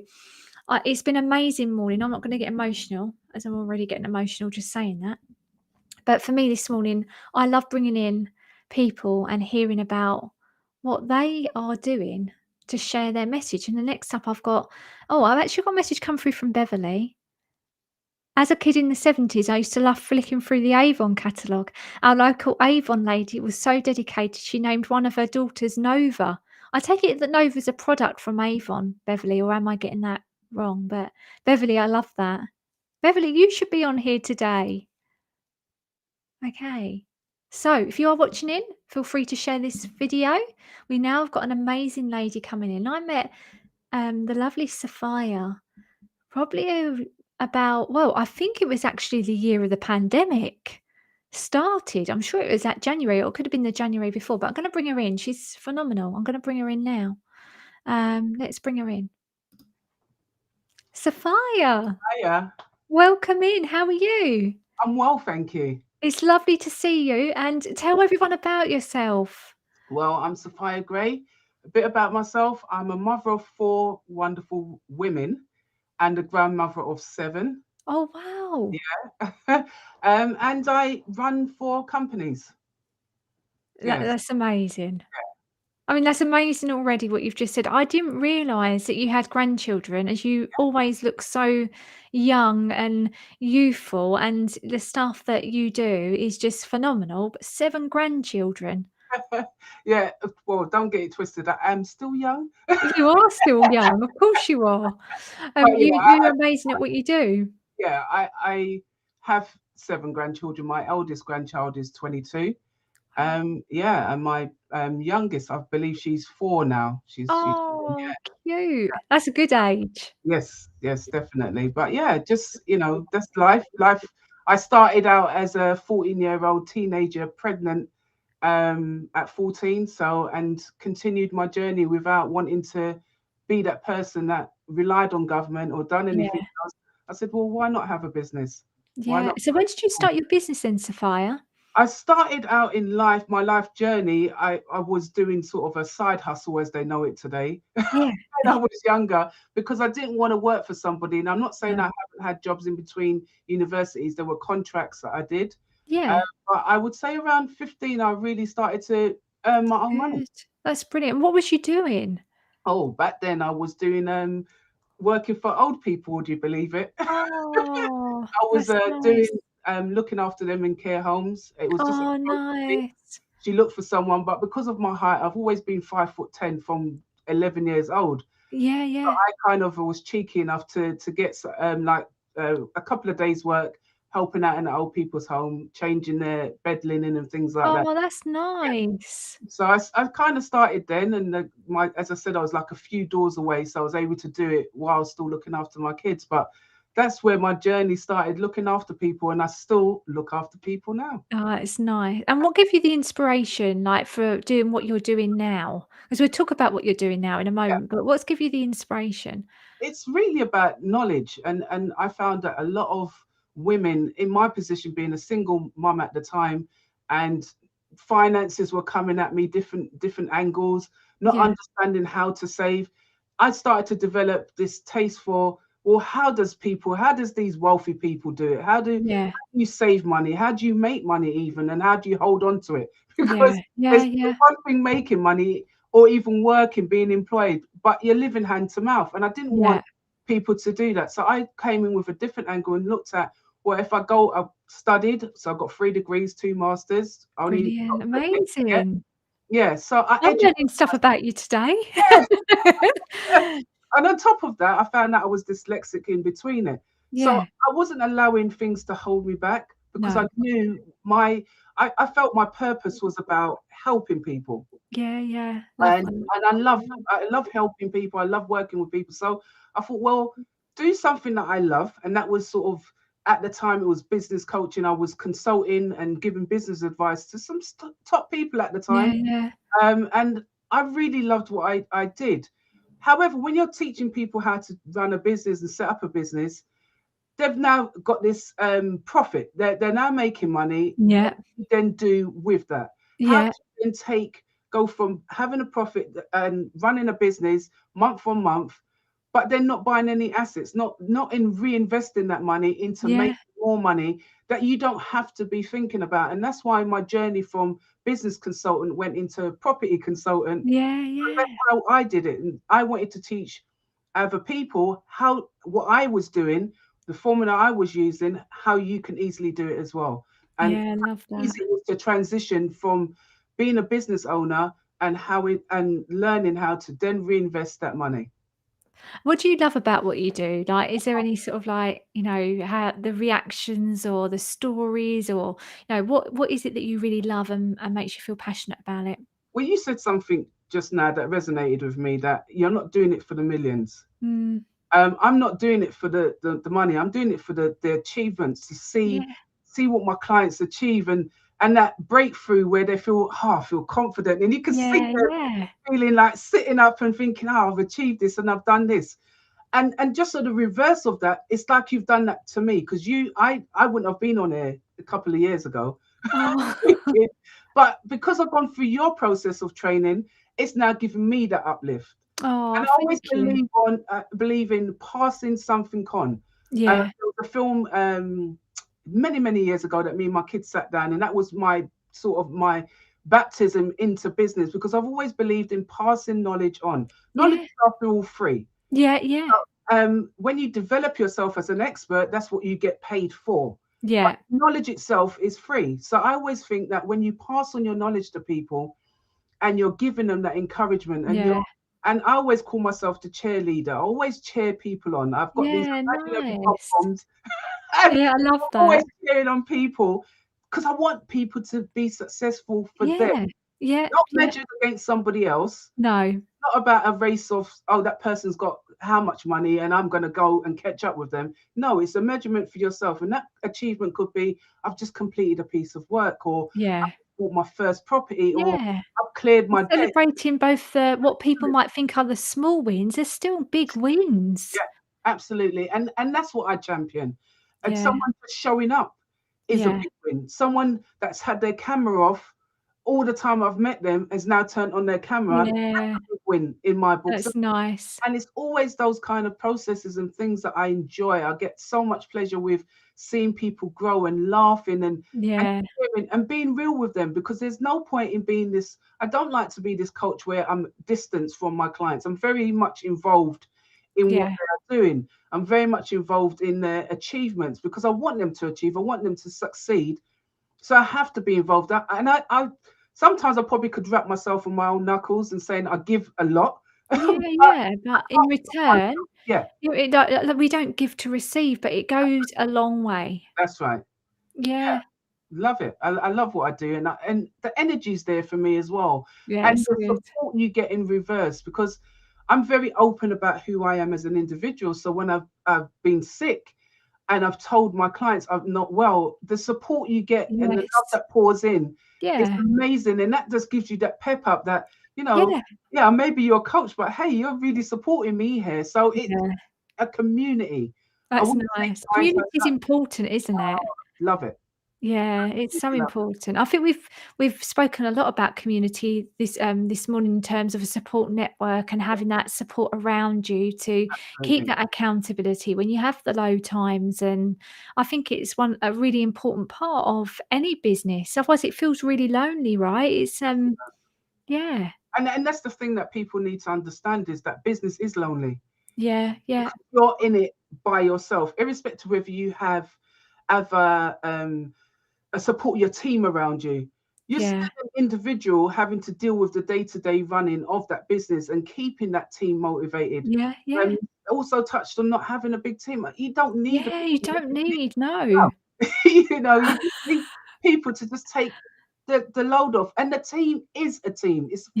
it's been an amazing morning. I'm not going to get emotional, as I'm already getting emotional just saying that. But for me this morning, I love bringing in people and hearing about what they are doing to share their message. And the next up, I've actually got a message come through from Beverly. As a kid in the 70s, I used to love flicking through the Avon catalogue. Our local Avon lady was so dedicated, she named one of her daughters Nova. I take it that Nova's a product from Avon, Beverly, or am I getting that wrong? But Beverly, I love that. Beverly, you should be on here today. Okay. So if you are watching in, feel free to share this video. We now have got an amazing lady coming in. I met the lovely Sophia probably I think it was actually the year of the pandemic started. I'm sure it was that January, or it could have been the January before, but I'm going to bring her in. She's phenomenal. I'm going to bring her in now. Let's bring her in. Sophia, Hiya, welcome in. How are you? I'm well, thank you. It's lovely to see you, and tell everyone about yourself. Well, I'm Sophia Gray. A bit about myself. I'm a mother of 4 wonderful women and a grandmother of 7. Oh, wow. Yeah. And I run 4 companies. Yes. That's amazing. I mean, that's amazing already what you've just said. I didn't realise that you had grandchildren, as you always look so young and youthful, and the stuff that you do is just phenomenal. But 7 grandchildren. Yeah, well, don't get it twisted. I am still young. You are still young, of course you are. You're amazing at what you do. Yeah, I have 7 grandchildren. My eldest grandchild is 22. Yeah, and my youngest, I believe she's 4 now. She's Oh, cute. That's a good age. Yes, definitely. But yeah, just, you know, that's life. I started out as a 14-year-old teenager, pregnant at 14, and continued my journey without wanting to be that person that relied on government or done anything else. I said, well, why not have a business? Why Yeah. not? So when did you start your business then, Sophia? I started out in life, my life journey. I was doing sort of a side hustle, as they know it today, Yeah. when I was younger, because I didn't want to work for somebody. And I'm not saying I haven't had jobs in between universities. There were contracts that I did. Yeah. But I would say around 15, I really started to earn my own money. That's brilliant. What was you doing? Oh, back then I was doing working for old people. Would you believe it? Oh, I was that's doing nice. looking after them in care homes. It was just Oh, nice. she looked for someone, but because of my height, I've always been 5'10" from 11 years old. Yeah, So yeah. I kind of was cheeky enough to get a couple of days work helping out in the old people's home, changing their bed linen and things like that. Oh, that's nice. So I kind of started then, and as I said, I was like a few doors away, so I was able to do it while still looking after my kids. But that's where my journey started, looking after people, and I still look after people now. Oh, it's nice. And what gave you the inspiration, like, for doing what you're doing now? Because we'll talk about what you're doing now in a moment, but what's give you the inspiration? It's really about knowledge, and I found that a lot of women in my position, being a single mum at the time, and finances were coming at me different angles, not understanding how to save. I started to develop this taste for, well, how does these wealthy people do it? How do you save money? How do you make money even? And how do you hold on to it? Because it's one thing making money or even working, being employed, but you're living hand to mouth. And I didn't want people to do that. So I came in with a different angle and looked at, well, if I studied, so I got 3 degrees, 2 masters. Brilliant, amazing. Yeah, so I'm learning stuff about you today. And on top of that, I found out I was dyslexic in between it. So I wasn't allowing things to hold me back, because I knew I felt my purpose was about helping people. Yeah. And I love helping people. I love working with people. So I thought, well, do something that I love. And that was sort of at the time it was business coaching. I was consulting and giving business advice to some top people at the time. Yeah. And I really loved what I did. However, when you're teaching people how to run a business and set up a business, they've now got this profit. They're now making money. Yeah. What do you then do with that? How do you then go from having a profit and running a business month on month, but then not buying any assets, not in reinvesting that money into making more money that you don't have to be thinking about? And that's why my journey from business consultant went into property consultant. And that's how I did it. And I wanted to teach other people what I was doing, the formula I was using, how you can easily do it as well. And I love that. easy it was to transition from being a business owner and learning how to then reinvest that money. What do you love about what you do? Like, is there any sort of like, how the reactions or the stories, or what is it that you really love and makes you feel passionate about it? Well, you said something just now that resonated with me, that you're not doing it for the millions. I'm not doing it for the money. I'm doing it for the achievements, to see what my clients achieve, and that breakthrough where they feel confident, and you can see them feeling like sitting up and thinking, I've achieved this and I've done this. And just sort of reverse of that, it's like you've done that to me, because I wouldn't have been on here a couple of years ago. But because I've gone through your process of training, it's now given me that uplift. And I always believe in passing something on. There was a film many years ago that me and my kids sat down, and that was my baptism into business, because I've always believed in passing knowledge on. Knowledge is after all free. When you develop yourself as an expert, that's what you get paid for. But knowledge itself is free. So I always think that when you pass on your knowledge to people and you're giving them that encouragement, and I always call myself the cheerleader. I always cheer people on. I've got these pom-poms. I love that. Always cheering on people, because I want people to be successful for them. Not measured against somebody else. No. Not about a race of, that person's got how much money and I'm going to go and catch up with them. No, it's a measurement for yourself. And that achievement could be, I've just completed a piece of work, or I bought my first property, or I've cleared my debt. Celebrating both what people might think are the small wins, they're still big wins. Yeah, absolutely. And that's what I champion. And someone just showing up is a big win. Someone that's had their camera off all the time I've met them has now turned on their camera. That's a big win in my book. That's nice. And it's always those kind of processes and things that I enjoy. I get so much pleasure with seeing people grow and laughing and being real with them, because there's no point in being this. I don't like to be this coach where I'm distanced from my clients. I'm very much involved in what they're doing. I'm very much involved in their achievements, because I want them to achieve. I want them to succeed. So I have to be involved. And I sometimes I probably could wrap myself on my own knuckles and saying I give a lot. But in return, we don't give to receive, but it goes a long way. That's right. Love it. I love what I do, and the energy's there for me as well. And the support you get in reverse, because I'm very open about who I am as an individual. So when I've been sick and I've told my clients I'm not well, the support you get and the love that pours in is amazing. And that just gives you that pep up that, maybe you're a coach, but hey, you're really supporting me here. So it's a community. That's nice. Community is important, isn't it? Love it. Yeah, it's so important. I think we've spoken a lot about community this morning in terms of a support network and having that support around you to keep that accountability when you have the low times. And I think it's a really important part of any business. Otherwise, it feels really lonely, right? It's And that's the thing that people need to understand, is that business is lonely. Yeah. You're in it by yourself, irrespective of whether you have support your team around you. You're still an individual having to deal with the day-to-day running of that business and keeping that team motivated. Also touched on not having a big team. You don't need no. You need people to just take the load off, and the team is a team. It's a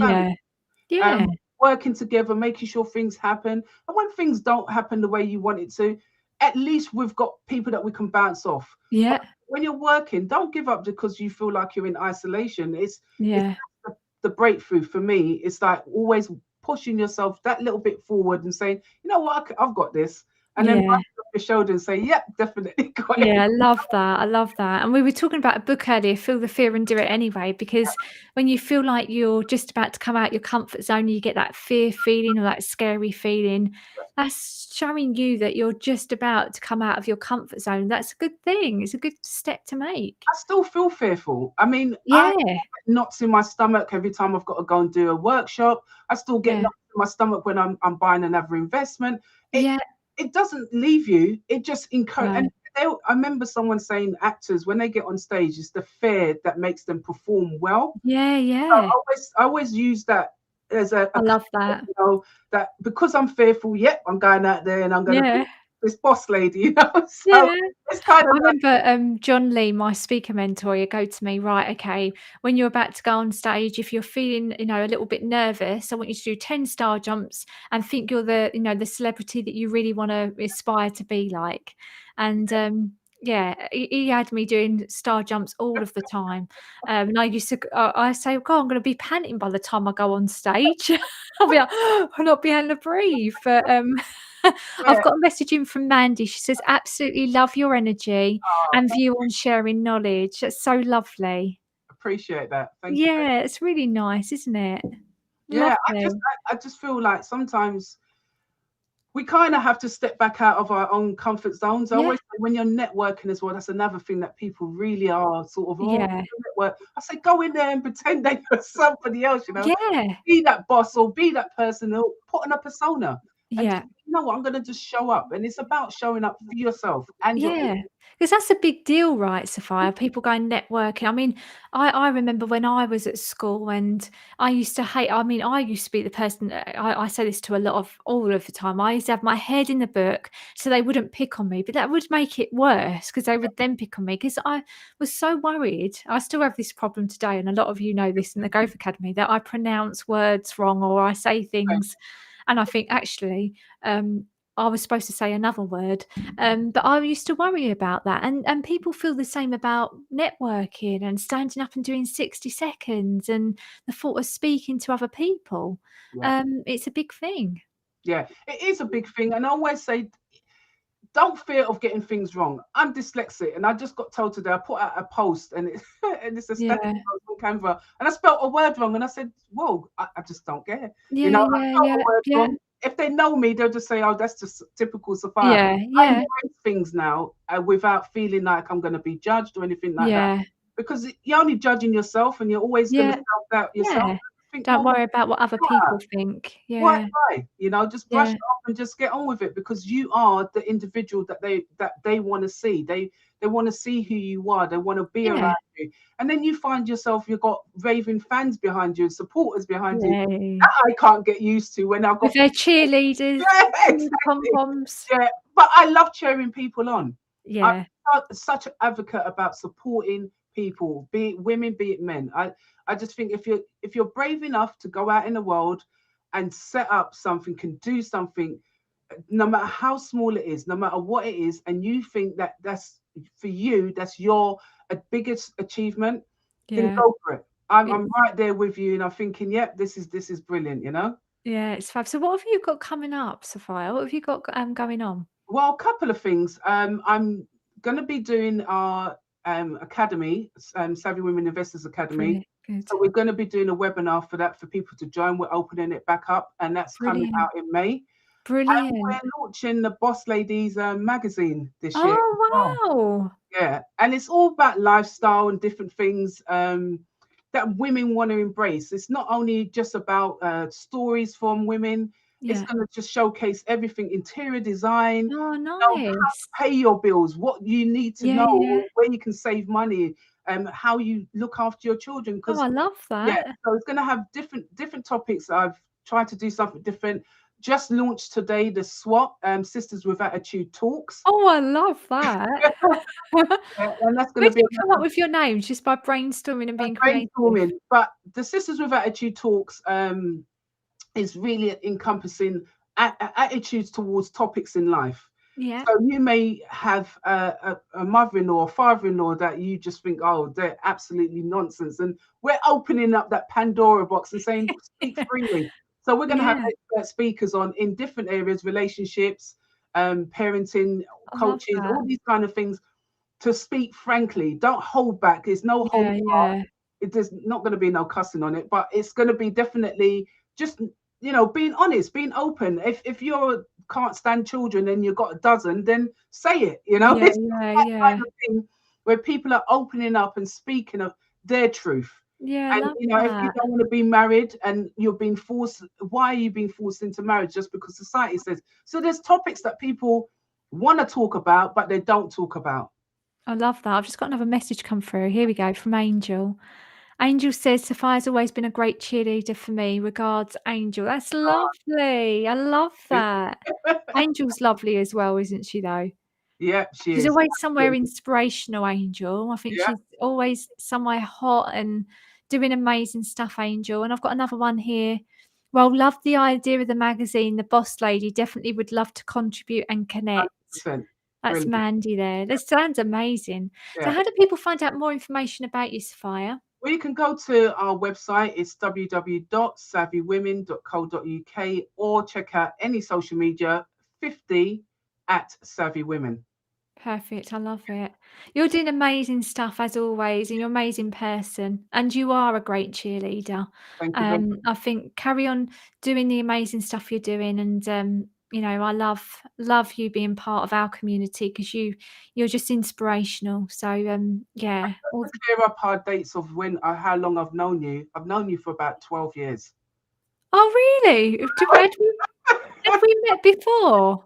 family. Working together, making sure things happen, and when things don't happen the way you want it to, at least we've got people that we can bounce off. Yeah. But when you're working, don't give up because you feel like you're in isolation. It's the breakthrough for me. It's like always pushing yourself that little bit forward and saying, you know what, I've got this. And then brush off your shoulder and say, yep, definitely got it. Yeah, I love that. I love that. And we were talking about a book earlier, Feel the Fear and Do It Anyway, because when you feel like you're just about to come out your comfort zone, you get that fear feeling or that scary feeling. That's showing you that you're just about to come out of your comfort zone. That's a good thing. It's a good step to make. I still feel fearful. I mean, Yeah. I get knots in my stomach every time I've got to go and do a workshop. I still get knots in my stomach when I'm buying another investment. It doesn't leave you. It just encourages. I remember someone saying actors, when they get on stage, it's the fear that makes them perform well. Yeah. I always use that as I love that. You know, that because I'm fearful, I'm going out there and I'm going to be this boss lady, you know. So it's kind of. I remember John Lee, my speaker mentor, he'd go to me, right, okay, when you're about to go on stage, if you're feeling, a little bit nervous, I want you to do 10 star jumps and think you're the, the celebrity that you really want to aspire to be like. And he had me doing star jumps all of the time. And I used to, I say, God, I'm going to be panting by the time I go on stage. I'll be like, I'll not be able to breathe. But I've got a message in from Mandy. She says, absolutely love your energy and view on sharing knowledge. That's so lovely. Appreciate that. Thank you. Yeah, it's really nice, isn't it? Yeah, Lovely. I just feel like sometimes we kind of have to step back out of our own comfort zones. I always say when you're networking as well, that's another thing that people really are sort of, network. I say, go in there and pretend that you're somebody else, Be that boss or be that person or put on a persona. And just, you know what, I'm going to just show up. And it's about showing up for yourself. And because that's a big deal, right, Sophia? People going networking. I mean, I remember when I was at school and I used to hate, I used to be the person, I say this to all of the time. I used to have my head in the book so they wouldn't pick on me, but that would make it worse because they would then pick on me because I was so worried. I still have this problem today, and a lot of you know this in the Growth Academy, that I pronounce words wrong or I say things and I think actually, I was supposed to say another word, but I used to worry about that. And people feel the same about networking and standing up and doing 60 seconds and the thought of speaking to other people. It's a big thing. Yeah, it is a big thing. And I always say, don't fear of getting things wrong. I'm dyslexic, and I just got told today, I put out a post and it's a static post on Canva, and I spelled a word wrong, and I said, whoa, I just don't care. I spelled a word wrong. If they know me, they'll just say, oh, that's just typical Sophia. I learn things now without feeling like I'm going to be judged or anything like that. Because you're only judging yourself and you're always going to self-doubt yourself. Don't worry about what other people think. Why? Just brush it off and just get on with it, because you are the individual that they want to see. They want to see who you are. They want to be around you. And then you find yourself, you've got raving fans behind you, supporters behind you. That I can't get used to when I've got with their cheerleaders, pom-poms. But I love cheering people on. I'm such an advocate about supporting people, be it women, be it men. I just think if you're brave enough to go out in the world and set up something, can do something, no matter how small it is, no matter what it is, and you think that that's for you, that's your biggest achievement, then go for it. I'm right there with you, and I'm thinking, this is brilliant, Yeah, it's fab. So what have you got coming up, Sophia? What have you got going on? Well, a couple of things. I'm going to be doing our academy, Savvy Women Investors Academy. So we're going to be doing a webinar for that, for people to join. We're opening it back up, and that's coming out in May. Brilliant. And we're launching the Boss Ladies magazine this year. Oh, wow. Yeah, and it's all about lifestyle and different things that women want to embrace. It's not only just about stories from women. It's going to just showcase everything: interior design, how to pay your bills, what you need to know, where you can save money, how you look after your children. Oh, I love that. So it's going to have different topics. I've tried to do something different. Just launched today the SWAT, Sisters with Attitude Talks. Oh, I love that. And that's going to be. Where did you come up with your names? Just by brainstorming and being creative? But the Sisters with Attitude Talks is really encompassing attitudes towards topics in life. Yeah. So you may have a mother-in-law or father-in-law that you just think, oh, they're absolutely nonsense. And we're opening up that Pandora box and saying, speak freely. So we're going to have Yeah. expert speakers on in different areas, relationships, parenting, I love coaches, that. all these kind of things, to speak frankly. Don't hold back. There's no hold Yeah, back. yeah. There's not going to be no cussing on it, but it's going to be definitely just, you know, being honest, being open. If you can't stand children and you've got a dozen, then say it, you know. Yeah, It's yeah, that yeah. kind of thing where people are opening up and speaking of their truth. Yeah, I And love you know, if you that. don't want to be married and you're being forced, why are you being forced into marriage? Just because society says so. There's topics that people want to talk about, but they don't talk about. I love that. I've just got another message come through. Here we go from Angel. Angel says, Sophia's always been a great cheerleader for me. Regards, Angel. That's lovely. I love that. Angel's lovely as well, isn't she, though? Yeah, she She's is. always somewhere inspirational, Angel. I think Yeah. she's always somewhere hot and doing amazing stuff, Angel. And I've got another one here. Well, love the idea of the magazine. The boss lady definitely would love to contribute and connect. 100%. That's Brilliant. Mandy there. This sounds amazing. So Yeah. how do people find out more information about you, Sophia? Well, you can go to our website. It's www.savvywomen.co.uk, or check out any social media, 50 at Savvy Women. Perfect. I love it. You're doing amazing stuff as always, and you're an amazing person, and you are a great cheerleader. Thank you very much. I think carry on doing the amazing stuff you're doing, and you know, I love you being part of our community because you're just inspirational. So yeah. To clear up our dates of how long I've known you. I've known you for about 12 years. Oh really? Have we met before?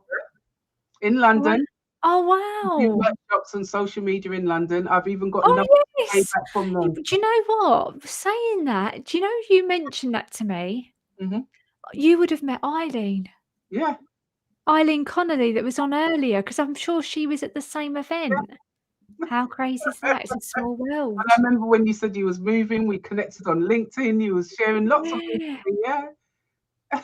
In London. Oh Do wow. workshops on social media in London. I've even got Oh number yes. back from them. Do you know what? Saying that, do you know you mentioned that to me? Mhm. You would have met Eileen. Yeah. Eileen Connolly that was on earlier, because I'm sure she was at the same event. How crazy is that? It's a small world. And I remember when you said you was moving, we connected on LinkedIn. You was sharing lots of things. Yeah. Yeah.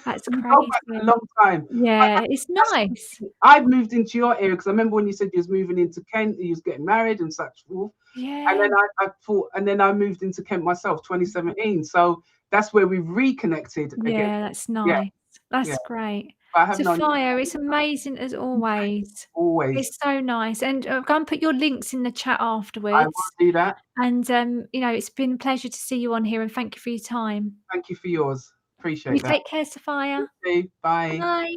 That's We go back crazy. a long time. Yeah, it's nice. I've moved into your area because I remember when you said you was moving into Kent, you was getting married and such forth. Yeah. And then I thought, and then I moved into Kent myself, 2017. So that's where we reconnected again. Yeah, that's nice. That's Yeah. great. I have known you. Sophia, it's amazing as always. Always. It's so nice. And go and put your links in the chat I afterwards. will do that. And you know, it's been a pleasure to see you on here, and thank you for your time. Thank you for yours. Appreciate You that. take care, Sophia. Okay, bye. Bye.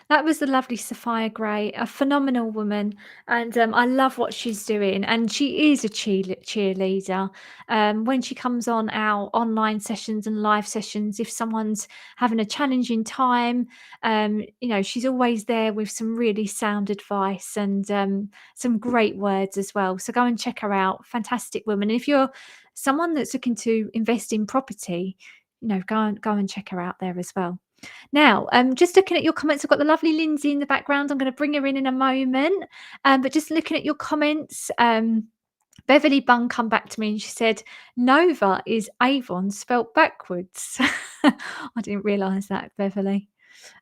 That was the lovely Sophia Gray, a phenomenal woman, and I love what she's doing. And she is a cheerleader. When she comes on our online sessions and live sessions, if someone's having a challenging time, you know, she's always there with some really sound advice and some great words as well. So go and check her out. Fantastic woman. And if you're someone that's looking to invest in property, you know, go and check her out there as well. Now, just looking at your comments, I've got the lovely Lindsay in the background. I'm going to bring her in a moment. But just looking at your comments, Beverly Bunn come back to me and she said, Nova is Avon spelt backwards. I didn't realise that, Beverly.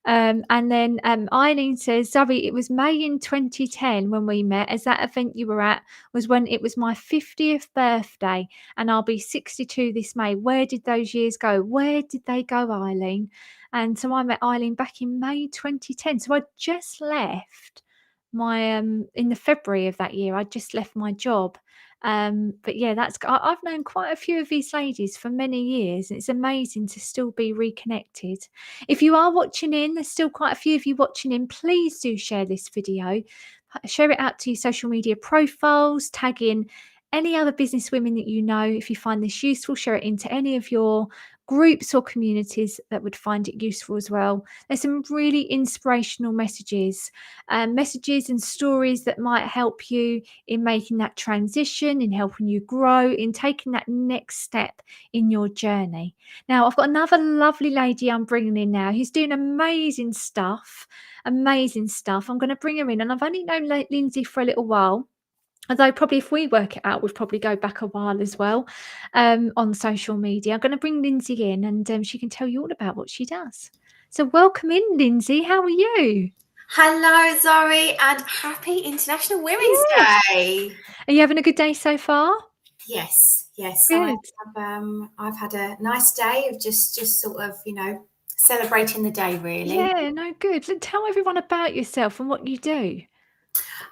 And then Eileen says, Zoe, it was May in 2010 when we met, as that event you were at was when it was my 50th birthday and I'll be 62 this May. Where did those years go? Where did they go, Eileen? And so I met Eileen back in May 2010. So I just left my in the February of that year. I just left my job. But yeah, I've known quite a few of these ladies for many years, and it's amazing to still be reconnected. If you are watching in, there's still quite a few of you watching in. Please do share this video, share it out to your social media profiles, tag in any other business women that you know. If you find this useful, share it into any of your groups or communities that would find it useful as well. There's some really inspirational messages and stories that might help you in making that transition, in helping you grow, in taking that next step in your journey. Now, I've got another lovely lady I'm bringing in now who's doing amazing stuff. I'm going to bring her in, and I've only known Lindsay for a little while. Although probably if we work it out, we'd probably go back a while as well on social media. I'm going to bring Lindsay in and she can tell you all about what she does. So welcome in, Lindsay. How are you? Hello, Zoe, and happy International Women's Yes. Day. Are you having a good day so far? Yes. Good. I've had a nice day of just sort of, celebrating the day, really. Yeah, no, good. So tell everyone about yourself and what you do.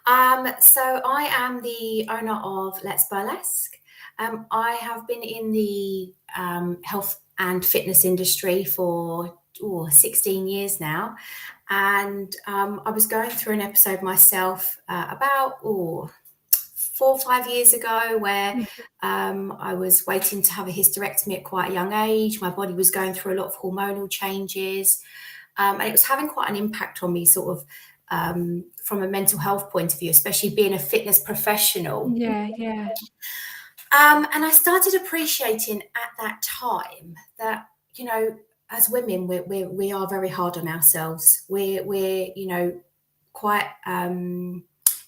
So I am the owner of Let's Burlesque. I have been in the health and fitness industry for 16 years now. And I was going through an episode myself about 4 or 5 years ago where I was waiting to have a hysterectomy at quite a young age. My body was going through a lot of hormonal changes. And it was having quite an impact on me, sort of from a mental health point of view, especially being a fitness professional. Yeah. And I started appreciating at that time that, as women, we are very hard on ourselves. We're quite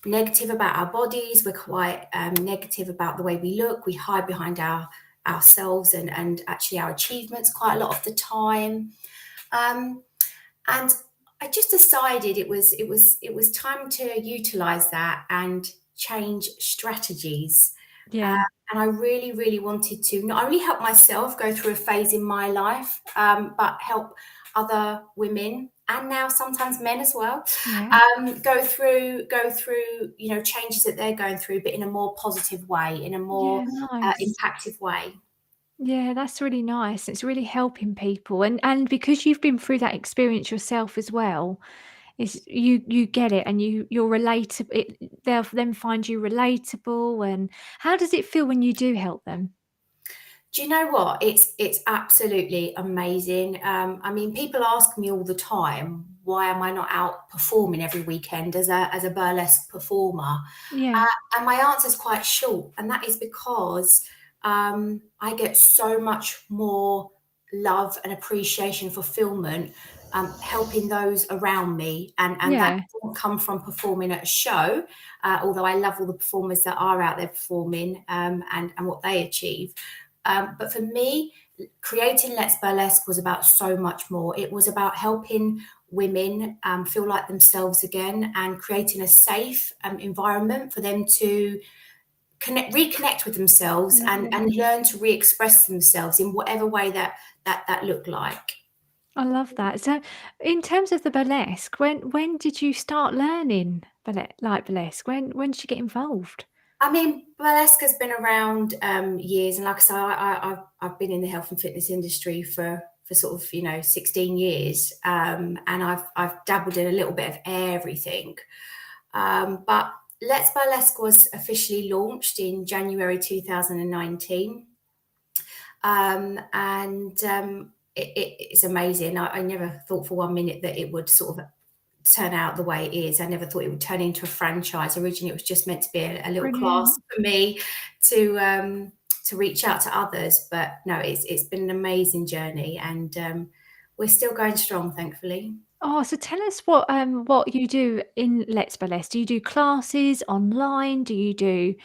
negative about our bodies. We're quite negative about the way we look. We hide behind ourselves and actually our achievements quite a lot of the time. And I just decided it was time to utilize that and change strategies. Yeah. And I really, really wanted to not only help myself go through a phase in my life, but help other women and now sometimes men as well, go through, changes that they're going through, but in a more positive way, in a more impactful way. Yeah, that's really nice. It's really helping people, and because you've been through that experience yourself as well, is you get it, and you're relatable. They'll then find you relatable. And how does it feel when you do help them? Do you know what? It's absolutely amazing. I mean, people ask me all the time, why am I not out performing every weekend as a burlesque performer? Yeah. And my answer is quite short, and that is because I get so much more love and appreciation, fulfillment, helping those around me, and that doesn't come from performing at a show, although I love all the performers that are out there performing and what they achieve. But for me, creating Let's Burlesque was about so much more. It was about helping women feel like themselves again and creating a safe environment for them to reconnect with themselves and learn to re-express themselves in whatever way that looked like. I love that. So, in terms of the burlesque, when did you start learning burlesque? When did you get involved? I mean, burlesque has been around years, and like I say, I've been in the health and fitness industry for sort of 16 years, and I've dabbled in a little bit of everything. But Let's Burlesque was officially launched in January 2019, and it's amazing. I never thought for 1 minute that it would sort of turn out the way it is. I never thought it would turn into a franchise. Originally, it was just meant to be a little class for me to reach out to others. But no, it's been an amazing journey, and we're still going strong, thankfully. Oh, so tell us what you do in Let's Burlesque. Do you do classes online? Do you do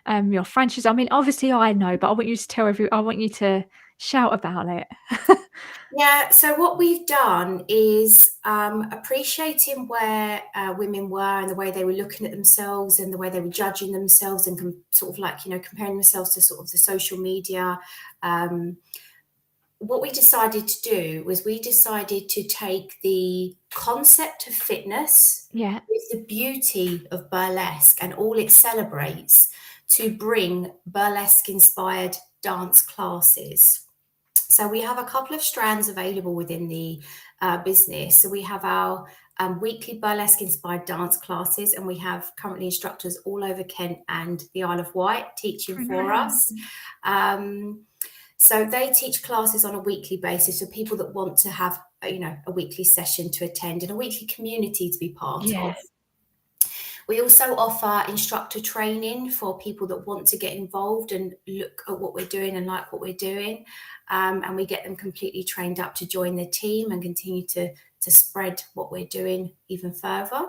your franchise? I mean, obviously I know, but I want you to I want you to shout about it. Yeah, so what we've done is appreciating where women were and the way they were looking at themselves and the way they were judging themselves and sort of like, comparing themselves to sort of the social media. What we decided to do was we decided to take the concept of fitness with the beauty of burlesque and all it celebrates to bring burlesque-inspired dance classes. So we have a couple of strands available within the business. So we have our weekly burlesque-inspired dance classes, and we have currently instructors all over Kent and the Isle of Wight teaching for us. So they teach classes on a weekly basis for people that want to have, a weekly session to attend and a weekly community to be part of. We also offer instructor training for people that want to get involved and look at what we're doing and like what we're doing. And we get them completely trained up to join the team and continue to spread what we're doing even further.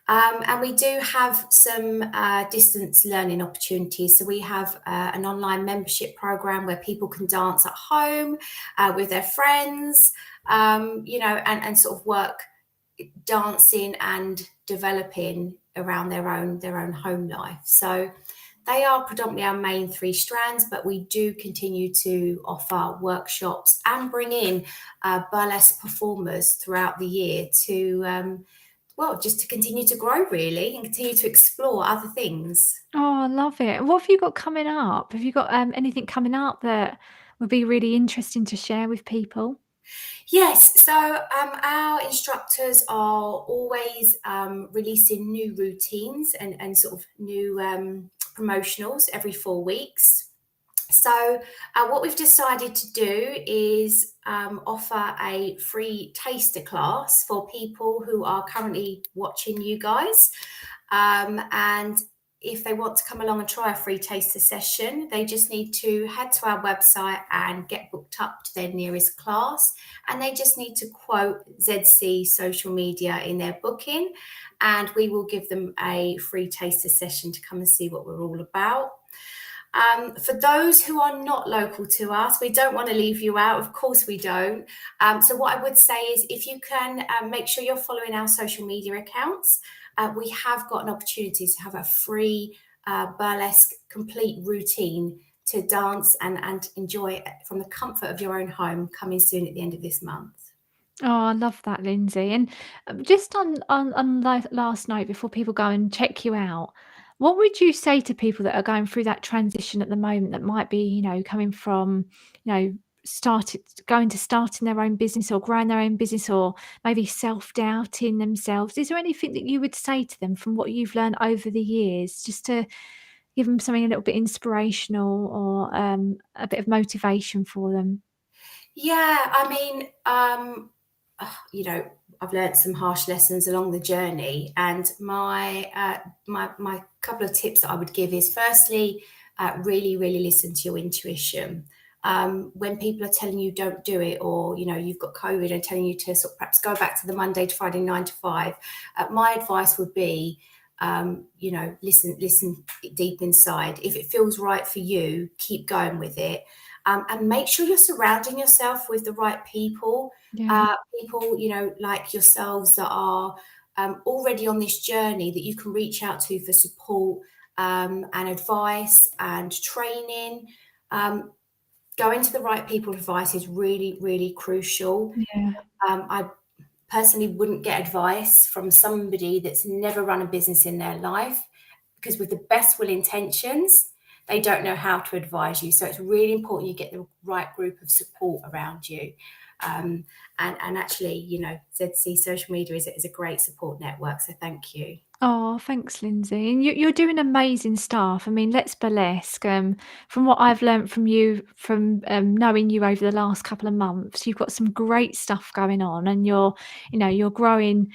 And we do have some distance learning opportunities. So we have an online membership program where people can dance at home with their friends, and sort of work dancing and developing around their own home life. So they are predominantly our main 3 strands, but we do continue to offer workshops and bring in burlesque performers throughout the year to just to continue to grow, really, and continue to explore other things. Oh, I love it. What have you got coming up? Have you got anything coming up that would be really interesting to share with people? Yes, so our instructors are always releasing new routines and sort of new promotionals every 4 weeks. So what we've decided to do is offer a free taster class for people who are currently watching you guys. And if they want to come along and try a free taster session, they just need to head to our website and get booked up to their nearest class. And they just need to quote ZC social media in their booking, and we will give them a free taster session to come and see what we're all about. For those who are not local to us, we don't want to leave you out. Of course we don't. So what I would say is, if you can make sure you're following our social media accounts, we have got an opportunity to have a free burlesque complete routine to dance and enjoy from the comfort of your own home, coming soon at the end of this month. Oh, I love that, Lindsay. And just on last note, before people go and check you out, what would you say to people that are going through that transition at the moment, that might be, coming from, starting their own business or growing their own business, or maybe self-doubting themselves? Is there anything that you would say to them from what you've learned over the years, just to give them something a little bit inspirational, or a bit of motivation for them? Yeah, I mean, I've learned some harsh lessons along the journey, and my couple of tips that I would give is, firstly, really, really listen to your intuition. When people are telling you don't do it, or you've got COVID and telling you to sort of perhaps go back to the Monday to Friday 9 to 5, my advice would be, listen deep inside. If it feels right for you, keep going with it. And make sure you're surrounding yourself with the right people, people, like yourselves, that are already on this journey, that you can reach out to for support and advice and training. Going to the right people advice is really, really crucial. Yeah. I personally wouldn't get advice from somebody that's never run a business in their life, because with the best will intentions, they don't know how to advise you. So it's really important you get the right group of support around you. And actually, ZC social media is a great support network. So thank you. Oh, thanks, Lindsay. And you're doing amazing stuff. I mean, Let's Burlesque, from what I've learned from you, from knowing you over the last couple of months, you've got some great stuff going on, and you're growing,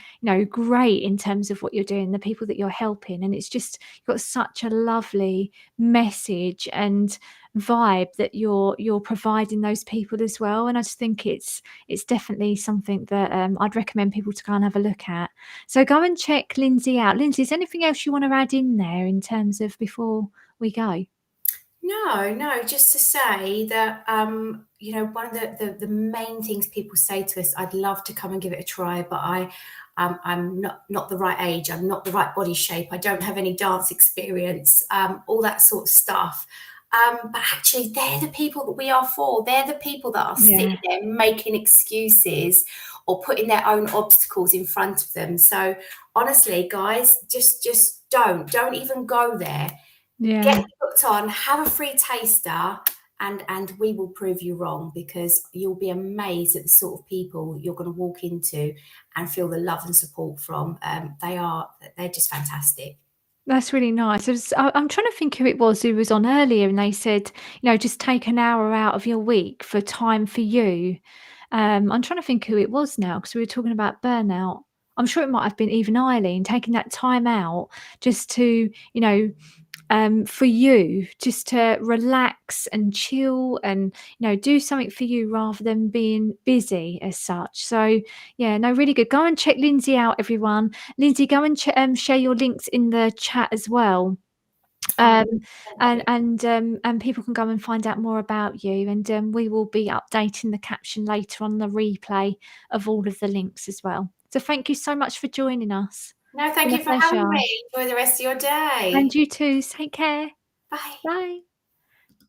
great in terms of what you're doing, the people that you're helping. And it's just, you've got such a lovely message and vibe that you're providing those people as well. And I just think it's definitely something that I'd recommend people to go and have a look at. So go and check Lindsay out. Lindsay, is there anything else you want to add in there in terms of before we go? No, just to say that, one of the main things people say to us, I'd love to come and give it a try, but I'm not the right age, I'm not the right body shape, I don't have any dance experience, all that sort of stuff. But actually, they're the people that we are for. They're the people that are sitting there making excuses or putting their own obstacles in front of them. So honestly, guys, just don't even go there. Get your books on, have a free taster, and we will prove you wrong, because you'll be amazed at the sort of people you're going to walk into and feel the love and support from. They're just fantastic. That's really nice. I'm trying to think who it was who was on earlier, and they said, just take an hour out of your week for time for you. I'm trying to think who it was now, because we were talking about burnout. I'm sure it might have been even Eileen, taking that time out just to, for you, just to relax and chill and, do something for you rather than being busy as such. So yeah, no, really good. Go and check Lindsay out, everyone. Lindsay, go and share your links in the chat as well. And people can go and find out more about you, and we will be updating the caption later on the replay of all of the links as well. So thank you so much for joining us. No, thank you for having me. Enjoy the rest of your day. And you too. Take care. Bye. Bye.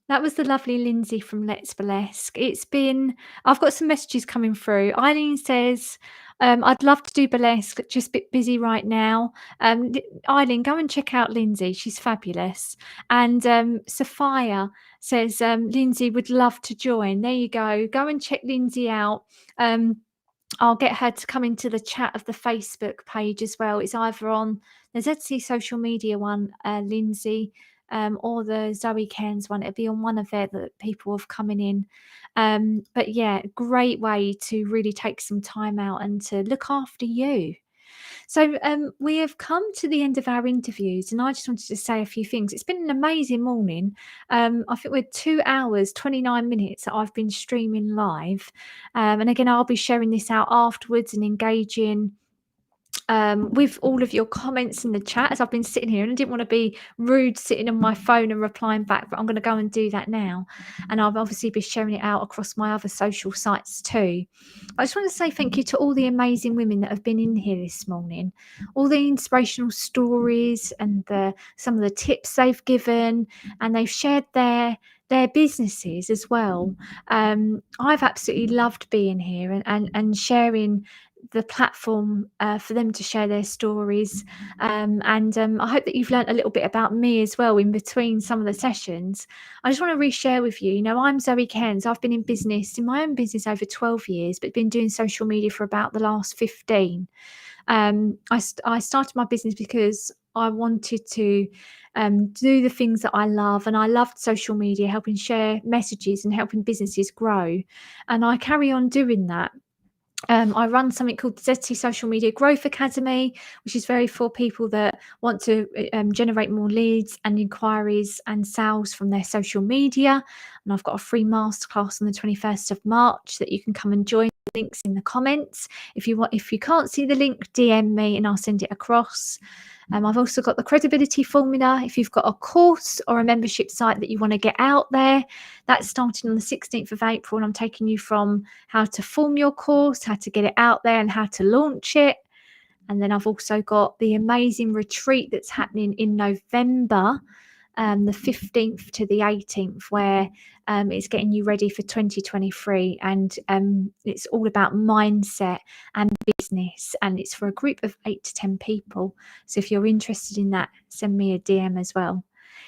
That was the lovely Lindsay from Let's Burlesque. I've got some messages coming through. Eileen says, I'd love to do burlesque, just a bit busy right now. Eileen, go and check out Lindsay. She's fabulous. And Sophia says, Lindsay would love to join. There you go. Go and check Lindsay out. I'll get her to come into the chat of the Facebook page as well. It's either on the ZC social media one, Lindsay, or the Zoe Cairns one. It'll be on one of their that people have coming in. But yeah, great way to really take some time out and to look after you. So we have come to the end of our interviews, and I just wanted to say a few things. It's been an amazing morning. I think we're 2 hours, 29 minutes that I've been streaming live. And again, I'll be sharing this out afterwards and engaging with all of your comments in the chat as I've been sitting here, and I didn't want to be rude sitting on my phone and replying back, but I'm going to go and do that now. And I'll obviously be sharing it out across my other social sites too. I just want to say thank you to all the amazing women that have been in here this morning, all the inspirational stories and some of the tips they've given, and they've shared their businesses as well. I've absolutely loved being here and sharing the platform for them to share their stories, and I hope that you've learned a little bit about me as well in between some of the sessions. I just want to reshare with you, I'm Zoe Cairns. I've been in my own business over 12 years, but been doing social media for about the last 15. I started my business because I wanted to do the things that I love, and I loved social media, helping share messages and helping businesses grow, and I carry on doing that. I run something called the ZT Social Media Growth Academy, which is for people that want to generate more leads and inquiries and sales from their social media. And I've got a free masterclass on the 21st of March that you can come and join. Links in the comments. If you can't see the link, DM me and I'll send it across. I've also got the credibility formula. If you've got a course or a membership site that you want to get out there, that's starting on the 16th of April, and I'm taking you from how to form your course, how to get it out there, and how to launch it. And then I've also got the amazing retreat that's happening in November, the 15th to the 18th, where it's getting you ready for 2023, and it's all about mindset and business, and it's for a group of 8 to 10 people. So if you're interested in that, send me a DM as well.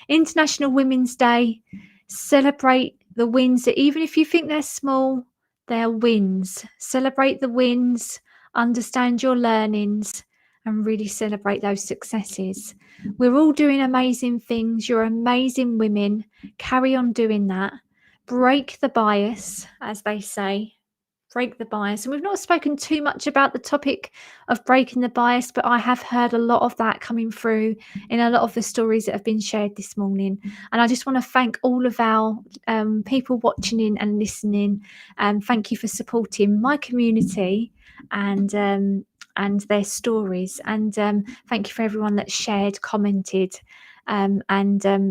International Women's Day. Celebrate the wins, that even if you think they're small, they're wins. Celebrate the wins, understand your learnings, and really celebrate those successes. We're all doing amazing things. You're amazing women. Carry on doing that. Break the bias, as they say. Break the bias. And we've not spoken too much about the topic of breaking the bias, but I have heard a lot of that coming through in a lot of the stories that have been shared this morning. And I just want to thank all of our people watching in and listening. Thank you for supporting my community and their stories. And thank you for everyone that shared, commented, and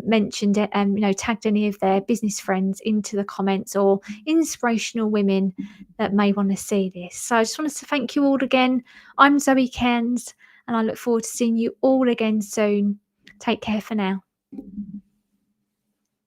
mentioned it, tagged any of their business friends into the comments, or inspirational women that may want to see this. So I just wanted to thank you all again. I'm Zoe Cairns, and I look forward to seeing you all again soon. Take care for now.